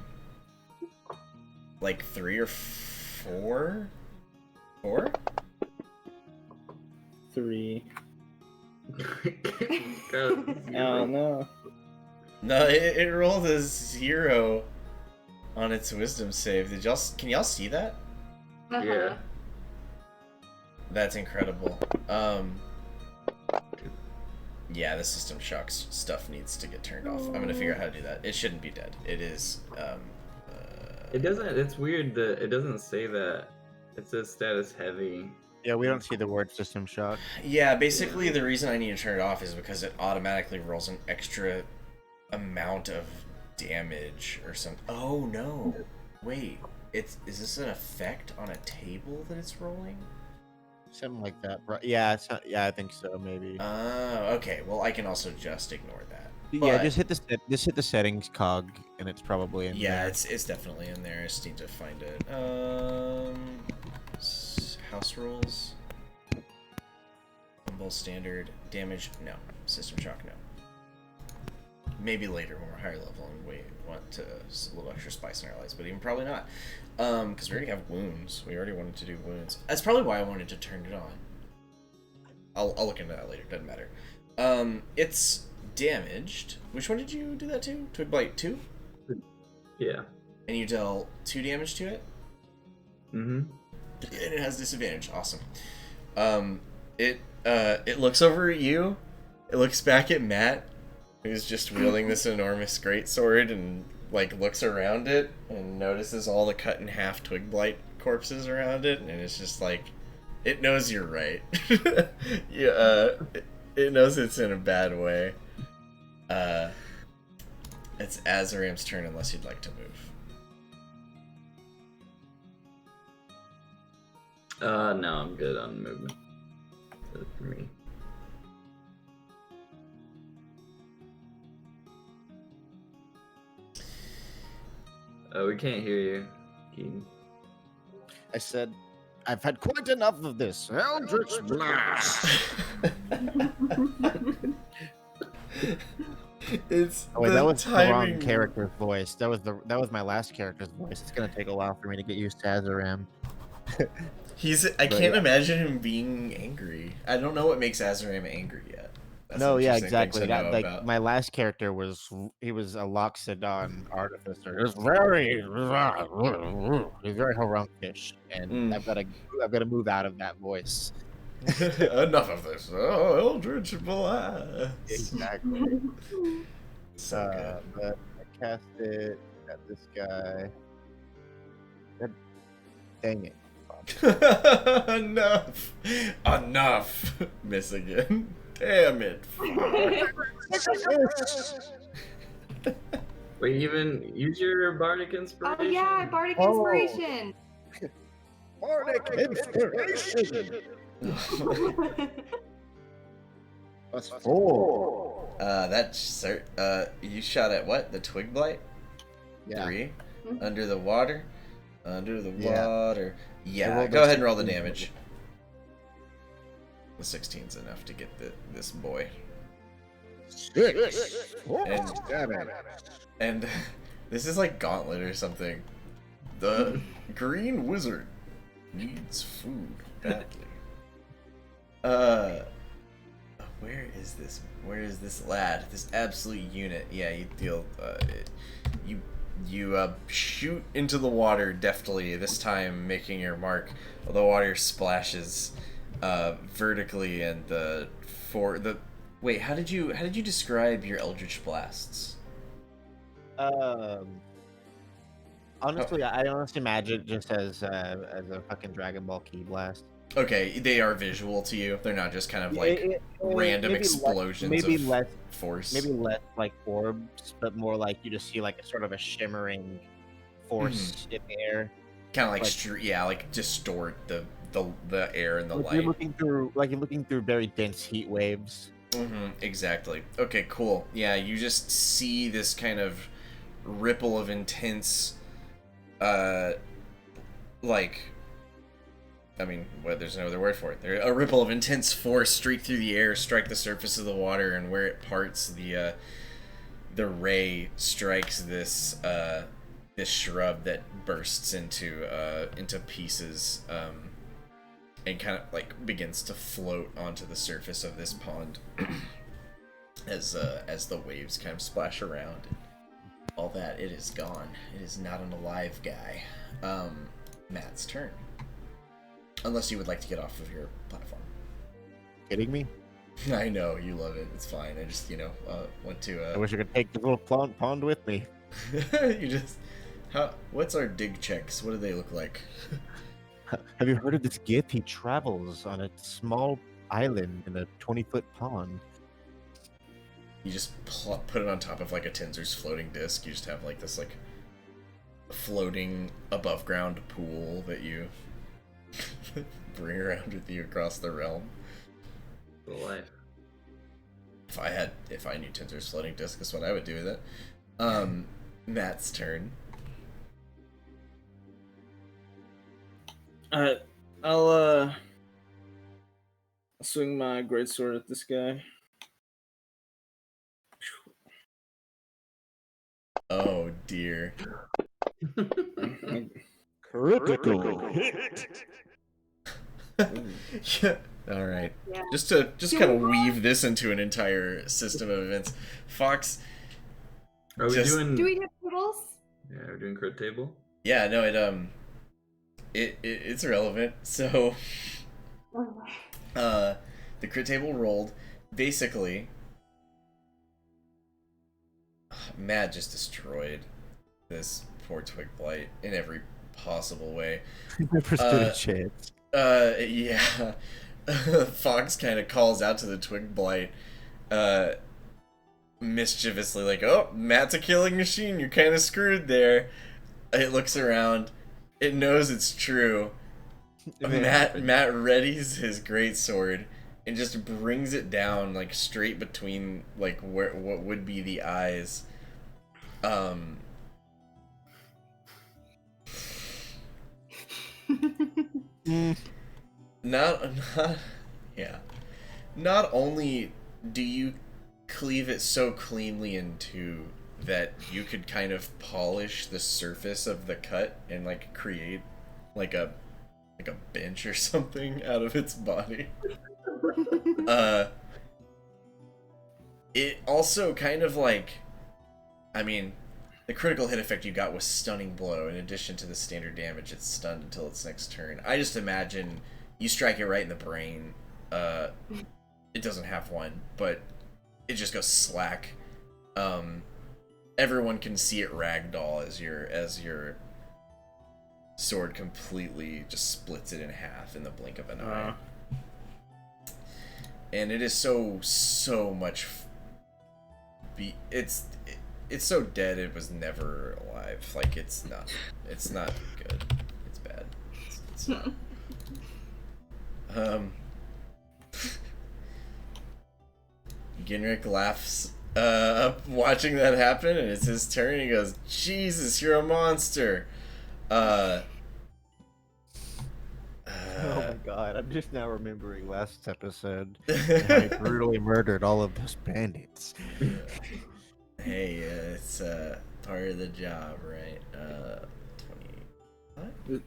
Like 3 or 4? 4? 3. Oh Oh no. No, it rolled a 0 on its wisdom save. Can y'all see that? Uh-huh. Yeah. That's incredible. Yeah, the system shocks stuff needs to get turned off. I'm gonna figure out how to do that. It shouldn't be dead. It is. It doesn't. It's weird that it doesn't say that. It says status heavy. Yeah, we don't see the word system shock. Yeah, basically the reason I need to turn it off is because it automatically rolls an extra amount of damage or something. Oh no! Wait, is this an effect on a table that it's rolling? Something like that. Yeah, yeah, I think so. Maybe. Okay. Well, I can also just ignore that. Yeah, But- just hit the settings cog, and it's probably in Yeah, there. it's definitely in there. I just need to find it. House rules. Humble standard damage. No. System shock. No. Maybe later when we're higher level and we want to a little extra spice in our lives, but even probably not. Because we already have wounds. We already wanted to do wounds. That's probably why I wanted to turn it on. I'll look into that later. Doesn't matter. It's damaged. Which one did you do that to? Twig Blight 2? Yeah. And you dealt 2 damage to it? Mm-hmm. And it has disadvantage. Awesome. It looks over at you. It looks back at Matt, who's just wielding this enormous greatsword, and like looks around it and notices all the cut in half Twig Blight corpses around it, and it's just like, it knows you're right. It knows it's in a bad way. It's Azaram's turn unless you'd like to move. No, I'm good on movement. That's for me. We can't hear you, Keaton. I said, I've had quite enough of this. Eldritch Blast! It's Oh, wait, the that was the wrong timing. character's voice. That was my last character's voice. It's gonna take a while for me to get used to Azaram. I can't yeah. imagine him being angry. I don't know what makes Azaram angry yet. That's No, an yeah, interesting thing exactly. to That know like about. my last character he was a Loxodon artificer. It was very he's very harumphish, and I've got to move out of that voice. Enough of this. Oh, Eldritch Blast. Exactly. So But I cast it at this guy. Dang it. good. Enough. Miss again. Damn it. Wait, even use your bardic inspiration. Oh yeah, bardic Oh. inspiration. Bardic inspiration. That's 4. You shot at what? The Twig Blight? Yeah. 3? Mhm. Under the water? Under the Yeah. water. I Yeah, rolled go a ahead and roll the 16. damage. The 16's enough to get this boy. 6. And- 7. And this is like Gauntlet or something. The green wizard needs food badly. Where is this? Where is this lad? This absolute unit. Yeah, you deal. You shoot into the water deftly. This time, making your mark. The water splashes vertically, and wait. How did you describe your Eldritch Blasts? Honestly, I honestly imagine it just as a fucking Dragon Ball Key blast. Okay, they are visual to you. They're not just kind of like random maybe explosions maybe of less, force. maybe less like orbs, but more like you just see like a sort of a shimmering force in the air. Kind of like like- like distort the air and the Like light. you're looking through very dense heat waves. Exactly. Okay, cool. Yeah, you just see this kind of ripple of intense, there's no other word for it. A ripple of intense force streak through the air, strike the surface of the water, and where it parts, the ray strikes this shrub that bursts into pieces, and kind of like begins to float onto the surface of this pond as the waves kind of splash around. All that, it is gone. It is not an alive guy. Matt's turn. Unless you would like to get off of your platform. Kidding me? I know, you love it. It's fine. I just, want I to, wish I could take the little pond with me. you just... What's our dig checks? What do they look like? Have you heard of this Gith? He travels on a small island in a 20-foot pond. You just put it on top of, like, a Tinser's floating disc. You just have, like, this, like, floating above ground pool that you bring around with you across the realm. The life. If I knew Tinser's floating disc, that's what I would do with it. Matt's turn. Alright, I'll swing my greatsword at this guy. Oh dear. Critical hit. Yeah. All right. Yeah. Just kind of weave this into an entire system of events. Fox. Are we doing? Do we have tables? Yeah, we're doing crit table. Yeah. No. It's relevant. So, the crit table rolled. Basically, Matt just destroyed this poor Twig Blight in every possible way. Never stood a chance. Yeah. Fox kind of calls out to the Twig Blight, mischievously, like, "Oh, Matt's a killing machine. You're kind of screwed there." It looks around. It knows it's true. Matt readies his greatsword and just brings it down, like, straight between, like, what would be the eyes. Yeah. Not only do you cleave it so cleanly in two that you could kind of polish the surface of the cut and, like, create like a bench or something out of its body. It also kind of, like, I mean, the critical hit effect you got was stunning blow. In addition to the standard damage, it's stunned until its next turn. I just imagine you strike it right in the brain. It doesn't have one, but it just goes slack. Everyone can see it ragdoll as your sword completely just splits it in half in the blink of an eye. And it is so much. It's so dead. It was never alive. Like, it's not good. It's bad. It's not. Ginrick laughs watching that happen, and it's his turn. He goes, "Jesus, you're a monster." Oh my god, I'm just now remembering last episode. How I brutally murdered all of those bandits. Hey, it's part of the job, right? 20.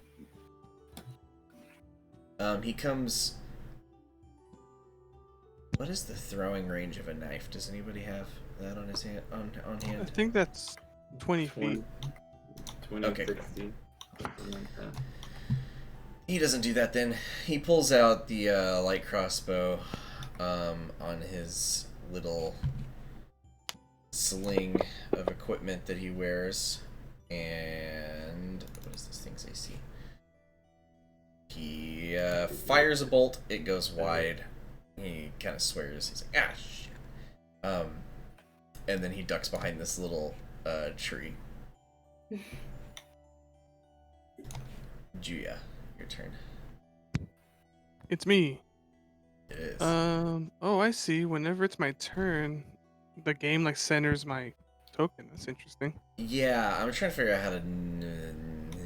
What? He comes. What is the throwing range of a knife? Does anybody have that on his hand? On I hand? think that's 20 feet. 20, Okay. 60, something like that. He doesn't do that then. He pulls out the light crossbow on his little sling of equipment that he wears. And what is this thing's AC? He fires a bolt. It goes wide. He kind of swears. He's like, "Ah, shit." And then he ducks behind this little tree. Julia, your turn. It's me. It is. Oh, I see. Whenever it's my turn, the game like centers my token. That's interesting. Yeah, I'm trying to figure out how to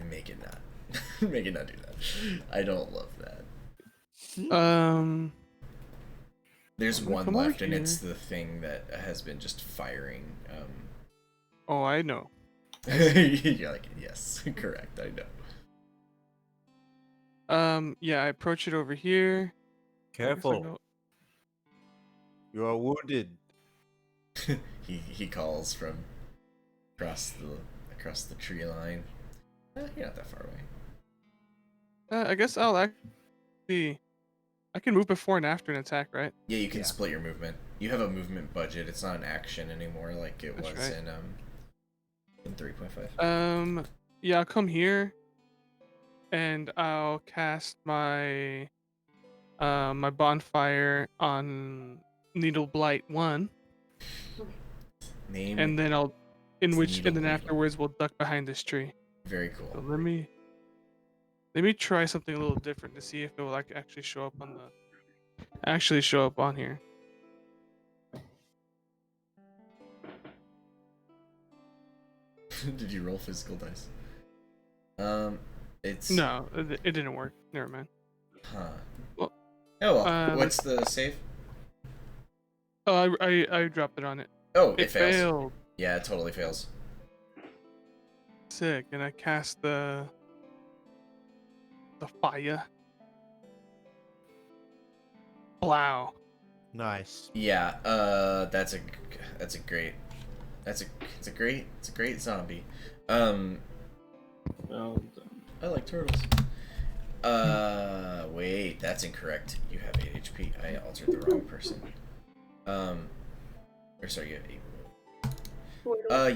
make it not make it not do that. I don't love that. There's I'm gonna one come over left, and it's here. the thing that has been just firing. Oh, I know. You're like, yes, correct. I know. Yeah, I approach it over here. I guess I Careful, go- you are wounded. He calls from across the tree line. You're not that far away. I guess I'll see. I can move before and after an attack, right? Yeah, you can Yeah. split your movement. You have a movement budget. It's not an action anymore like it That's was right. in 3.5. Yeah, I'll come here, and I'll cast my my bonfire on Needle Blight 1, Name and then is Needle Blight. afterwards we'll duck behind this tree. Very So cool. let me try something a little different to see if it will like actually show up on here. Did you roll physical dice? It's No, it didn't work. Never mind. Huh. Well, Oh well. What's the save? Oh, I dropped it on it. Oh, It it fails. failed. Yeah, it totally fails. Sick. And I cast the fire. Wow. Nice. Yeah, it's a great zombie. Well, I like turtles. Wait, that's incorrect. You have 8 HP. I altered the wrong person. Or sorry, you have 8.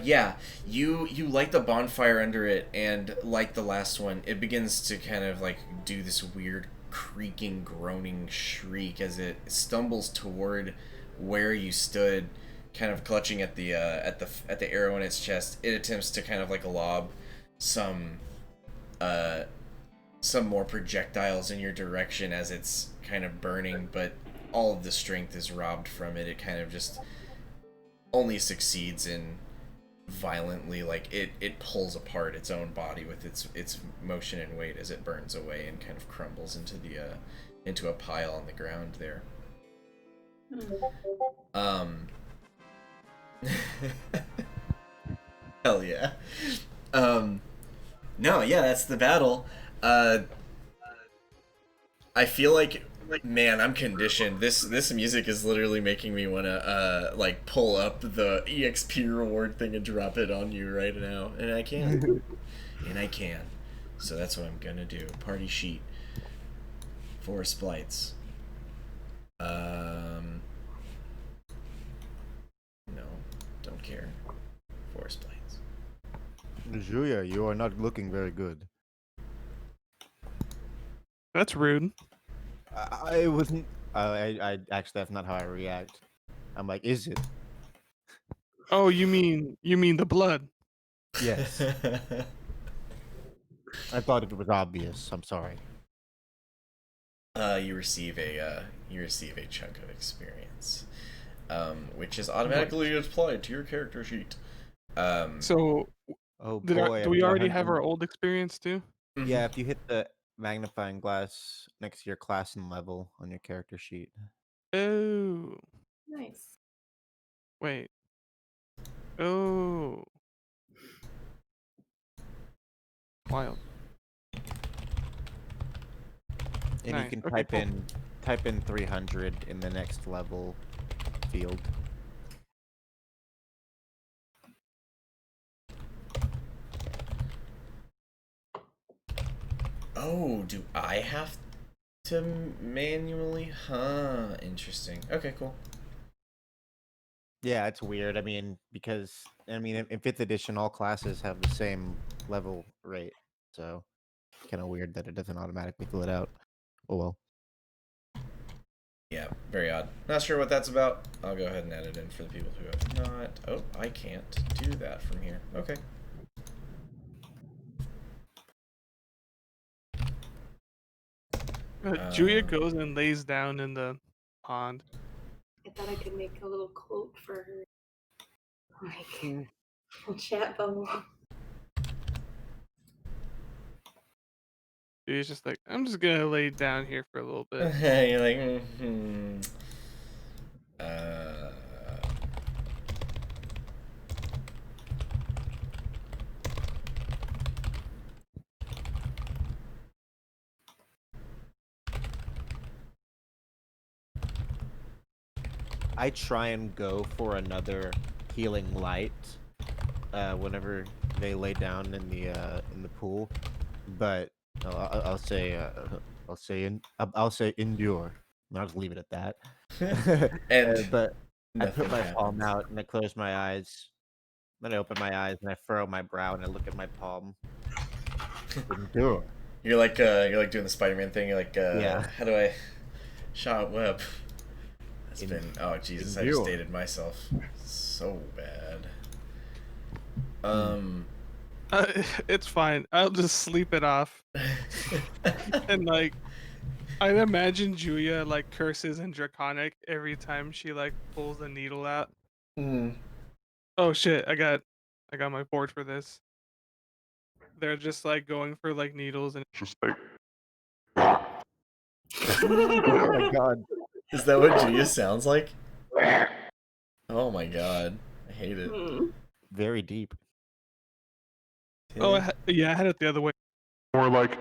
Yeah, you light the bonfire under it, and like the last one, it begins to kind of like do this weird creaking, groaning shriek as it stumbles toward where you stood, kind of clutching at the arrow in its chest. It attempts to kind of like lob some more projectiles in your direction as it's kind of burning, but all of the strength is robbed from it. It kind of just only succeeds in violently, like it pulls apart its own body with its motion and weight as it burns away and kind of crumbles into a pile on the ground there. Hell yeah. No, yeah, that's the battle. I feel like, man, I'm conditioned. This music is literally making me want to like pull up the EXP reward thing and drop it on you right now, and I can. And I can. So that's what I'm gonna do. Party sheet. Forest blights. No, don't care. Forest blights. Julia, you are not looking very good. That's rude. I wasn't. I actually, that's not how I react. I'm like, is it? Oh, you mean the blood? Yes. I thought it was obvious. I'm sorry. You receive a chunk of experience, which is automatically applied to your character sheet. So Oh do boy. we I already had have them- our old experience too? Yeah, if you hit the magnifying glass next to your class and level on your character sheet. Oh, Nice. wait. Oh, wild. And Nice. you can Okay, cool. type in 300 in the next level field. Oh, do I have to manually? Huh. Interesting. Okay, cool. Yeah, it's weird. I mean, because in 5th edition, all classes have the same level rate, so kind of weird that it doesn't automatically fill it out. Oh well. Yeah, very odd. Not sure what that's about. I'll go ahead and add it in for the people who have not. Oh, I can't do that from here. Okay. Julia goes and lays down in the pond. I thought I could make a little quote for her. Like, chat bubble. She's just like, I'm just gonna lay down here for a little bit. You're like, mm-hmm. I try and go for another healing light whenever they lay down in the pool, but I'll say I'll say endure. I'll just leave it at that. And but I nothing put my palm happens. out and I close my eyes. Then I open my eyes and I furrow my brow and I look at my palm. Endure. You're like doing the Spider-Man thing. You're like, Yeah. how do I shot web? That's been oh Jesus! I just Endure. dated myself so bad. It's fine. I'll just sleep it off. And like, I imagine Julia like curses in Draconic every time she like pulls the needle out. Oh shit! I got my board for this. They're just like going for like needles and it's just like. Oh my god. Is that what Julia sounds like? Oh my god, I hate it. Very deep. Oh yeah, I had it the other way. More like.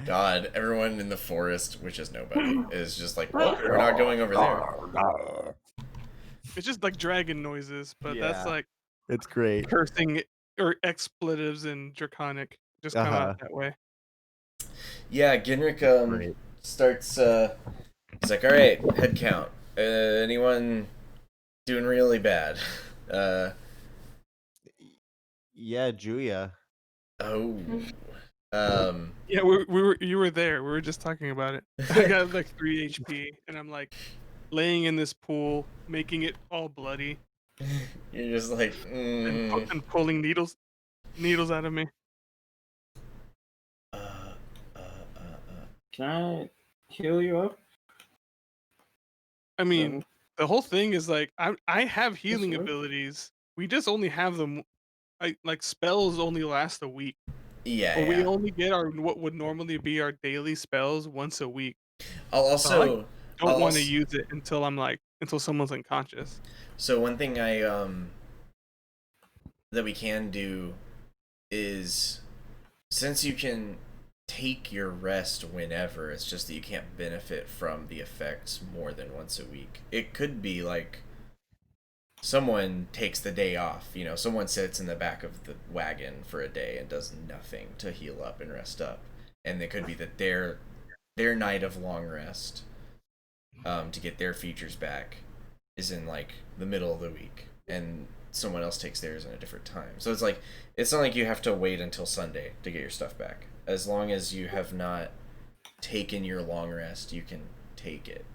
God, everyone in the forest, which is nobody, is just like, well, we're not going over there. It's just like dragon noises, but that's Yeah. like It's great. cursing or expletives in Draconic just come out that way. Yeah, Ginrick Great. starts. He's like, all right, head count. Anyone doing really bad? Yeah, Julia. Oh. Yeah, you were there. We were just talking about it. I got like 3 HP, and I'm like laying in this pool, making it all bloody, You're just like, and pulling needles out of me. Can I heal you up? I mean, the whole thing is like I have healing right. abilities. We just only have them. Like spells only last a week. yeah, Or we yeah. only get our what would normally be our daily spells once a week. I'll also Don't want to use it until someone's unconscious. So one thing I that we can do is, since you can take your rest whenever, it's just that you can't benefit from the effects more than once a week. It could be like someone takes the day off, someone sits in the back of the wagon for a day and does nothing to heal up and rest up. And it could be that their night of long rest, to get their features back, is in like the middle of the week, and someone else takes theirs in a different time. So it's like, it's not like you have to wait until Sunday to get your stuff back. As long as you have not taken your long rest, you can take it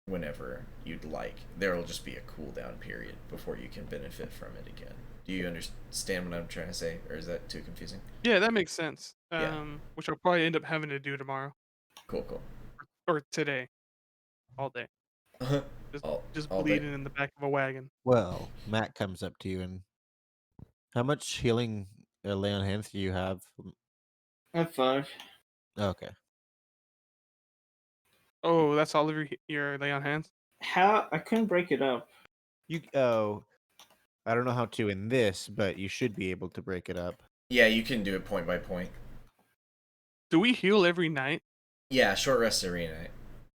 whenever you'd like. There will just be a cooldown period before you can benefit from it again. Do you understand what I'm trying to say, or is that too confusing? Yeah, that makes sense. Yeah. Which I'll probably end up having to do tomorrow Cool. or today, all day. Just all bleeding day. in the back of a wagon. Well, Matt comes up to you and how much healing lay on hands do you have? I have 5. Okay. Oh, that's all of your lay on hands? How I couldn't break it up. I don't know how to in this, but you should be able to break it up. Yeah, you can do it point by point. Do we heal every night? Yeah, short rest every night.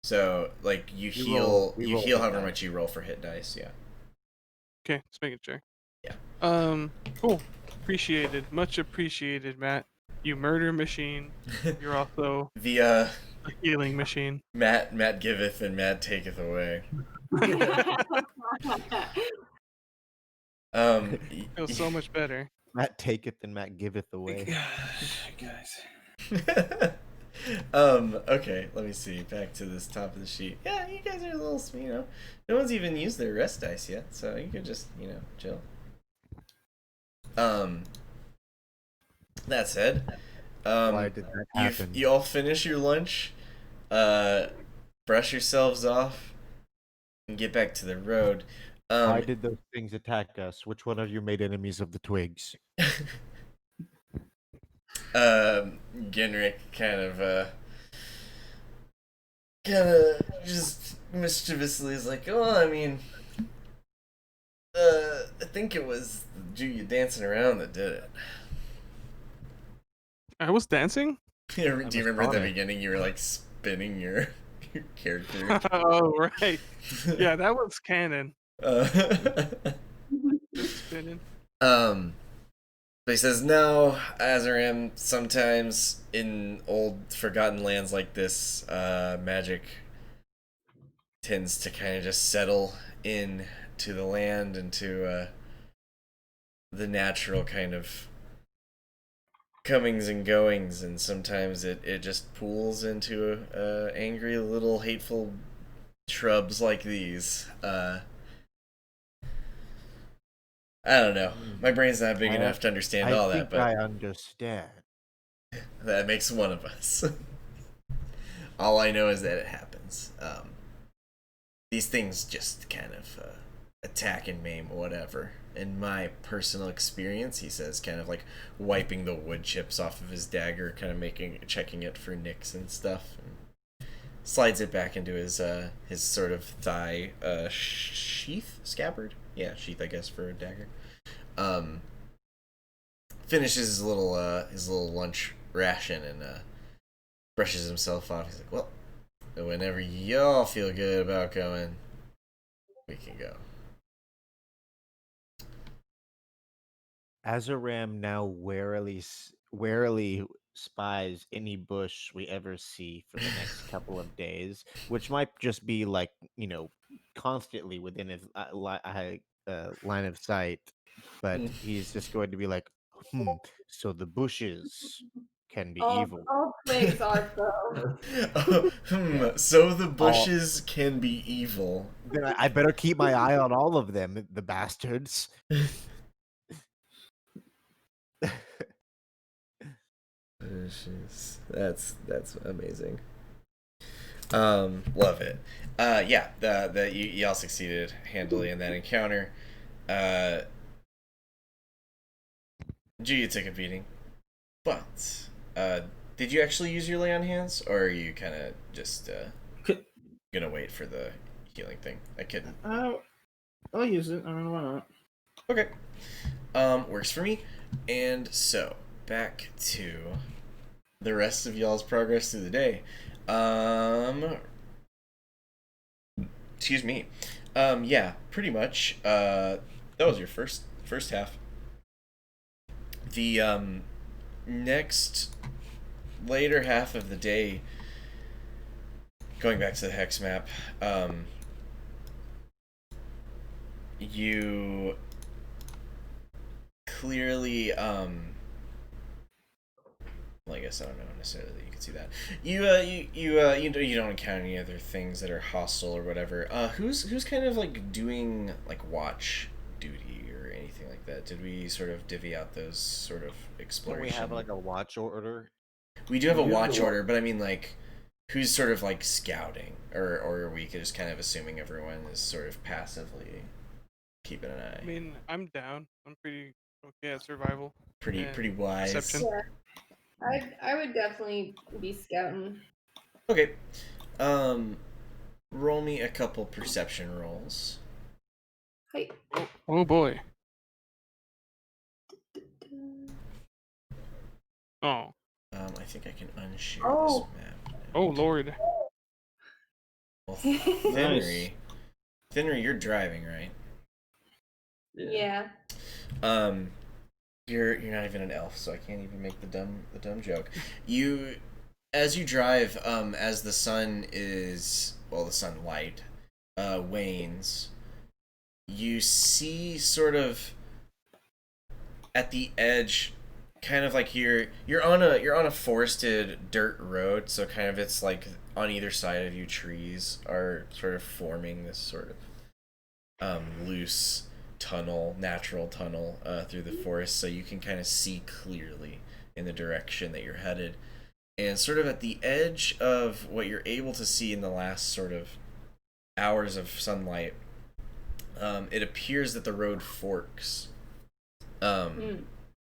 So like you heal however much you roll for hit dice. Yeah. Okay, just making sure. Yeah. Cool. Appreciated. Much appreciated, Matt. You murder machine. You're also the a healing machine. Matt giveth and Matt taketh away. Feels so much better. Matt taketh and Matt giveth away. Guys. Okay, let me see. Back to this top of the sheet. Yeah, you guys are a little, no one's even used their rest dice yet, so you could just, chill. That said, Why did that happen? you all finish your lunch, brush yourselves off, and get back to the road. Why did those things attack us? Which one of you made enemies of the twigs? Genrick kind of just mischievously is like, oh, I mean, I think it was you dancing around that did it. I was dancing? Do you remember at the beginning you were like spinning your character? Oh, right. Yeah, that was canon. Spinning. But he says, no, Azaram, sometimes in old forgotten lands like this, magic tends to kind of just settle in to the land and to the natural kind of comings and goings, and sometimes it just pools into angry little hateful shrubs like these. I don't know. My brain's not big enough to understand all that, but I understand. that makes one of us. All I know is that it happens. These things just kind of attack and maim whatever. In my personal experience, he says, kind of like wiping the wood chips off of his dagger, kind of checking it for nicks and stuff, and slides it back into his sort of thigh sheath, scabbard. Yeah, sheath, I guess, for a dagger. Finishes his little lunch ration and brushes himself off. He's like, well, whenever y'all feel good about going, we can go. Azaram now warily spies any bush we ever see for the next couple of days, which might just be like, constantly within his line of sight. But he's just going to be like, so the bushes can be evil. All twigs are though. So the bushes can be evil. Then I better keep my eye on all of them, the bastards. That's amazing. Love it. Yeah, y'all succeeded handily in that encounter. Julia took a beating, but did you actually use your lay on hands, or are you kind of just gonna wait for the healing thing? I couldn't. I'll use it. I don't know why not. Okay. Works for me. And so back to the rest of y'all's progress through the day. Excuse me. Yeah, pretty much. That was your first half. The next later half of the day, going back to the hex map, you clearly well, I guess I don't know necessarily that you can see that. You don't encounter any other things that are hostile or whatever. Who's kind of like doing like watch duty or anything like that? Did we sort of divvy out those sort of Don't exploration? we have like a watch order? We do have a watch order, but I mean like who's sort of like scouting, or are we just kind of assuming everyone is sort of passively keeping an eye? I mean, I'm down. I'm pretty okay at survival. Pretty wise. Perception. Yeah. I would definitely be scouting. Okay. Roll me a couple perception rolls. Hi. Oh boy. Oh. I think I can unshare Oh. this map. Oh lord. Well, Thinnery, you're driving, right? Yeah. You're not even an elf, so I can't even make the dumb joke. You, as you drive, as the sunlight wanes, you see sort of at the edge, kind of like you're on a forested dirt road, so kind of it's like on either side of you trees are sort of forming this sort of loose natural tunnel through the forest, so you can kind of see clearly in the direction that you're headed. And sort of at the edge of what you're able to see in the last sort of hours of sunlight, it appears that the road forks in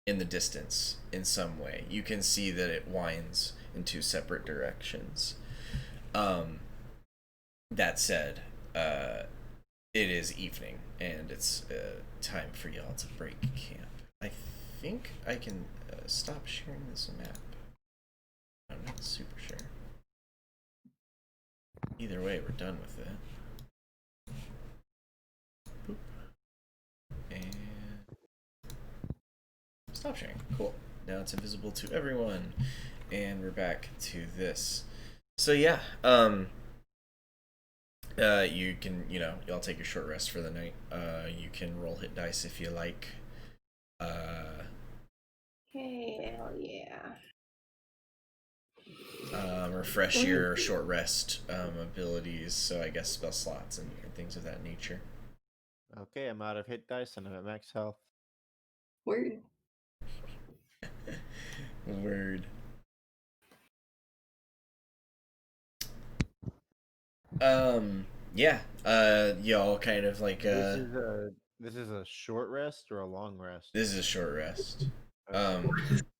the distance in some way. You can see that it winds in two separate directions. That said, it is evening, and it's time for y'all to break camp. I think I can stop sharing this map. I'm not super sure. Either way, we're done with it. Boop. And stop sharing. Cool. Now it's invisible to everyone. And we're back to this. So yeah, you can, y'all take a short rest for the night. You can roll hit dice if you like. Hell yeah. Refresh your short rest abilities, so I guess spell slots and things of that nature. Okay, I'm out of hit dice and I'm at max health. Word. Word. Yeah. Y'all kind of like This is a short rest or a long rest? this is a short rest. Okay.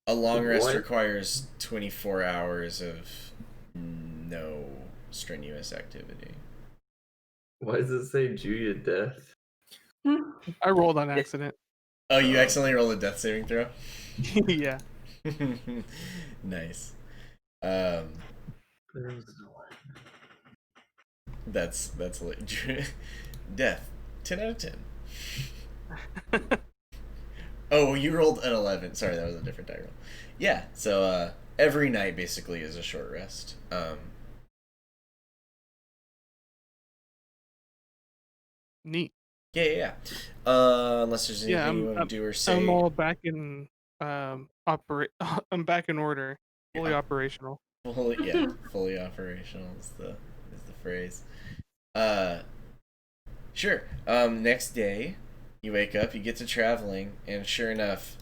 A long rest What? requires 24 hours of no strenuous activity. Why does it say Julia death? I rolled on accident. Oh, you accidentally rolled a death saving throw? Yeah. Nice. There's That's death. 10 out of 10. Oh, you rolled an 11. Sorry, that was a different die roll. Yeah, so every night basically is a short rest. Neat. Yeah. Unless there's anything Yeah, you want to do or say. I'm all back in I'm back in order, fully Yeah. operational. Fully operational is the phrase. Sure. Next day, you wake up, you get to traveling, and sure enough,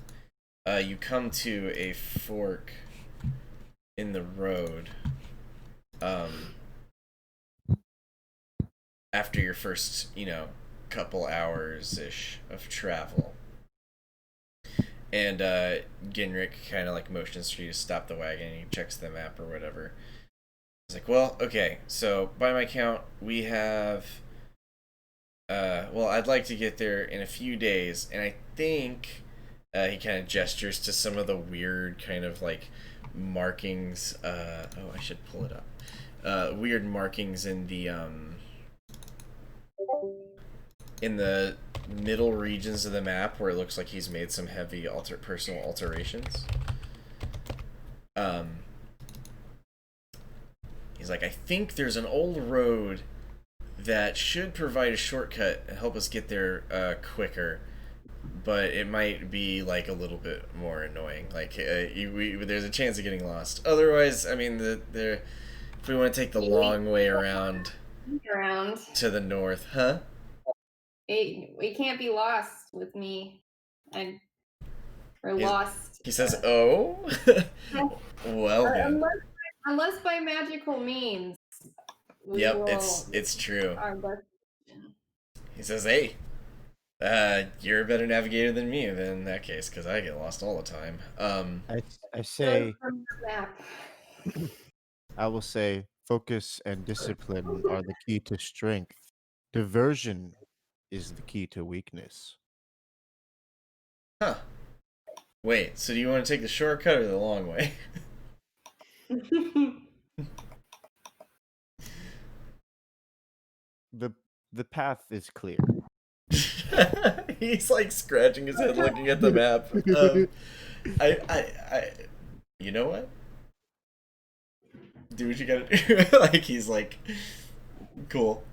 you come to a fork in the road. After your first, couple hours ish of travel. And Ginrick kind of like motions for you to stop the wagon, and he checks the map or whatever. He's like, well, okay, so by my count, we have I'd like to get there in a few days, and I think he kind of gestures to some of the weird kind of like markings. I should pull it up. Weird markings in the middle regions of the map where it looks like he's made some heavy personal alterations. He's like, I think there's an old road that should provide a shortcut and help us get there quicker, but it might be like a little bit more annoying. Like there's a chance of getting lost. Otherwise, I mean, if we want to take the long way around to the north, huh? We can't be lost with me. We're lost. He says, "Oh, well then." Unless by magical means. Yep, it's true. He says, "Hey, you're a better navigator than me then in that case, because I get lost all the time." I say, I will say, focus and discipline are the key to strength. Diversion is the key to weakness. Huh. Wait, so do you want to take the shortcut or the long way? The path is clear. He's like scratching his head looking at the map. You know what? Do what you gotta do. Like he's like, cool.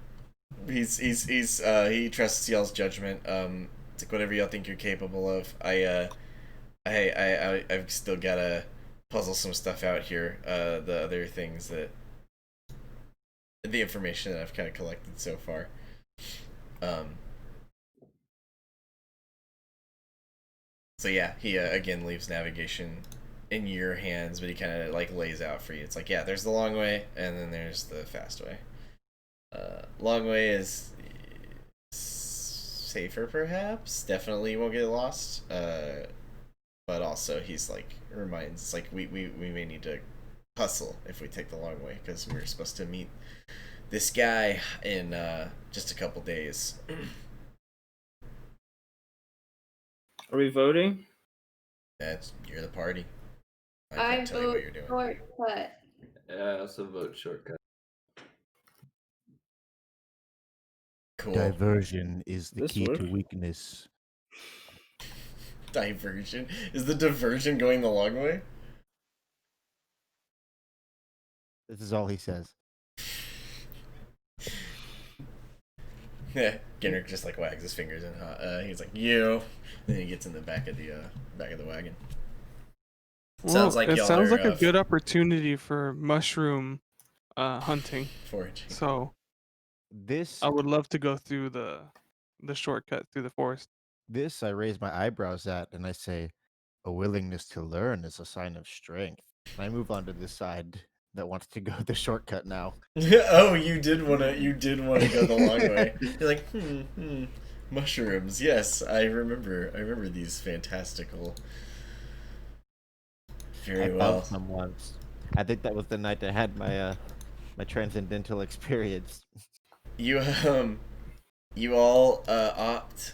He trusts y'all's judgment. It's like whatever y'all think you're capable of. I've still gotta puzzle some stuff out here. The other things the information that I've kind of collected so far. So yeah, he again leaves navigation in your hands, but he kind of like lays out for you. It's like, yeah, there's the long way, and then there's the fast way. Long way is safer, perhaps. Definitely won't get lost. But also he's like reminds like we may need to hustle if we take the long way because we're supposed to meet this guy in just a couple days. Are we voting? You're the party. I I can't tell you what you're doing. Shortcut. Yeah, I also vote shortcut. Cool. Diversion is the This key to works. weakness. Diversion? Is the diversion going the long way? This is all he says. Yeah, Ginrick just like wags his fingers and he's like, "You." Then he gets in the back of the wagon. Sounds like it y'all sounds are, like a good opportunity for mushroom hunting. foraging. So This I would love to go through the shortcut through the forest. this I raise my eyebrows at and I say, a willingness to learn is a sign of strength. And I move on to this side that wants to go the shortcut now. Oh, you did wanna go the long way. You're like, mushrooms. Yes, I remember these fantastical. Very I well. found some once. I think that was the night I had my my transcendental experience. You all opt,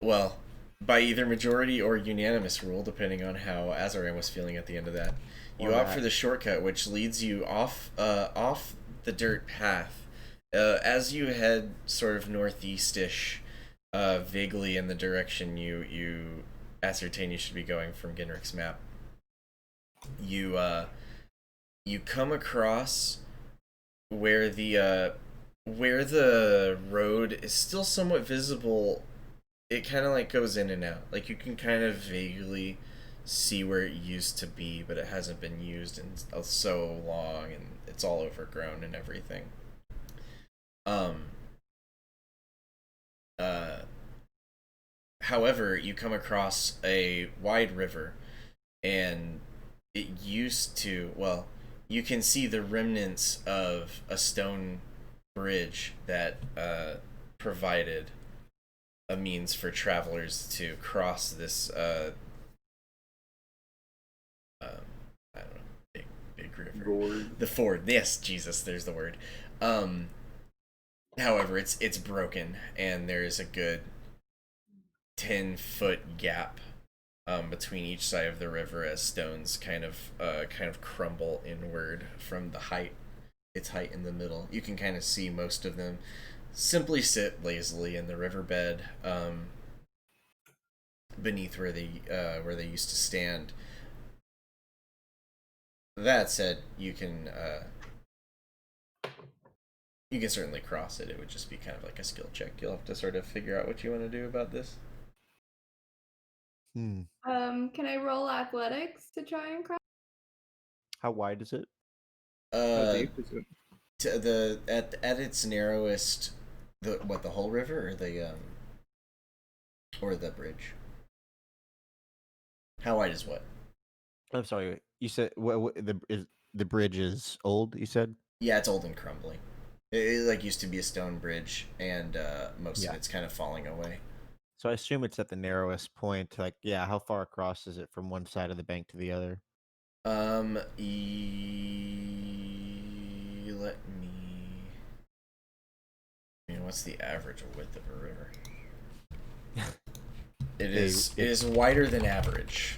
well, by either majority or unanimous rule, depending on how Azaran was feeling at the end of that. You Or opt that. for the shortcut, which leads you off the dirt path. As you head sort of northeast-ish, vaguely in the direction you ascertain you should be going from Ginrick's map. You come across where the road is still somewhat visible. It kind of like goes in and out. Like you can kind of vaguely see where it used to be, but it hasn't been used in so long, and it's all overgrown and everything. However, you come across a wide river, and it used to, well, you can see the remnants of a stone bridge that provided a means for travelers to cross this I don't know, big river. Gourd. The ford. Yes, Jesus, there's the word. However, it's broken, and there's a good 10-foot gap between each side of the river as stones kind of crumble inward from its height in the middle. You can kind of see most of them simply sit lazily in the riverbed beneath where they used to stand. That said, you can certainly cross it. It would just be kind of like a skill check. You'll have to sort of figure out what you want to do about this. Can I roll athletics to try and cross? How wide is it? How deep is it? At its narrowest, the whole river or the bridge? How wide is what? I'm sorry. You said the bridge is old, you said? Yeah, it's old and crumbling. It like used to be a stone bridge, and most of Yeah. it's kind of falling away. So I assume it's at the narrowest point. Like, yeah, how far across is it from one side of the bank to the other? Let me. I mean, what's the average width of a river? It is wider than average.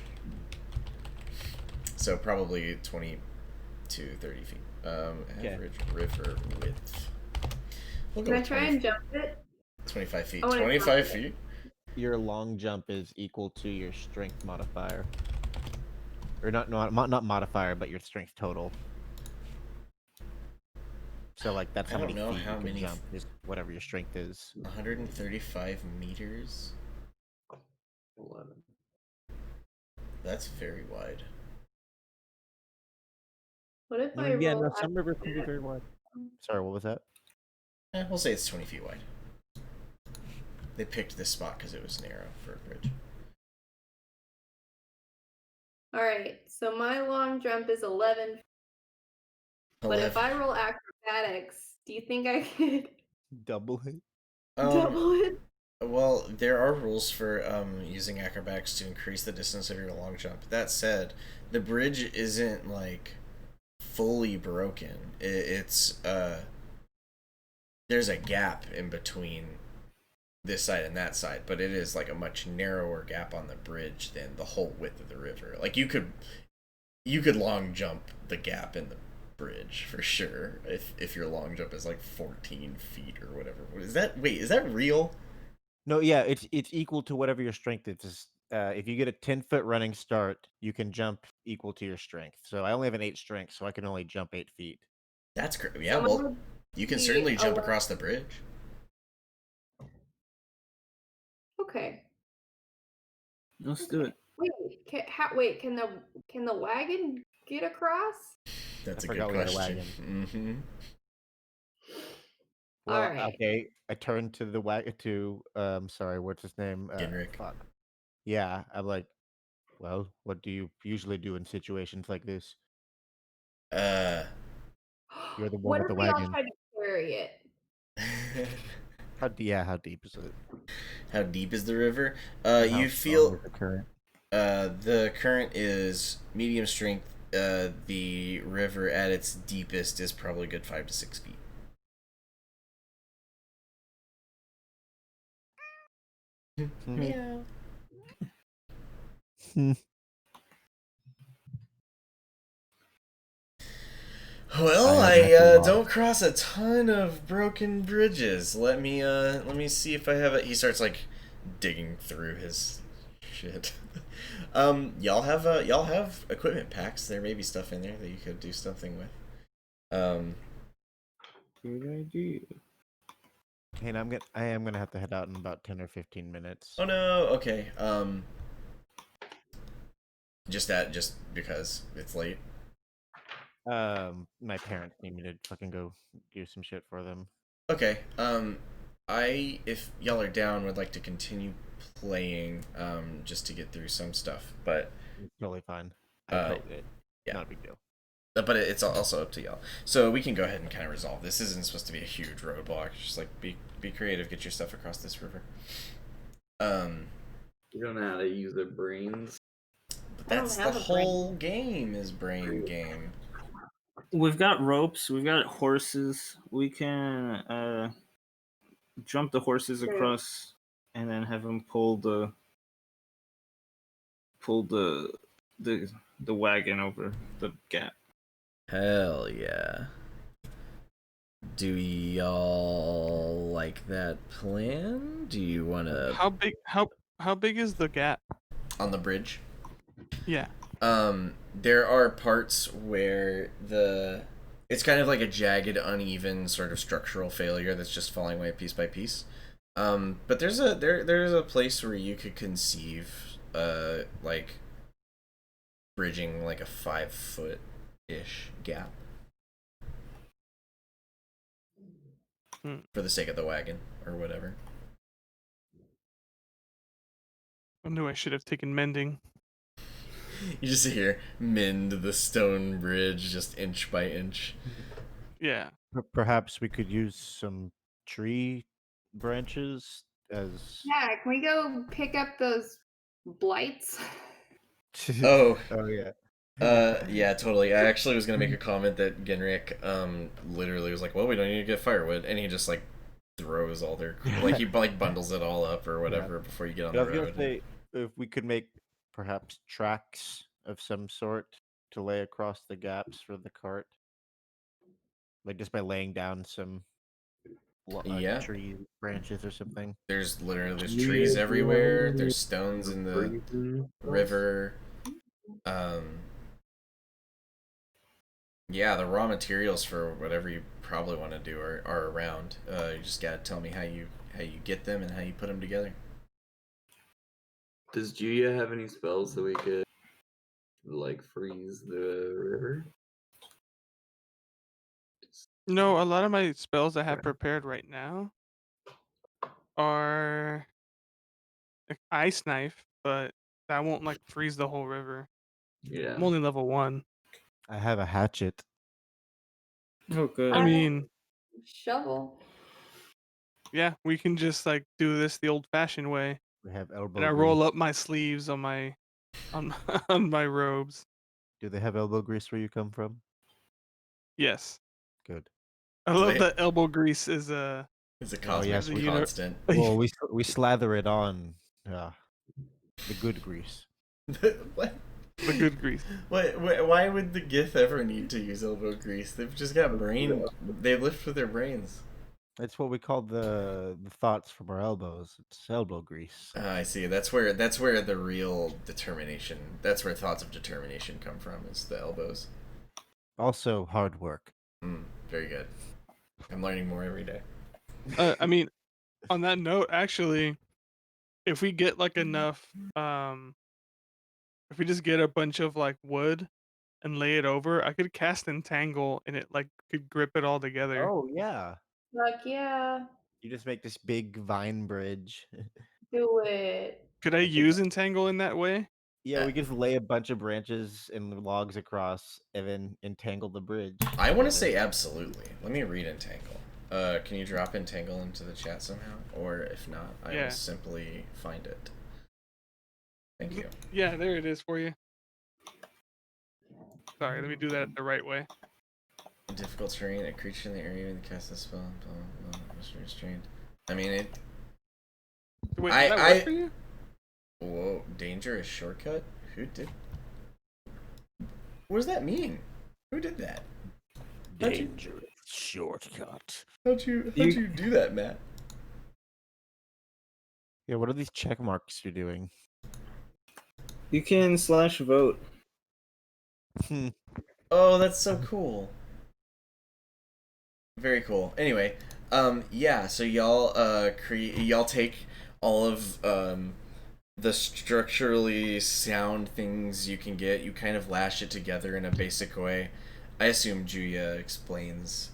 So probably 20 to 30 feet. Average river width. We'll go Can I with try 20 and jump it? 25 feet. I wanna 25 jump it. feet? Your long jump is equal to your strength modifier. Or not modifier, but your strength total. So like that's I how don't many know feet how you can many jump, is whatever your strength is. 135 meters. 11. That's very wide. What if I Yeah, roll no, some rivers can be acrobatics? very wide. Sorry, what was that? We'll say it's 20 feet wide. They picked this spot because it was narrow for a bridge. All right, so my long jump is 11. But if I roll acrobatics, do you think I could Double it? double it? Well, there are rules for using acrobatics to increase the distance of your long jump. That said, the bridge isn't like fully broken. It's there's a gap in between this side and that side, but it is like a much narrower gap on the bridge than the whole width of the river. Like you could long jump the gap in the bridge for sure if your long jump is like 14 feet or whatever. Is that real? No, yeah, it's equal to whatever your strength is if you get a 10-foot running start, you can jump equal to your strength. So I only have an 8 strength, so I can only jump 8 feet. That's great. Yeah, Someone well, would you can be certainly jump allowed- across the bridge. Okay. Let's do it. Wait, can the wagon get across? That's I a good forgot we had a question. wagon. Mm-hmm. Well, All right. okay. I turned to the wagon sorry, what's his name? Genric. Fuck. Yeah, I'm like, well, what do you usually do in situations like this? You're the one What with if the we all wagon. try to carry it? How deep is it? How deep is the river? How You strong feel is the current? the current is medium strength. The river at its deepest is probably a good 5 to 6 feet. Meow. Well, I I am actually don't lost. cross a ton of broken bridges. Let me see if I have it. He starts like digging through his shit. Y'all have equipment packs. There may be stuff in there that you could do something with. Good idea. Hey, I am gonna have to head out in about 10 or 15 minutes. Oh no. Okay. Just because it's late. My parents need me to fucking go do some shit for them. Okay. If y'all are down, would like to continue playing. Just to get through some stuff, but It's totally fine. yeah. Not a big deal. But it's also up to y'all. So we can go ahead and kind of resolve this. This isn't supposed to be a huge roadblock. Just like be creative, get your stuff across this river. You don't know how to use their brains. But I don't that's the have a brain. whole game is brain game. We've got ropes. We've got horses. We can jump the horses across, and then have them pull the wagon over the gap. Hell yeah. Do y'all like that plan? Do you want to How big is the gap? on the bridge? Yeah. There are parts where it's kind of like a jagged, uneven sort of structural failure that's just falling away piece by piece. But there's a place where you could conceive like bridging like a 5-foot ish gap for the sake of the wagon or whatever. I knew I should have taken mending. You just hear mend the stone bridge just inch by inch. Yeah. Perhaps we could use some tree branches as. Yeah, can we go pick up those blights? Oh. Oh yeah. Yeah, totally. I actually was gonna make a comment that Genric literally was like, well, we don't need to get firewood, and he just like throws all their like he like bundles it all up or whatever before you get on I the was gonna road. say if we could make perhaps tracks of some sort to lay across the gaps for the cart, like just by laying down some Yeah. tree branches or something. There's Yeah, trees everywhere. yeah. There's stones in the Breathing. river. Yeah, the raw materials for whatever you probably want to do are around. You just gotta tell me how you get them and how you put them together. Does Julia have any spells that we could like freeze the river? No, a lot of my spells I have prepared right now are like ice knife, but that won't like freeze the whole river. Yeah. I'm only level 1. I have a hatchet. Oh, good. I mean, Shovel. yeah, we can just like do this the old-fashioned way, We have elbow and I grease. roll up my sleeves on my on my robes. Do they have elbow grease where you come from? Yes, Good. I Do love they- that elbow grease is a It's a Oh, cosmic yes, we- constant. Well, we slather it on the good grease. What? the good grease. Why would the Gith ever need to use elbow grease? They've just got brain. They lift with their brains. It's what we call the thoughts from our elbows. It's elbow grease. I see. That's where the real determination. That's where thoughts of determination come from. Is the elbows. Also hard work. Very good. I'm learning more every day. I mean, on that note, actually, if we get like enough, if we just get a bunch of like wood and lay it over, I could cast entangle and it like could grip it all together. Oh yeah. Fuck yeah. You just make this big vine bridge. Do it. Could I use entangle in that way? Yeah, we just lay a bunch of branches and logs across and then entangle the bridge. I want to say absolutely. Let me read entangle. Can you drop entangle into the chat somehow? Or if not, I Yeah. will simply find it. Thank you. Yeah, there it is for you. Sorry, let me do that the right way. Difficult terrain, a creature in the area when you cast the spell, blah, blah, blah, restrained. I mean, it. Wait, did that work for you? Whoa, dangerous shortcut? Who did? What does that mean? Who did that? Dangerous shortcut. How'd you do that, Matt? Yeah, what are these check marks you're doing? You can /vote. Oh, that's so cool. Very cool. Anyway, yeah, so y'all take all of the structurally sound things you can get, you kind of lash it together in a basic way. I assume Julia explains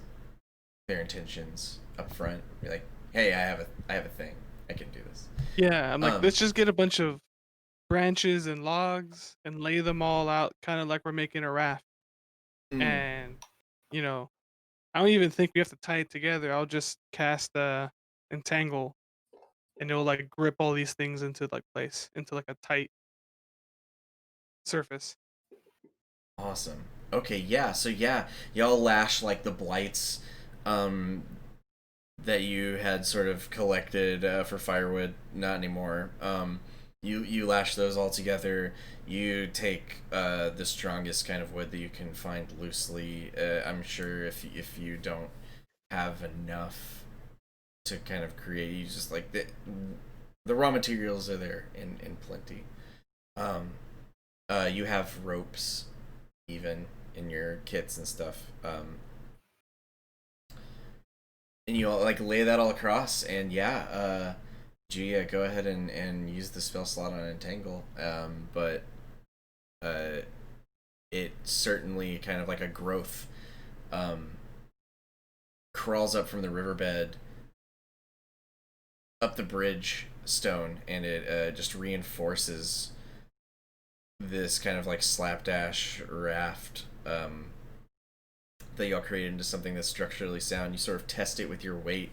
their intentions up front. Be like, hey, I have a thing. I can do this. Yeah, I'm like, let's just get a bunch of branches and logs and lay them all out, kind of like we're making a raft. And, you know, I don't even think we have to tie it together. I'll just cast entangle, and it'll like grip all these things into like place, into like a tight surface. Awesome. Okay, yeah, so yeah, y'all lash like the blights that you had sort of collected for firewood, not anymore. You lash those all together. You take the strongest kind of wood that you can find loosely. I'm sure if you don't have enough to kind of create, you just like the raw materials are there in plenty. You have ropes even in your kits and stuff. And you all like lay that all across, and yeah, Gia, go ahead and use the spell slot on entangle. But it certainly kind of like a growth crawls up from the riverbed up the bridge stone, and it just reinforces this kind of like slapdash raft that y'all created into something that's structurally sound. You sort of test it with your weight.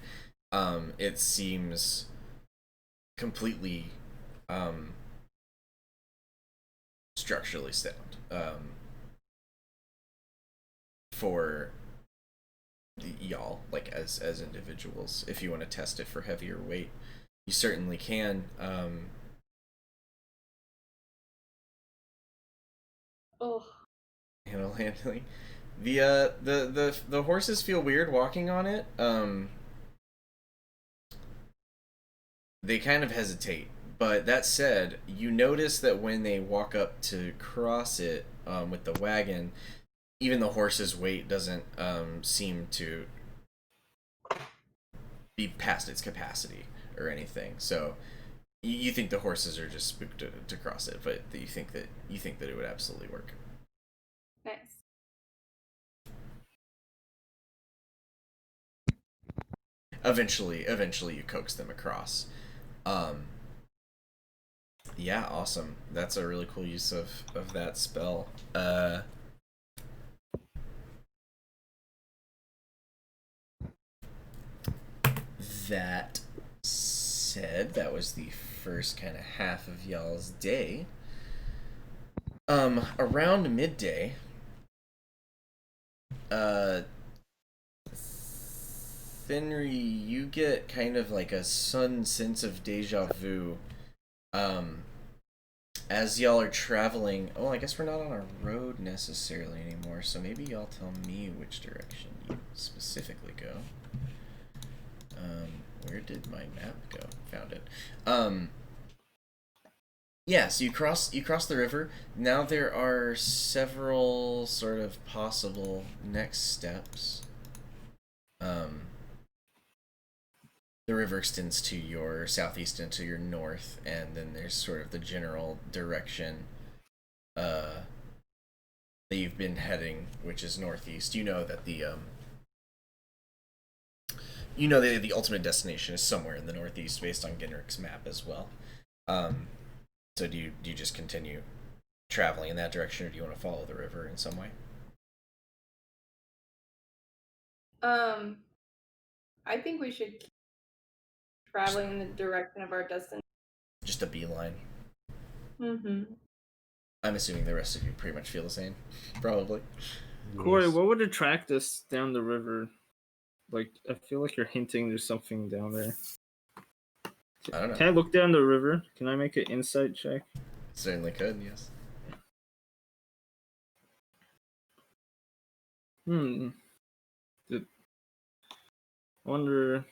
It seems completely structurally sound for y'all, like as individuals. If you want to test it for heavier weight, you certainly can. Handling. The horses feel weird walking on it. They kind of hesitate. But that said, you notice that when they walk up to cross it with the wagon, even the horse's weight doesn't seem to be past its capacity or anything. So you think the horses are just spooked to cross it, but you think that it would absolutely work. Nice. Eventually you coax them across. Yeah, awesome. That's a really cool use of that spell. That said, that was the first kind of half of y'all's day. Around midday, Finry, you get kind of like a sudden sense of deja vu. As y'all are traveling, oh, I guess we're not on a road necessarily anymore, so maybe y'all tell me which direction you specifically go. Where did my map go? Found it. Yeah, so you cross the river. Now there are several sort of possible next steps. The river extends to your southeast and to your north, and then there's sort of the general direction that you've been heading, which is northeast. You know that the ultimate destination is somewhere in the northeast based on Ginrick's map as well. So do you just continue traveling in that direction, or do you want to follow the river in some way? I think we should keep traveling in the direction of our destination. Just a beeline. Mm-hmm. I'm assuming the rest of you pretty much feel the same, probably. Corey, Yes. what would attract us down the river? Like, I feel like you're hinting there's something down there. I don't know. Can I look down the river? Can I make an insight check? Certainly could, yes. Wonder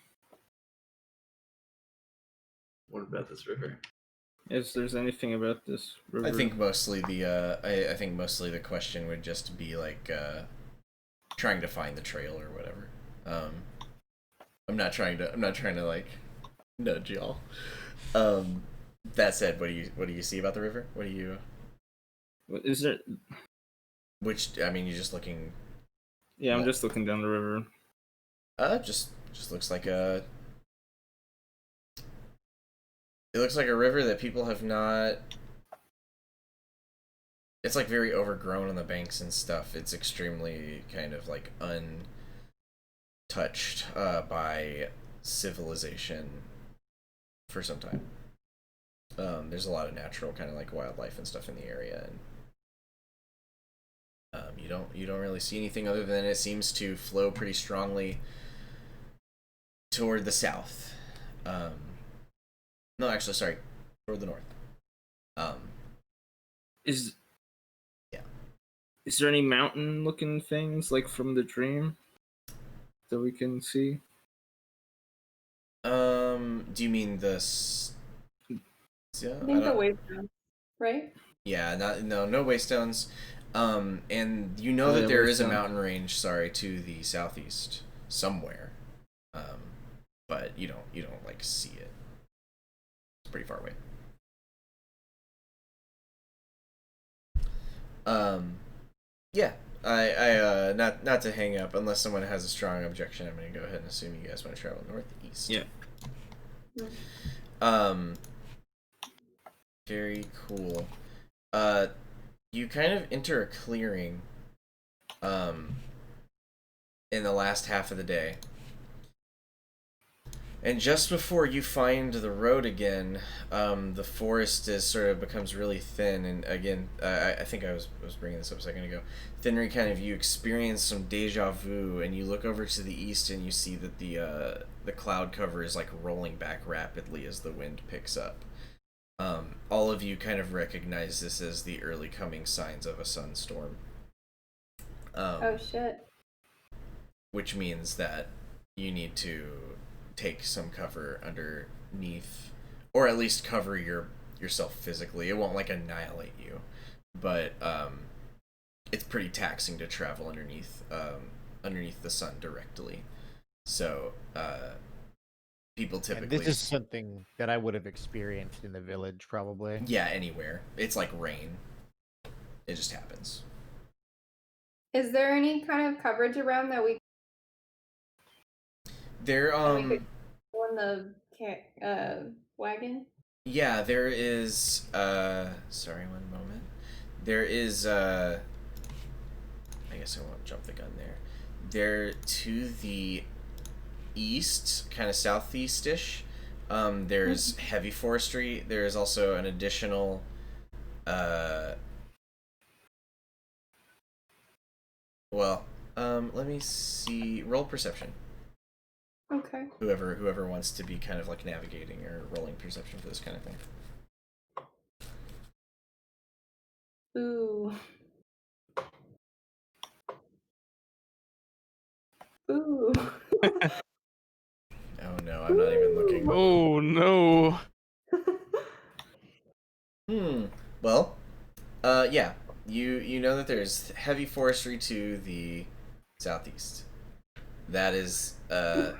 What about this river? if there's anything about this river. I think mostly I think mostly the question would just be like trying to find the trail or whatever. I'm not trying to like nudge y'all. That said, what do you see about the river? What do you? What is there? Which, I mean, you're just looking. Yeah, I'm just looking down the river. Just looks like a. It looks like a river that people have not. It's like very overgrown on the banks and stuff. It's extremely kind of like untouched by civilization for some time. There's a lot of natural kind of like wildlife and stuff in the area, and you don't really see anything other than it seems to flow pretty strongly toward the south. No, actually, sorry, toward the north. Is Yeah. Is there any mountain-looking things like from the dream that we can see? Do you mean yeah, I think the wavestones, right? Yeah, no waystones. And you know Oh, that yeah, there is a waystone. mountain range, sorry, to the southeast somewhere. But you don't like see it. It's pretty far away. Yeah. I not to hang up unless someone has a strong objection. I'm gonna go ahead and assume you guys want to travel northeast. Yeah. Very cool. You kind of enter a clearing in the last half of the day. And just before you find the road again, the forest is sort of becomes really thin. And again, I think I was bringing this up a second ago. Thinry, kind of you experience some deja vu, and you look over to the east, and you see that the cloud cover is like rolling back rapidly as the wind picks up. All of you kind of recognize this as the early coming signs of a sunstorm. Oh shit. Which means that you need to take some cover underneath, or at least cover yourself physically. It won't like annihilate you, but it's pretty taxing to travel underneath the sun directly. So people typically. And this is something that I would have experienced in the village, probably. Yeah, anywhere. It's like rain. It just happens. Is there any kind of coverage around that we There we could go in the wagon? Yeah, there is sorry, one moment. There is I guess I won't jump the gun there. There to the east, kind of southeast-ish, there's heavy forestry. There is also an additional let me see. Roll perception. Okay. Whoever wants to be kind of like navigating or rolling perception for this kind of thing. Ooh. Ooh. Oh no, I'm not even looking. Oh no. Well, yeah. You know that there's heavy forestry to the southeast. That is my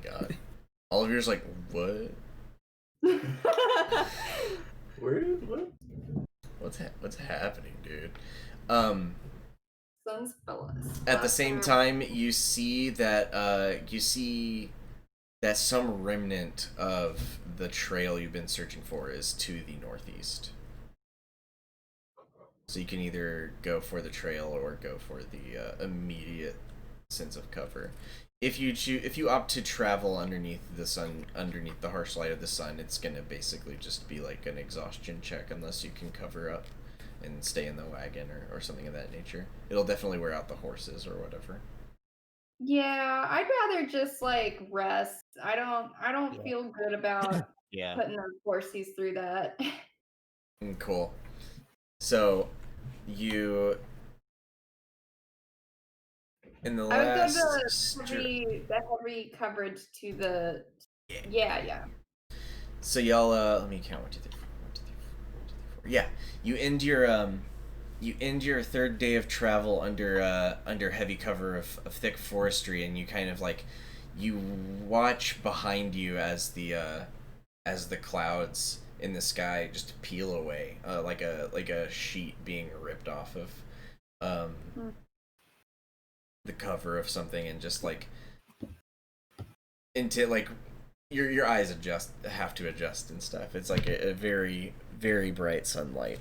god. All of yours like what? Where is what? What's happening, dude? Sun's fellas. At the same time, you see that some remnant of the trail you've been searching for is to the northeast. So you can either go for the trail or go for the immediate sense of cover. If you opt to travel underneath the sun, underneath the harsh light of the sun, it's gonna basically just be like an exhaustion check unless you can cover up and stay in the wagon or something of that nature. It'll definitely wear out the horses or whatever. Yeah, I'd rather just like rest. I don't feel good about Yeah. putting those horses through that. Cool. So you in the I would go last the heavy coverage to the yeah. So y'all, let me count 1, 2, 3, 4, 1, 2, 3, 4, 1, 2, 3, 4. Yeah, you end your third day of travel under heavy cover of thick forestry, and you kind of like you watch behind you as the clouds in the sky just peel away, like a sheet being ripped off of the cover of something, and just like into like your eyes have to adjust and stuff. It's like a very very bright sunlight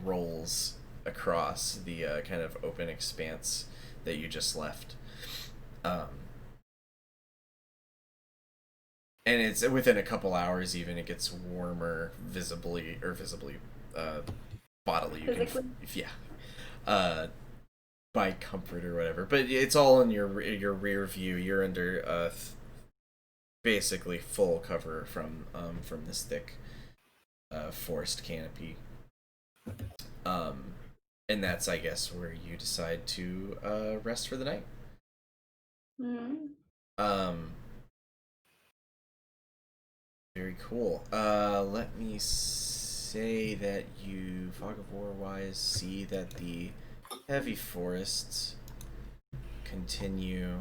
rolls across the kind of open expanse that you just left, and it's within a couple hours. Even it gets warmer visibly bodily. You Physically? by comfort or whatever, but it's all in your rear view. You're under basically full cover from this thick forest canopy, and that's, I guess, where you decide to rest for the night. Very cool. Let me say that you, Fog of War wise, see that the heavy forests continue.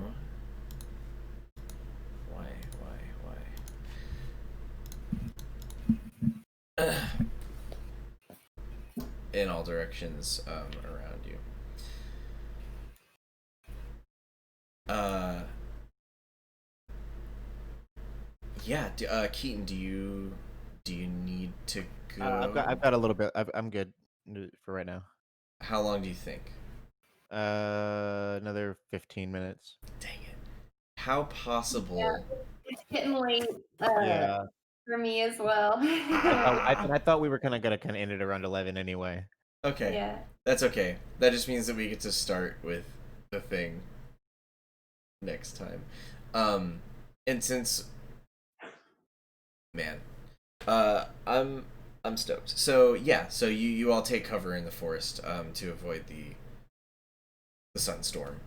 Why? In all directions around you. Yeah. Keaton, do you need to go? I've got a little bit. I'm good for right now. How long do you think? Another 15 minutes. Dang it! How possible? Yeah, it's getting late. Yeah. For me as well. I thought we were gonna end it around 11 anyway. Okay. Yeah. That's okay. That just means that we get to start with the thing next time. And since, man, I'm stoked. So yeah, so you all take cover in the forest to avoid the sunstorm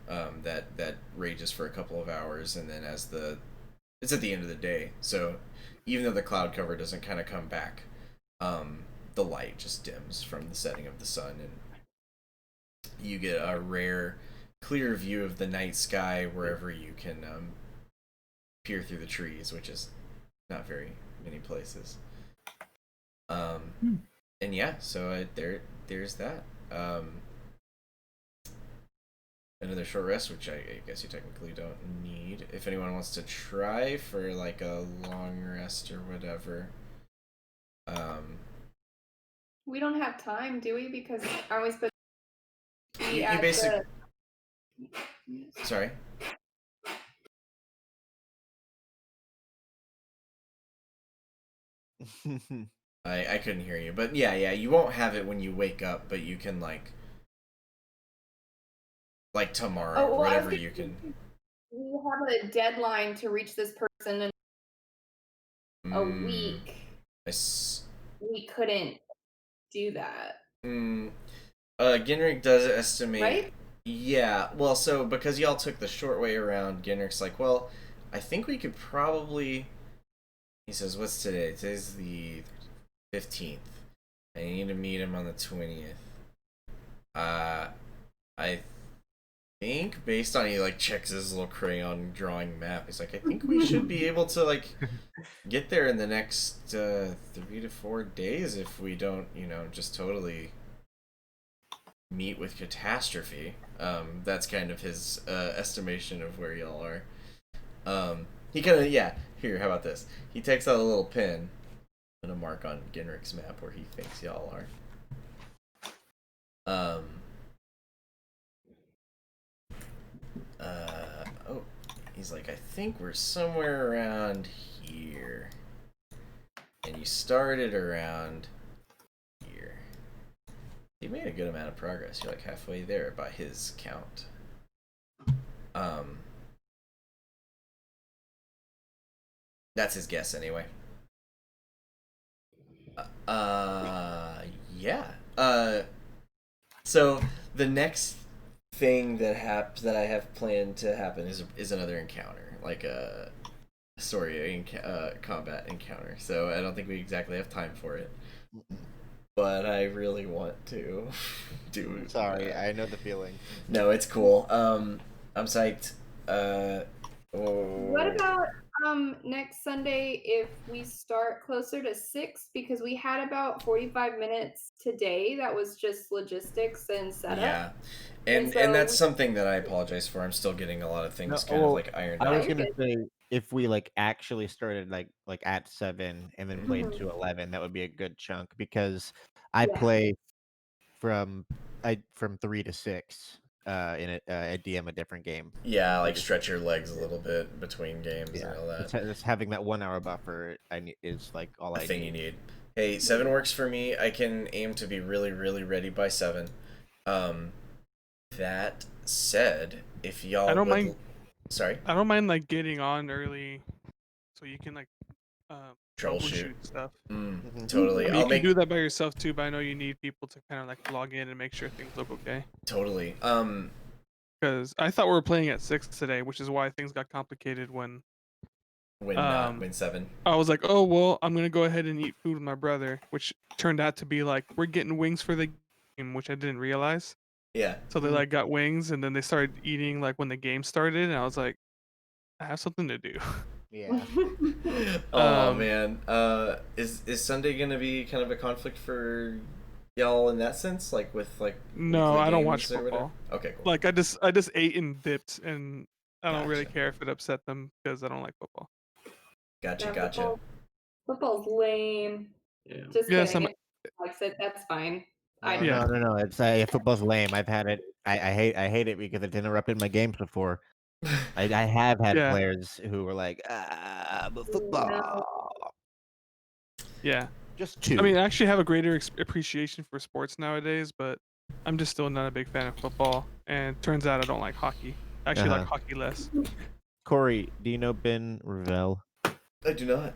that rages for a couple of hours, and then it's at the end of the day, so even though the cloud cover doesn't kind of come back, the light just dims from the setting of the sun, and you get a rare clear view of the night sky wherever you can peer through the trees, which is not very many places. And yeah, so there's that. Another short rest, which I guess you technically don't need. If anyone wants to try for like a long rest or whatever. We don't have time, do we? Because aren't we supposed to be You basically. Sorry. I couldn't hear you, but yeah, you won't have it when you wake up, but you can like tomorrow, whatever you can. We have a deadline to reach this person in a week. We couldn't do that. Ginrick does estimate. Right? Yeah, well, so because y'all took the short way around, Ginrich's like, well, I think we could probably. He says, "What's today? Today's the 15th. I need to meet him on the 20th. I think based on he like checks his little crayon drawing map. He's like, I think we should be able to like get there in the next 3 to 4 days if we don't, just totally meet with catastrophe. That's kind of his estimation of where y'all are. He kind of Here, how about this? He takes out a little pin and a mark on Ginrich's map where he thinks y'all are. He's like, I think we're somewhere around here. And you started around here. You made a good amount of progress. You're like halfway there by his count. That's his guess anyway. Yeah. So the next thing that I have planned to happen is another encounter, like a story combat encounter. So I don't think we exactly have time for it, but I really want to do it. Sorry, I know the feeling. No, it's cool. I'm psyched. What about next Sunday if we start closer to 6? Because we had about 45 minutes today that was just logistics and setup. Yeah. And And so and that's something that I apologize for. I'm still getting a lot of things kind of like ironed I out. was gonna say if we like actually started like at 7 and then played Mhm. to 11, that would be a good chunk because I Yeah. play from 3 to 6 in a DM a different game. Yeah, like stretch your legs a little bit between games and all that. Just having that 1 hour buffer is like all A I thing need. you need. Hey, 7 works for me. I can aim to be really, really ready by 7. That said, if y'all I don't would... mind. Sorry? I don't mind like getting on early, so you can like Troubleshoot. stuff. Totally. I mean, I'll you make... can do that by yourself too, but I know you need people to kind of like log in and make sure things look okay. Totally. Because I thought we were playing at 6 today, which is why things got complicated when 7. I was like, oh well, I'm gonna go ahead and eat food with my brother, which turned out to be like we're getting wings for the game, which I didn't realize. Yeah. So they like got wings, and then they started eating like when the game started, and I was like, I have something to do. Yeah. Oh man. Is Sunday gonna be kind of a conflict for y'all in that sense, like with like No, weekly I don't games watch or whatever? football. Okay, cool. Like I just ate and dipped, and I don't really Gotcha. care if it upset them because I don't like football. Gotcha. Football's lame. Yeah. Just Yeah, kidding. If he likes it, that's fine. No. It's football's lame. I've had it. I hate it because it's interrupted my games before. I have had Yeah. players who were like, but football. Yeah. Just 2. I mean, I actually have a greater appreciation for sports nowadays, but I'm just still not a big fan of football. And turns out I don't like hockey. I actually like hockey less. Corey, do you know Ben Ravel? I do not.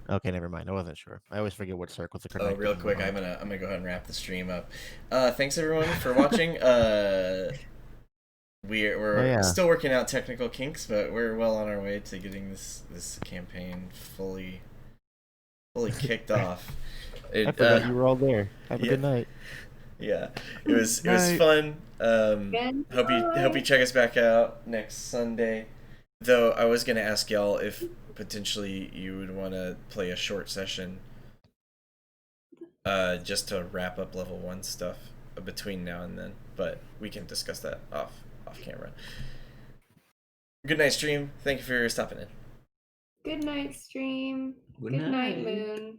Okay, never mind. I wasn't sure. I always forget what circles are Oh, connected. real quick, I'm gonna go ahead and wrap the stream up. Thanks everyone for watching. We're still working out technical kinks, but we're well on our way to getting this campaign fully kicked off. I forgot you were all there. Have a good night. Yeah, it was fun. Hope you check us back out next Sunday. Though I was gonna ask y'all if potentially you would want to play a short session, just to wrap up level 1 stuff between now and then. But we can discuss that off camera. Good night, stream. Thank you for stopping in. Good night, stream. Good Good night, night. Moon.